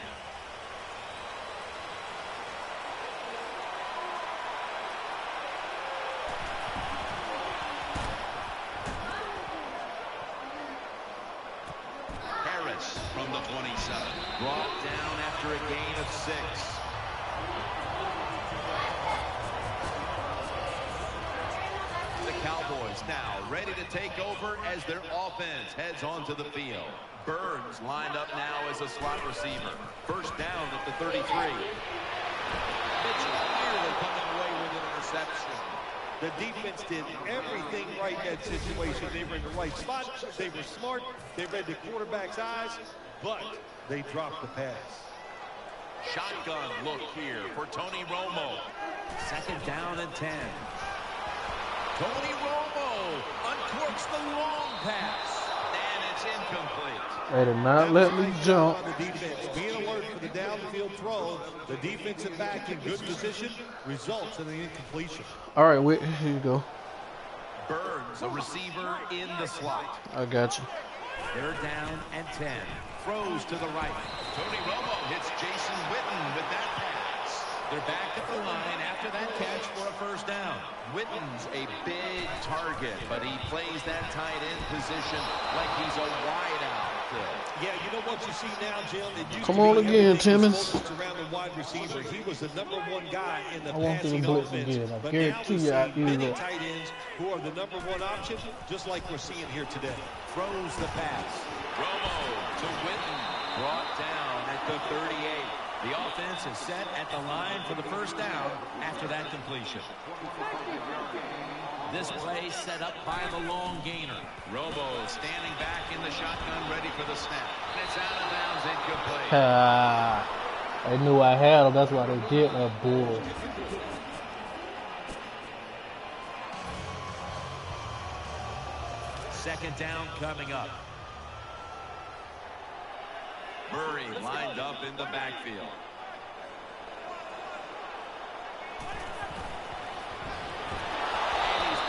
brought down after a gain of 6. The Cowboys now ready to take over as their offense heads onto the field. Burns lined up now as a slot receiver. First down at the 33. Mitchell nearly coming away with an interception. The defense did everything right in that situation. They were in the right spot. They were smart. They read the quarterback's eyes, but they dropped the pass. Shotgun look here for Tony Romo. Second down and 10. Tony Romo uncorks the long pass, and it's incomplete. They did not let me jump. The defense being alert for the downfield throw. The defensive back in good position results in the incompletion. All right, wait, here you go. Burns, a receiver in the slot. I got you. They're down and 10. Throws to the right. Tony Romo hits Jason Witten with that pass. They're back at the line after that catch for a first down. Witten's a big target, but he plays that tight end position like he's a wideout. Yeah, you know what you see now, Jim? Come on again, Timmons. Around the wide receiver. He was the #1 guy in the I want them passing to blitz offense. again. I But guarantee you now we see many it. tight ends who are the #1 option, just like we're seeing here today. Throws the pass. Romo to Witten. Brought down at the 38. The offense is set at the line for the first down after that completion. This play set up by the long gainer. Romo standing back in the shotgun, ready for the snap. And it's out of bounds, incomplete. They knew I had him. That's why they did that bull. Second down coming up. Murray lined up in the backfield.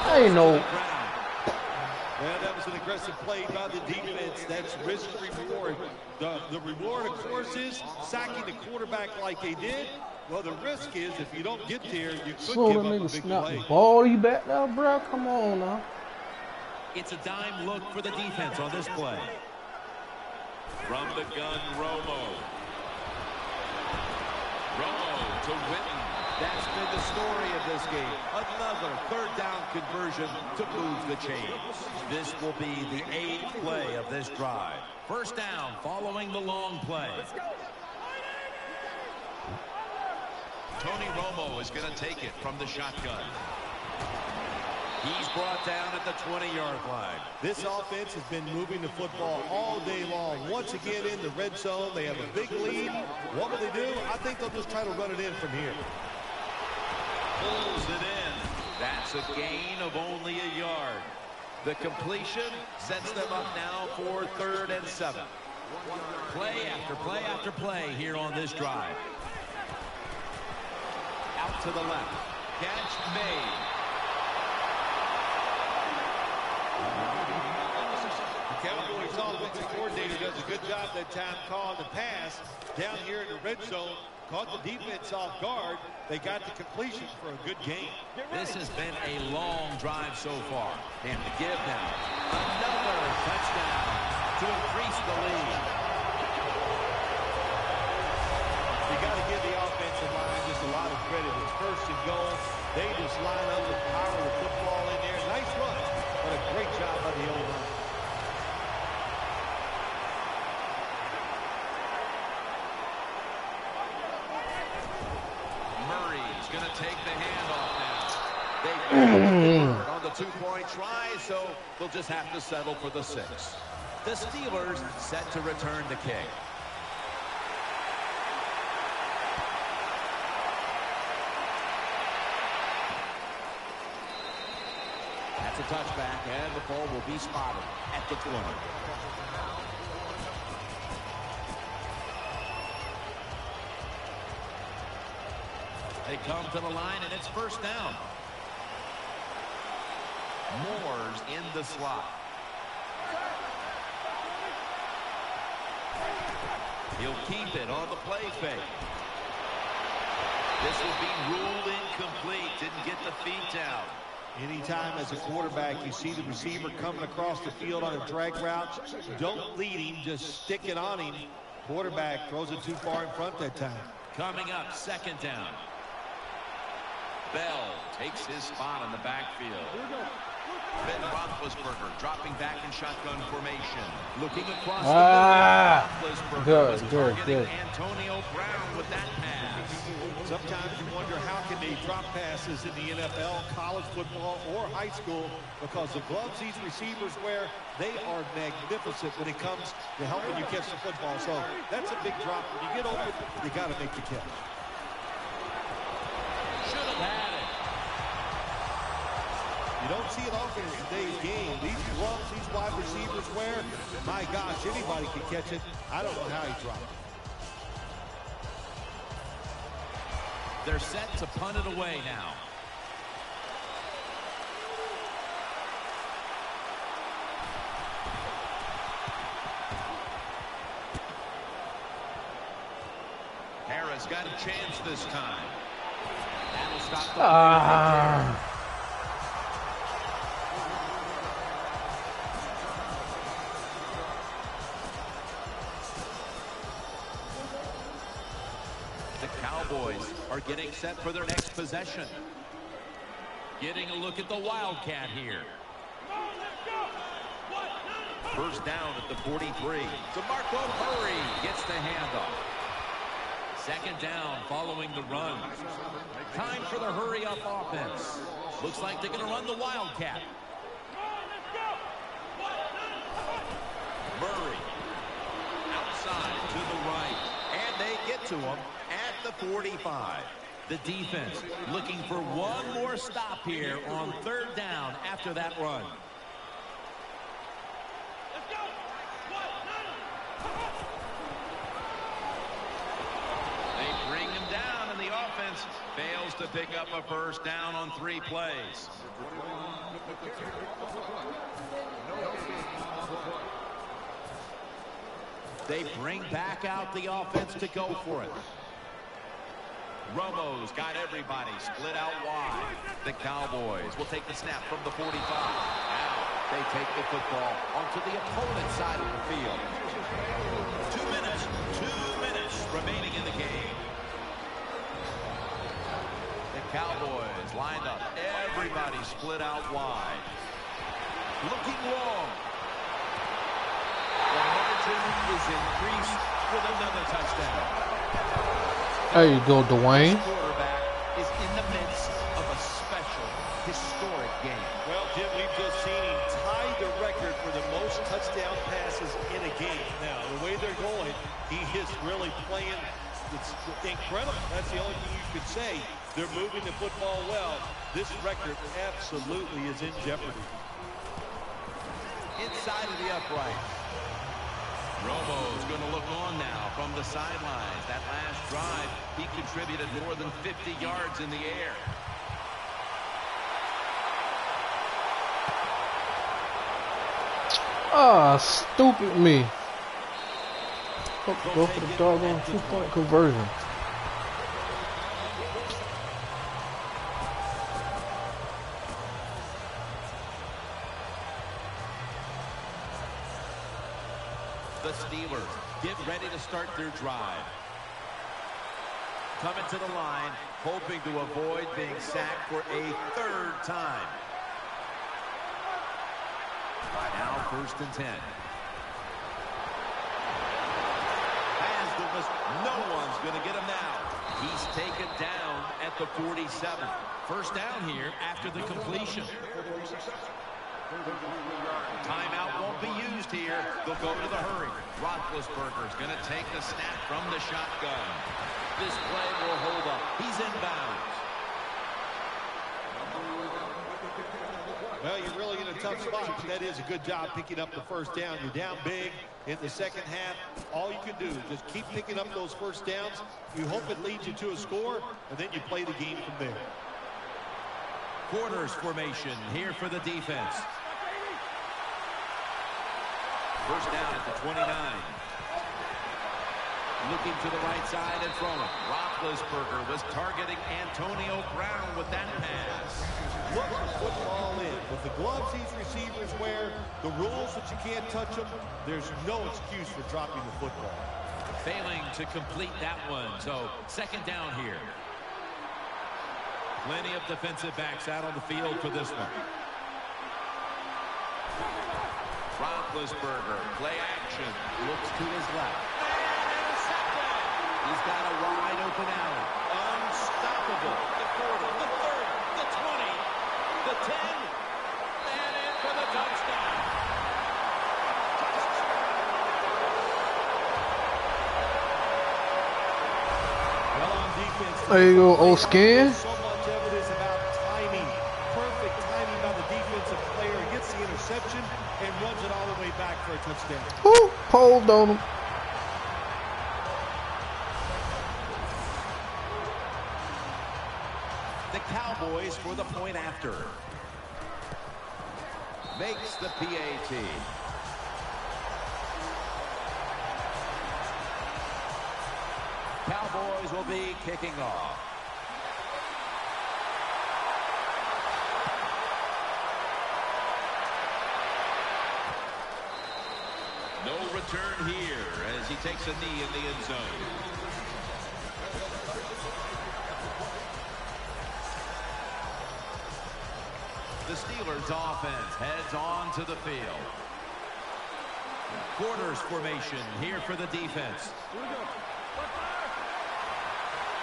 I ain't know. Well, that was an aggressive play by the defense. That's risk reward. The reward, of course, is sacking the quarterback like they did. Well, the risk is if you don't get there, you could Slow give that up a nigga big snap play. the ball. You back now, bro? Come on now. It's a dime look for the defense on this play. From the gun, Romo. Romo to Witten. That's been the story of this game. Another third down conversion to move the chains. This will be the 8th play of this drive. First down following the long play. Tony Romo is going to take it from the shotgun. He's brought down at the 20-yard line. This offense has been moving the football all day long. Once again in the red zone, they have a big lead. What will they do? I think they'll just try to run it in from here. Pulls it in. That's a gain of only a yard. The completion sets them up now for 3rd and 7. Play after play after play here on this drive. Out to the left. Catch made. The Cowboys offensive coordinator does a good job that time calling the pass down here in the red zone. Caught the defense off guard. They got the completion for a good game. This has been a long drive so far. And to give now another touchdown to increase the lead. You got to give the offensive line just a lot of credit. It's 1st and goal. They just line up and power the football in there. Nice run, but a great job by the O-line. Murray's going to take the handoff now. They on the 2-point try, so they'll just have to settle for the 6. The Steelers set to return the kick. That's a touchback, and the ball will be spotted at the 20. They come to the line, and it's first down. Moore's in the slot. He'll keep it on the play fake. This will be ruled incomplete. Didn't get the feet down. Anytime as a quarterback you see the receiver coming across the field on a drag route, don't lead him, just stick it on him. Quarterback throws it too far in front that time. Coming up, second down. Bell takes his spot in the backfield. Ben Roethlisberger dropping back in shotgun formation. Looking across the middle. Roethlisberger was targeting Antonio Brown with that pass. Sometimes you wonder how can they drop passes in the NFL, college football, or high school, because the gloves these receivers wear, they are magnificent when it comes to helping you catch the football. So that's a big drop. When you get open, you got to make the catch. Should have had it. You don't see it often in today's game. These gloves these wide receivers wear, my gosh, anybody can catch it. I don't know how he dropped it. They're set to punt it away now. Harris got a chance this time. That'll stop the The Cowboys are getting set for their next possession. Getting a look at the Wildcat here. First down at the 43. DeMarco Murray gets the handoff. Second down following the run. Time for the hurry-up offense. Looks like they're going to run the Wildcat. Murray outside to the right. And they get to him at the 45. The defense looking for one more stop here on third down after that run. They bring him down, and the offense fails to pick up a first down on 3 plays. They bring back out the offense to go for it. Romo's got everybody split out wide. The Cowboys will take the snap from the 45. Now they take the football onto the opponent's side of the field. 2 minutes remaining in the game. The Cowboys lined up. Everybody split out wide. Looking long. The margin is increased with another touchdown. There you go, Dwayne. The quarterback is in the midst of a special, historic game. Well, Jim, we've just seen him tie the record for the most touchdown passes in a game. Now, the way they're going, he is really playing. It's incredible. That's the only thing you could say. They're moving the football well. This record absolutely is in jeopardy. Inside of the upright. Romo's going to look on now from the sidelines. That last drive, he contributed more than 50 yards in the air. Ah, stupid me. Go for the doggone 2-point conversion. The Steelers get ready to start their drive. Coming to the line, hoping to avoid being sacked for a third time. Now 1st and 10. No one's going to get him now. He's taken down at the 47. First down here after the completion. Timeout won't be used here. They'll go to the hurry. Roethlisberger's going to take the snap from the shotgun. This play will hold up. He's inbounds. Well, you're really in a tough spot. That is a good job picking up the first down. You're down big in the second half. All you can do is just keep picking up those first downs. You hope it leads you to a score, and then you play the game from there. Quarters formation here for the defense. First down at the 29. Looking to the right side and throwing. Roethlisberger was targeting Antonio Brown with that pass. Look to football in. With the gloves these receivers wear, the rules that you can't touch them, there's no excuse for dropping the football. failing to complete that one. So second down here. Plenty of defensive backs out on the field for this one. Roethlisberger, play action, looks to his left. And intercepted. He's got a wide open alley. Unstoppable. The 40, the 30, the 20, the 10, and in for the touchdown. Well, on defense, There you go, old skin. so much evidence about timing. Perfect timing by the defensive player. He gets the interception and runs it all the way back for a touchdown. Who pulled on him? The Cowboys for the point after. Makes the PAT. Cowboys will be kicking off. No return here as he takes a knee in the end zone. The Steelers offense heads on to the field. Quarters formation here for the defense.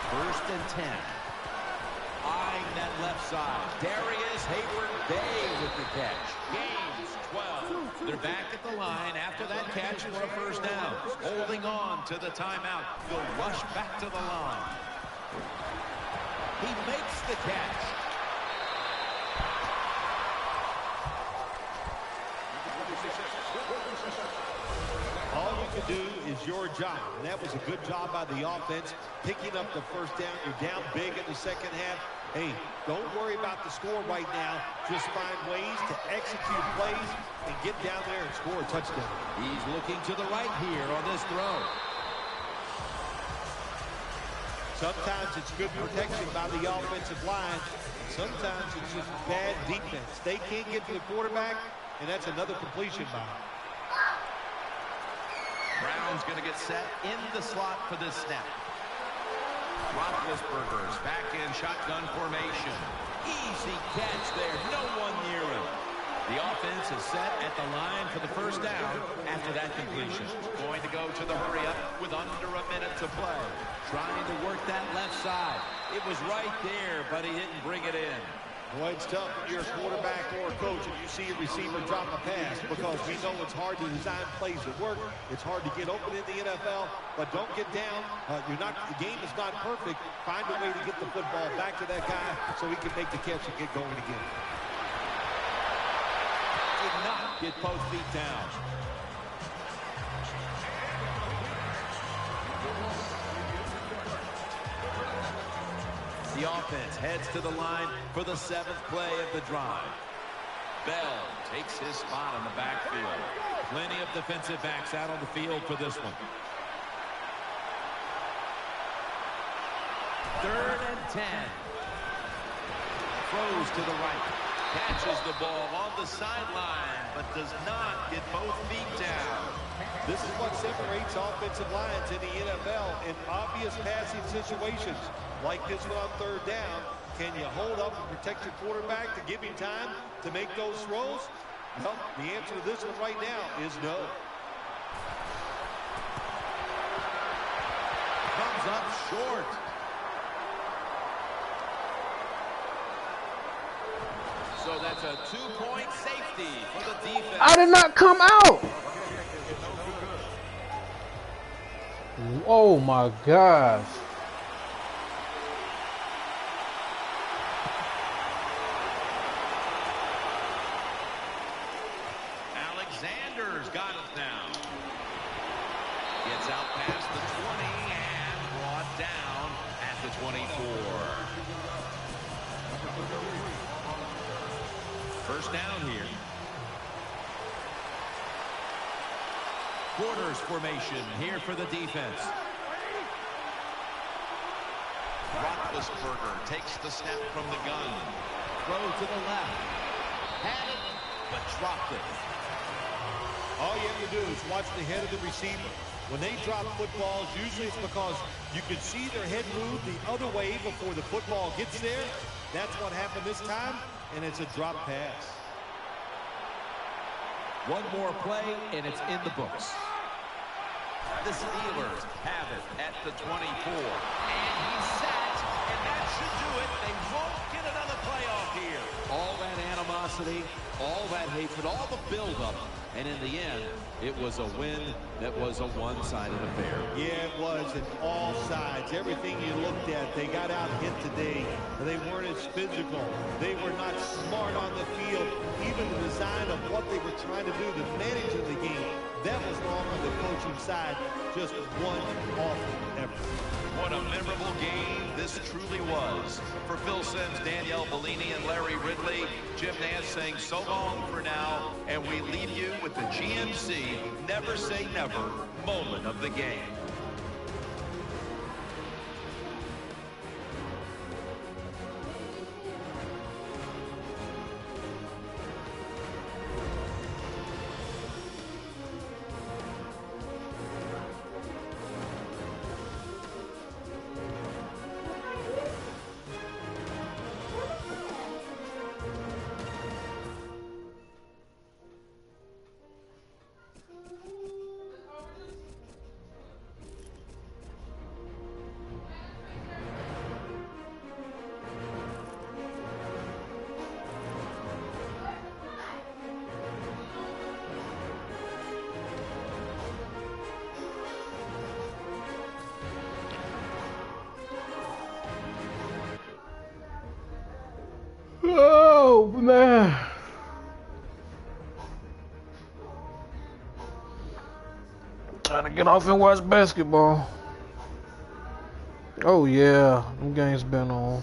First and 10. Eyeing that left side. Darius Hayward-Bay with the catch. Gains 12. They're back at the line after that catch for a first down. Holding on to the timeout. They'll rush back to the line. He makes the catch. All you can do is your job, and that was a good job by the offense, picking up the first down. You're down big in the second half. Hey, don't worry about the score right now. Just find ways to execute plays and get down there and score a touchdown. He's looking to the right here on this throw. Sometimes it's good protection by the offensive line. Sometimes it's just bad defense. They can't get to the quarterback, and that's another completion by him. Brown's going to get set in the slot for this snap. Roethlisberger's back in shotgun formation. Easy catch there. No one near him. The offense is set at the line for the first down after that completion. Going to go to the hurry-up with under a minute to play. Trying to work that left side. It was right there, but he didn't bring it in. Boy, it's tough when you're a quarterback or a coach and you see a receiver drop a pass because we know it's hard to design plays that work. It's hard to get open in the NFL, but don't get down. The game is not perfect. Find a way to get the football back to that guy so he can make the catch and get going again. Did not get both feet down. The offense heads to the line for the 7th play of the drive. Bell takes his spot on the backfield. Plenty of defensive backs out on the field for this one. 3rd and 10. Throws to the right. Catches the ball on the sideline, but does not get both feet down. This is what separates offensive lines in the NFL in obvious passing situations. Like this one on 3rd down, can you hold up and protect your quarterback to give him time to make those throws? Well, the answer to this one right now is no. Comes up short. So that's a 2-point safety for the defense. I did not come out. Oh my gosh. Alexander's got it now. Gets out past the 20 and brought down at the 24. First down here. Quarters formation here for the defense. Roethlisberger takes the snap from the gun. Throw to the left. Had it, but dropped it. All you have to do is watch the head of the receiver. When they drop footballs, usually it's because you can see their head move the other way before the football gets there. That's what happened this time, and it's a drop pass. One more play, and it's in the books. The Steelers have it at the 24. And he's set, and that should do it. They won't get another playoff here. All that animosity, all that hatred, all the buildup. And in the end, it was a win that was a one-sided affair. Yeah, it was, and all sides. Everything you looked at, they got out hit today. They weren't as physical. They were not smart on the field. Even the design of what they were trying to do, the managing the game, that was wrong on the coaching side. Just one awful effort. What a memorable game this truly was. For Phil Simms, Danielle Bellini, and Larry Ridley, Jim Nantz saying so long for now, and we leave you with the GMC Never Say Never moment of the game. Oh man. Trying to get off and watch basketball. Oh yeah, them games been on.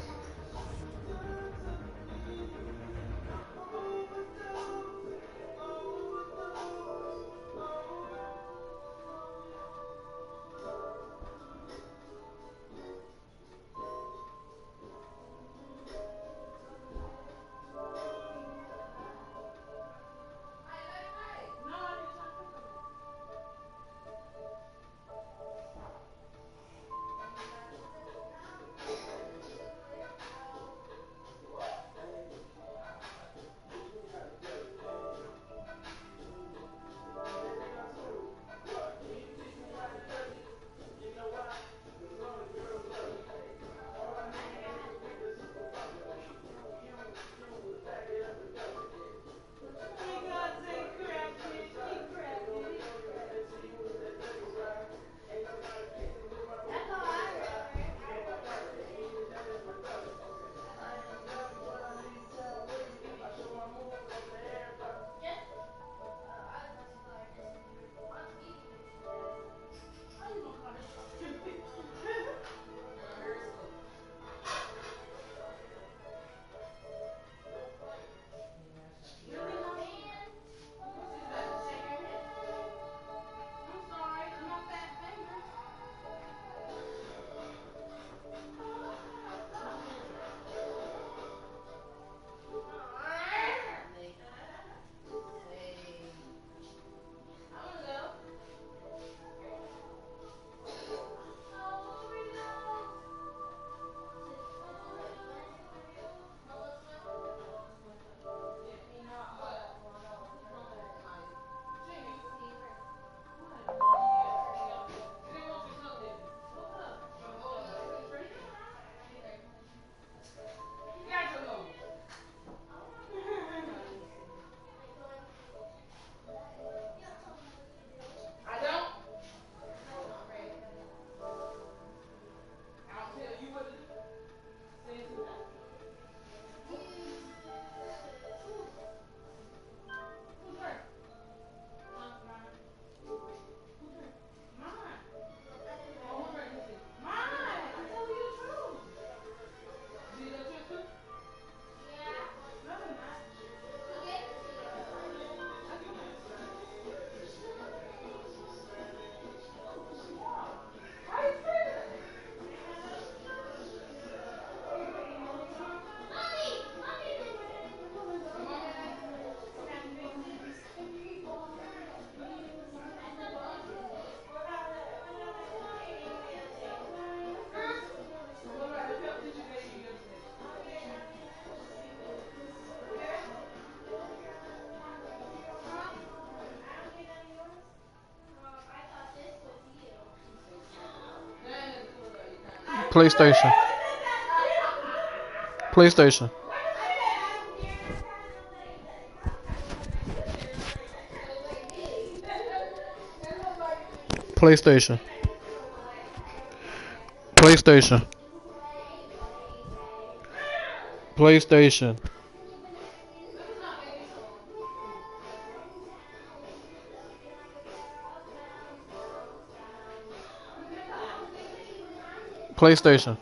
PlayStation. PlayStation. PlayStation. PlayStation. PlayStation. PlayStation.